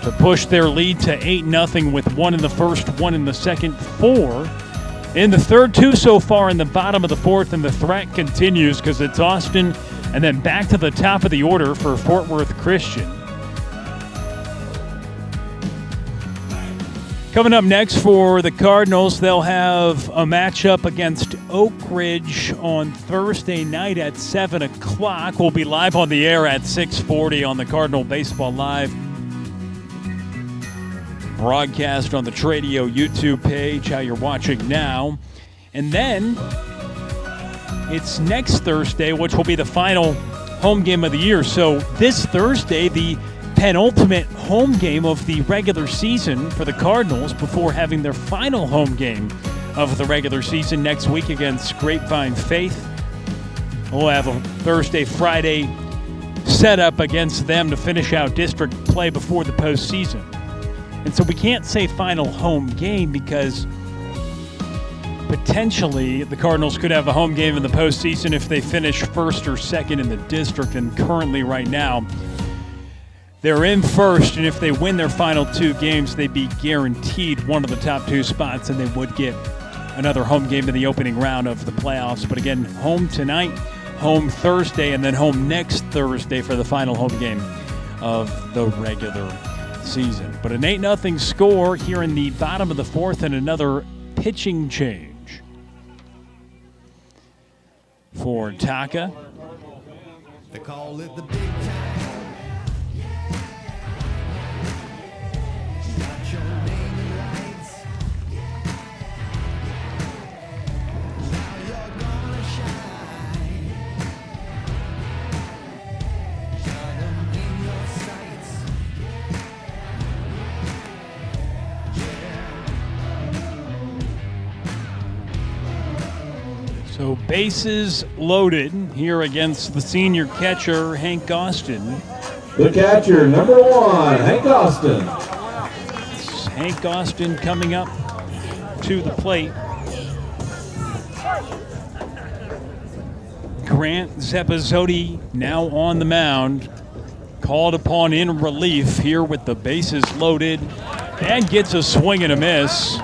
to push their lead to 8-0 with 1 in the 1st, 1 in the 2nd, 4 in the 3rd, 2 so far in the bottom of the 4th, and the threat continues because it's Austin and then back to the top of the order for Fort Worth Christian. Coming up next for the Cardinals, they'll have a matchup against Oak Ridge on Thursday night at 7 o'clock. We'll be live on the air at 6:40 on the Cardinal Baseball Live broadcast on the Tradio YouTube page, how you're watching now. And then it's next Thursday, which will be the final home game of the year. So this Thursday, the penultimate home game of the regular season for the Cardinals before having their final home game of the regular season next week against Grapevine Faith. We'll have a Thursday, Friday setup against them to finish out district play before the postseason. And so we can't say final home game because potentially the Cardinals could have a home game in the postseason if they finish 1st or 2nd in the district. And currently right now, They're in first, and if they win their final 2 games, they'd be guaranteed one of the top 2 spots, and they would get another home game in the opening round of the playoffs. But again, home tonight, home Thursday, and then home next Thursday for the final home game of the regular season. But an 8-0 score here in the bottom of the 4th, and another pitching change for TACA. They call it the big time. Got your name in lights. Now you're gonna shine. Got 'em in your sights. So bases loaded here against the senior catcher, Hank Austin. The catcher, number 1, Hank Austin. It's Hank Austin coming up to the plate. Grant Zeppizotti now on the mound, called upon in relief here with the bases loaded, and gets a swing and a miss.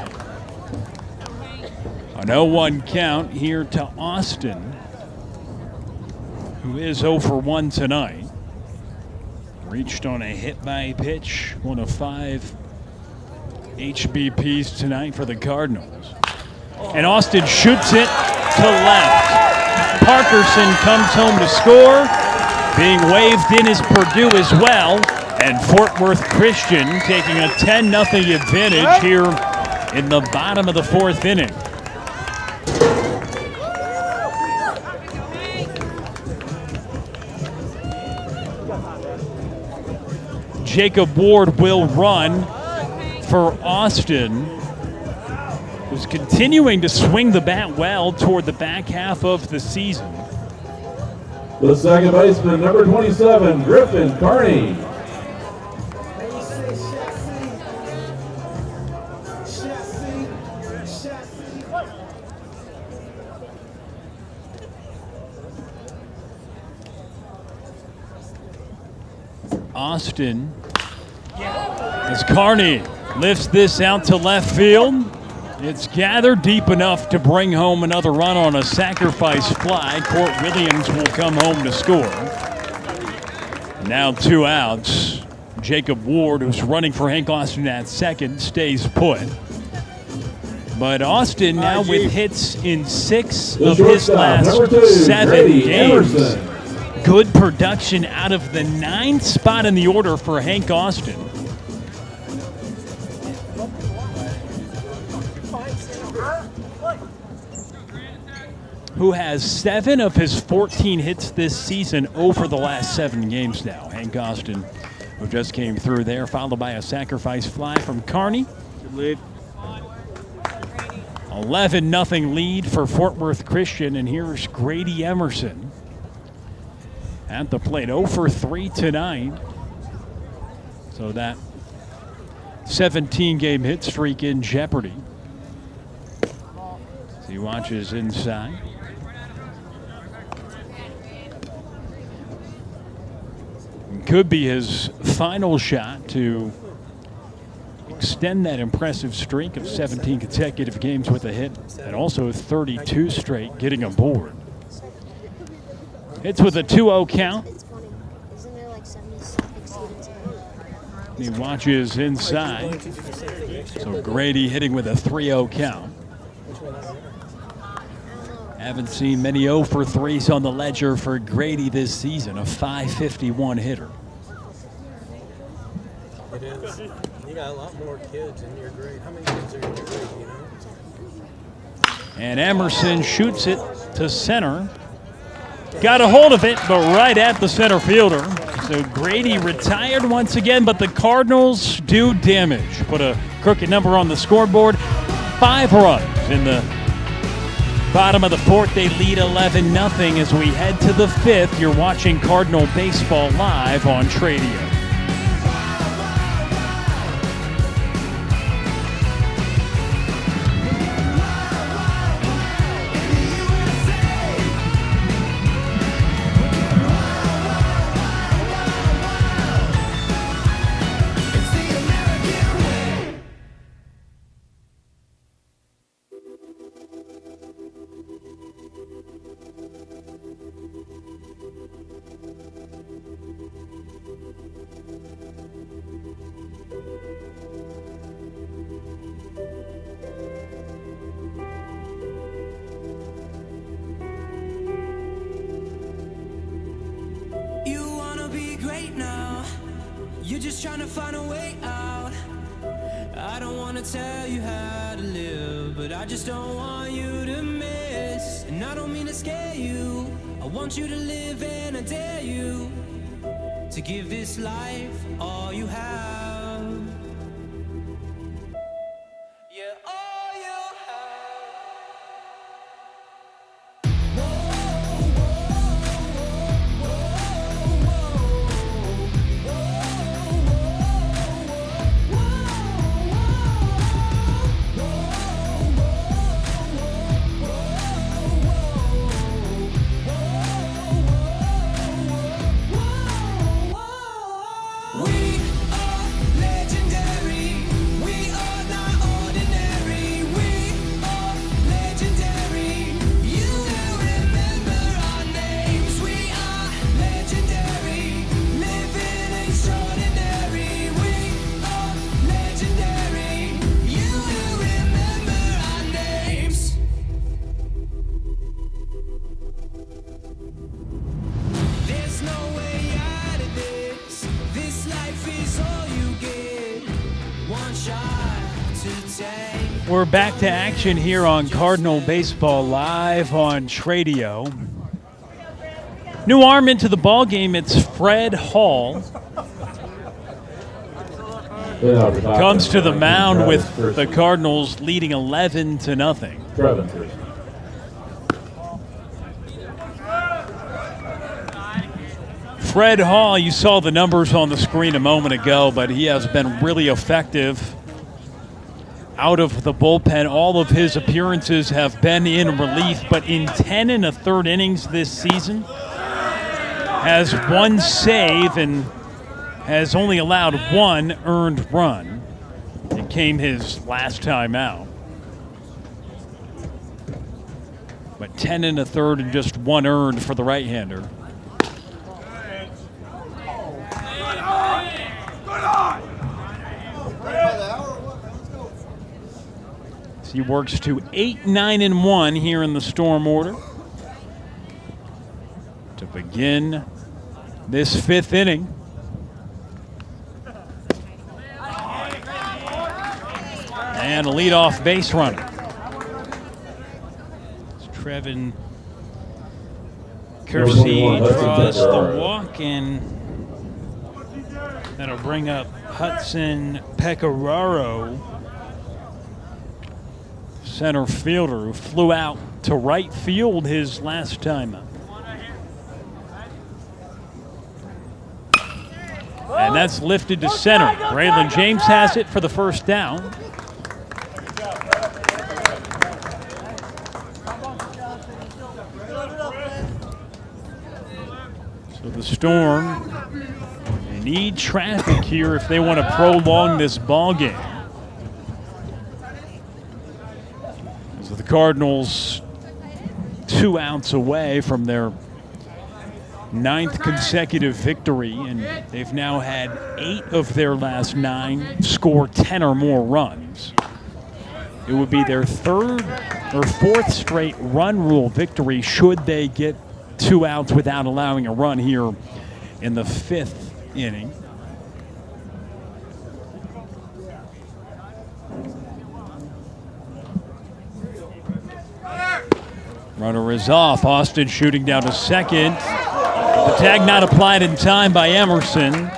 An 0-1 count here to Austin, who is 0 for 1 tonight. Reached on a hit by pitch, one of 5 HBPs tonight for the Cardinals. And Austin shoots it to left. Parkerson comes home to score. Being waved in is Purdue as well. And Fort Worth Christian taking a 10-0 advantage here in the bottom of the 4th inning. Jacob Ward will run for Austin, who's continuing to swing the bat well toward the back half of the season. The second baseman, number 27, Griffin Carney. Austin, as Carney lifts this out to left field. It's gathered deep enough to bring home another run on a sacrifice fly. Court Williams will come home to score. Now 2 outs. Jacob Ward, who's running for Hank Austin at second, stays put. But Austin now with hits in 6 of his last 7 games. Good production out of the 9th spot in the order for Hank Austin. Who has 7 of his 14 hits this season over the last 7 games now. Hank Austin, who just came through there, followed by a sacrifice fly from Carney. Good lead. 11-0 lead for Fort Worth Christian, and here's Grady Emerson at the plate. 0 for 3 tonight. So that 17-game hit streak in jeopardy. As he watches inside. Could be his final shot to extend that impressive streak of 17 consecutive games with a hit, and also 32 straight getting aboard. Hits with a 2-0 count. He watches inside. So Grady hitting with a 3-0 count. Haven't seen many 0 for 3s on the ledger for Grady this season, a .551 hitter. It is. You got a lot more kids in your grade. How many kids are in your grade, you know? And Emerson shoots it to center. Got a hold of it, but right at the center fielder. So Grady retired once again, but the Cardinals do damage. Put a crooked number on the scoreboard. 5 runs in the bottom of the 4th. They lead 11-0 as we head to the 5th. You're watching Cardinal Baseball live on Tradio. great now. You're just trying to find a way out. I don't wanna tell you how to live, but I just don't want you to miss. And I don't mean to scare you, I want you to live, and I dare you to give this life all you have. Yeah, all you We're back to action here on Cardinal Baseball Live on Tradio. New arm into the ball game. It's Fred Hall. Comes to the mound with the Cardinals leading 11-0. Fred Hall, you saw the numbers on the screen a moment ago, but he has been really effective out of the bullpen. All of his appearances have been in relief, but in 10 1/3 innings this season, has one save and has only allowed one earned run. It came his last time out. But 10 1/3 and just one earned for the right-hander. He works to 8-9-1 here in the Storm order to begin this 5th inning. And a leadoff base runner. Trevin Kersey draws the walk, and that'll bring up Hudson Pecoraro, center fielder, who flew out to right field his last time up. And that's lifted to center. Braylon James has it for the first down. So the Storm, they need traffic here if they want to prolong this ball game. So the Cardinals 2 outs away from their 9th consecutive victory, and they've now had 8 of their last 9 score 10 or more runs. It would be their 3rd or 4th straight run rule victory should they get 2 outs without allowing a run here in the 5th inning. Runner is off. Austin shooting down to second. The tag not applied in time by Emerson.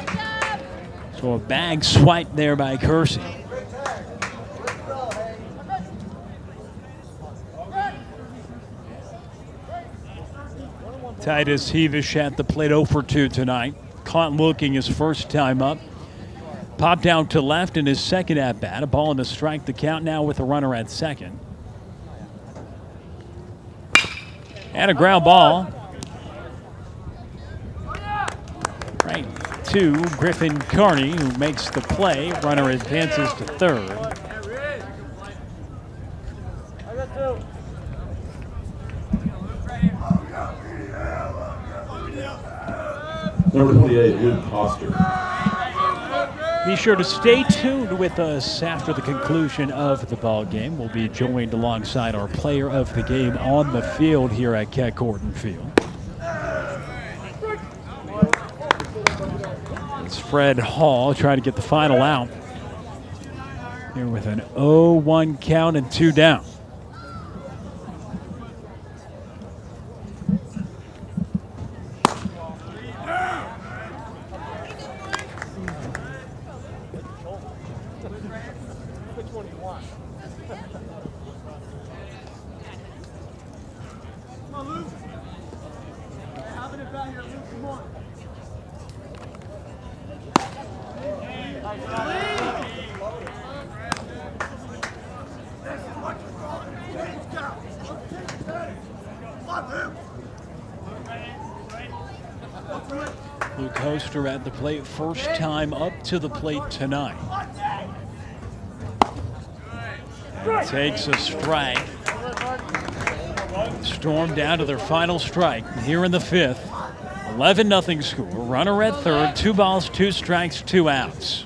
So a bag swipe there by Kersey. Titus Heavish at the plate, 0 for 2 tonight. Caught looking his first time up. Popped out to left in his second at-bat. A ball and a strike, the count now with a runner at second. And a ground ball. Right to Griffin Carney, who makes the play. Runner advances to third. Number 28, Luke Foster. Be sure to stay tuned with us after the conclusion of the ball game. We'll be joined alongside our player of the game on the field here at Keck Field. It's Fred Hall trying to get the final out. Here with an 0-1 count and 2 down. Luke Hoster at the plate, first time up to the plate tonight. And takes a strike. Storm down to their final strike here in the 5th. 11-0 score. Runner at third, 2 balls, 2 strikes, 2 outs.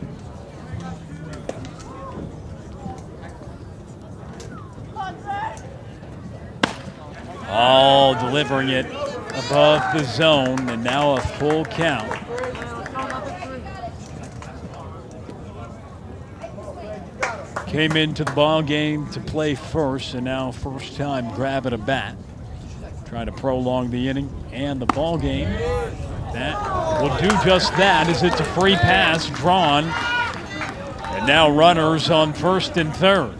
All delivering it above the zone, and now a full count. Came into the ball game to play first, and now first time grabbing a bat. Trying to prolong the inning and the ball game. That will do just that, as it's a free pass drawn. And now runners on first and third.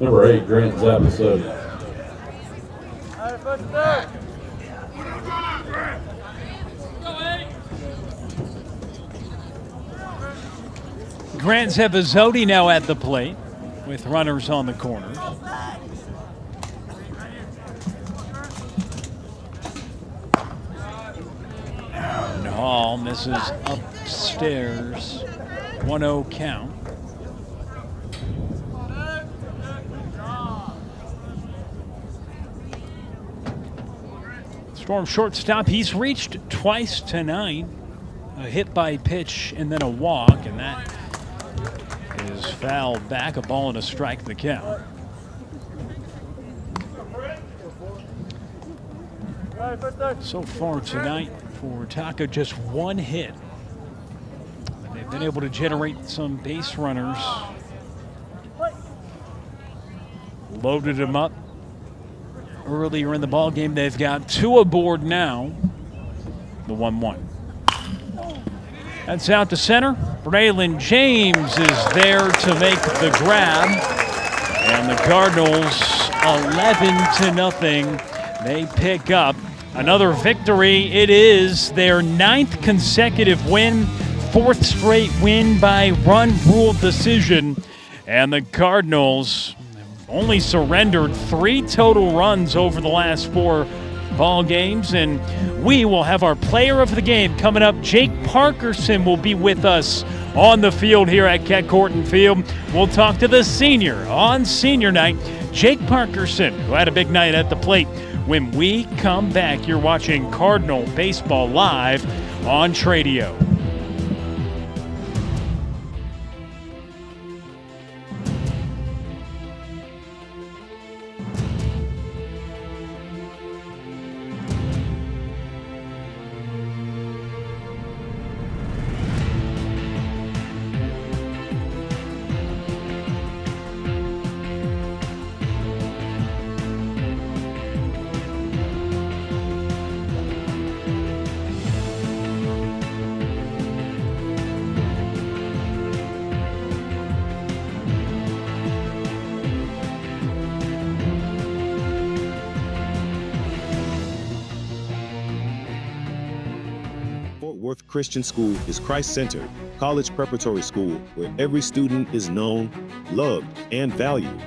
Number 8, Grant Zapasodi. Grant Zapasodi now at the plate with runners on the corners. And Hall misses upstairs. 1-0 count. Storm shortstop, he's reached twice tonight. A hit by pitch and then a walk, and that is fouled back. A ball and a strike the count. So far tonight for TACA, just 1 hit. They've been able to generate some base runners. Loaded them up earlier in the ball game. They've got 2 aboard now. The 1-1. That's out to center. Braylon James is there to make the grab. And the Cardinals 11-0. They pick up another victory. It is their 9th consecutive win, 4th straight win by run rule decision. And the Cardinals only surrendered 3 total runs over the last 4 ball games, and we will have our player of the game coming up. Jake Parkerson will be with us on the field here at Keck Field. We'll talk to the senior on senior night, Jake Parkerson, who had a big night at the plate. When we come back, you're watching Cardinal Baseball Live on Tradio. Worth Christian School is Christ-centered, college preparatory school where every student is known, loved, and valued.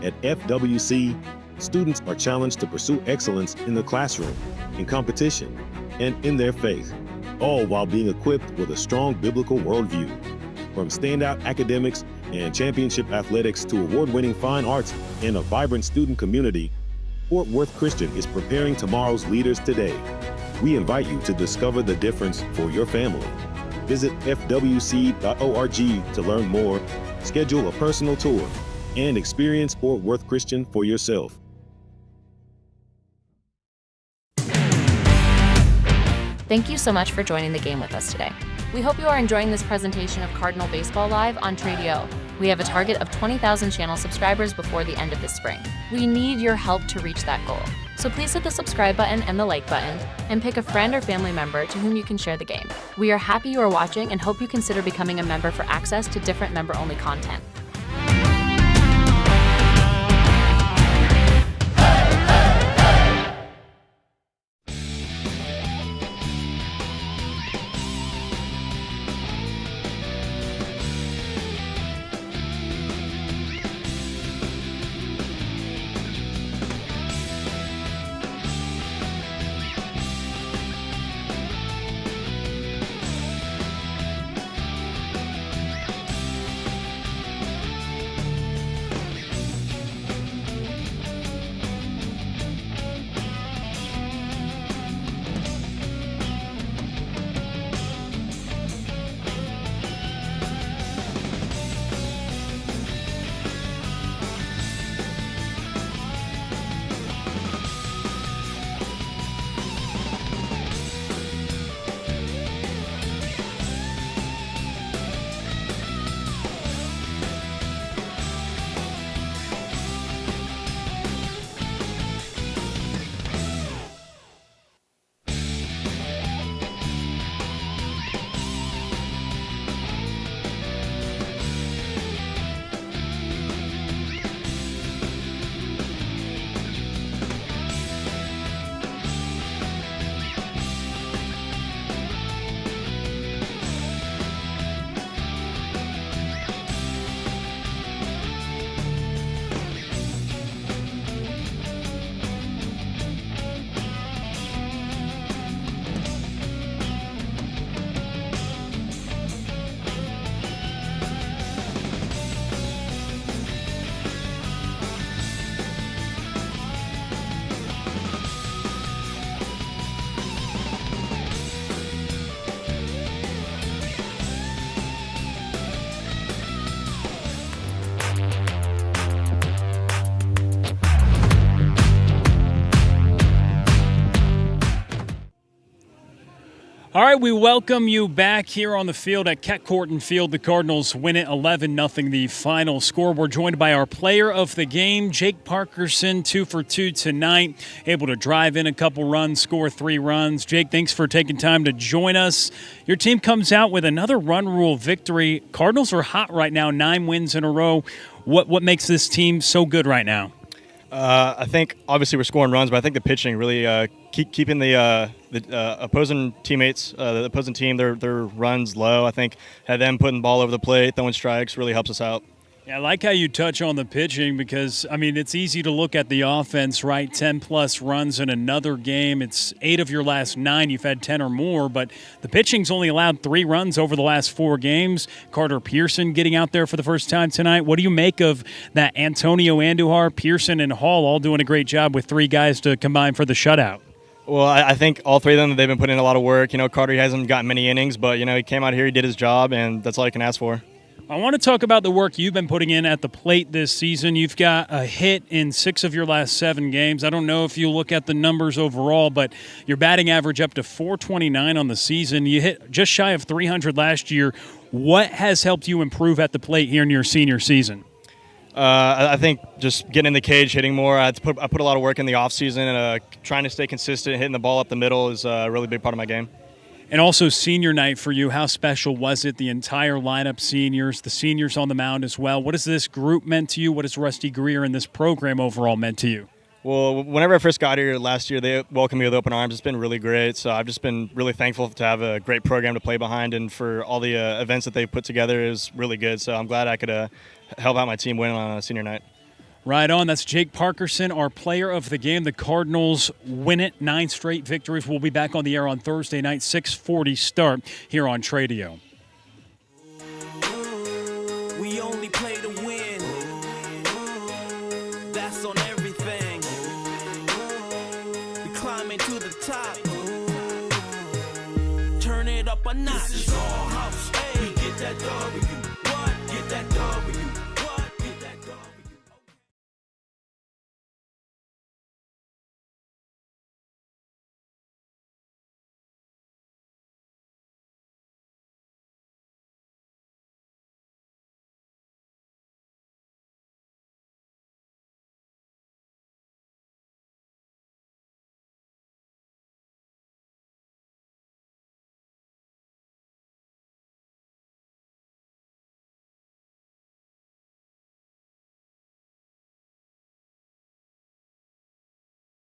At FWC, students are challenged to pursue excellence in the classroom, in competition, and in their faith, all while being equipped with a strong biblical worldview. From standout academics and championship athletics to award-winning fine arts and a vibrant student community, Fort Worth Christian is preparing tomorrow's leaders today. We invite you to discover the difference for your family. Visit fwc.org to learn more, schedule a personal tour, and experience Fort Worth Christian for yourself. Thank you so much for joining the game with us today. We hope you are enjoying this presentation of Cardinal Baseball Live on Tradio. We have a target of 20,000 channel subscribers before the end of this spring. We need your help to reach that goal. So please hit the subscribe button and the like button, and pick a friend or family member to whom you can share the game. We are happy you are watching and hope you consider becoming a member for access to different member-only content. All right, we welcome you back here on the field at Keck Field. The Cardinals win it 11-0, the final score. We're joined by our player of the game, Jake Parkerson, 2 for 2 tonight, able to drive in a couple runs, score 3 runs. Jake, thanks for taking time to join us. Your team comes out with another run rule victory. Cardinals are hot right now, 9 wins in a row. What makes this team so good right now? I think obviously we're scoring runs, but I think the pitching really keeping the opposing teammates, the opposing team, their runs low. I think had them putting the ball over the plate, throwing strikes really helps us out. Yeah, I like how you touch on the pitching because, I mean, it's easy to look at the offense, right? 10-plus runs in another game. It's 8 of your last 9. You've had 10 or more, but the pitching's only allowed 3 runs over the last 4 games. Carter Pearson getting out there for the first time tonight. What do you make of that? Antonio Andujar, Pearson, and Hall all doing a great job with 3 guys to combine for the shutout. Well, I think all 3 of them, they've been putting in a lot of work. You know, Carter hasn't gotten many innings, but, you know, he came out here, he did his job, and that's all you can ask for. I want to talk about the work you've been putting in at the plate this season. You've got a hit in 6 of your last 7 games. I don't know if you look at the numbers overall, but your batting average up to .429 on the season. You hit just shy of .300 last year. What has helped you improve at the plate here in your senior season? I think just getting in the cage, hitting more. I put a lot of work in the offseason, and trying to stay consistent, hitting the ball up the middle is a really big part of my game. And also senior night for you, how special was it? The entire lineup seniors, the seniors on the mound as well. What has this group meant to you? What has Rusty Greer and this program overall meant to you? Well, whenever I first got here last year, they welcomed me with open arms. It's been really great. So I've just been really thankful to have a great program to play behind, and for all the events that they've put together is really good. So I'm glad I could help out my team win on a senior night. Right on. That's Jake Parkerson, our player of the game. The Cardinals win it, 9 straight victories. We'll be back on the air on Thursday night, 6:40 start here on Tradio. We only play to win. That's on everything. We climbing to the top. Turn it up a notch. This is all house. Hey, we get that W. What? Get that W.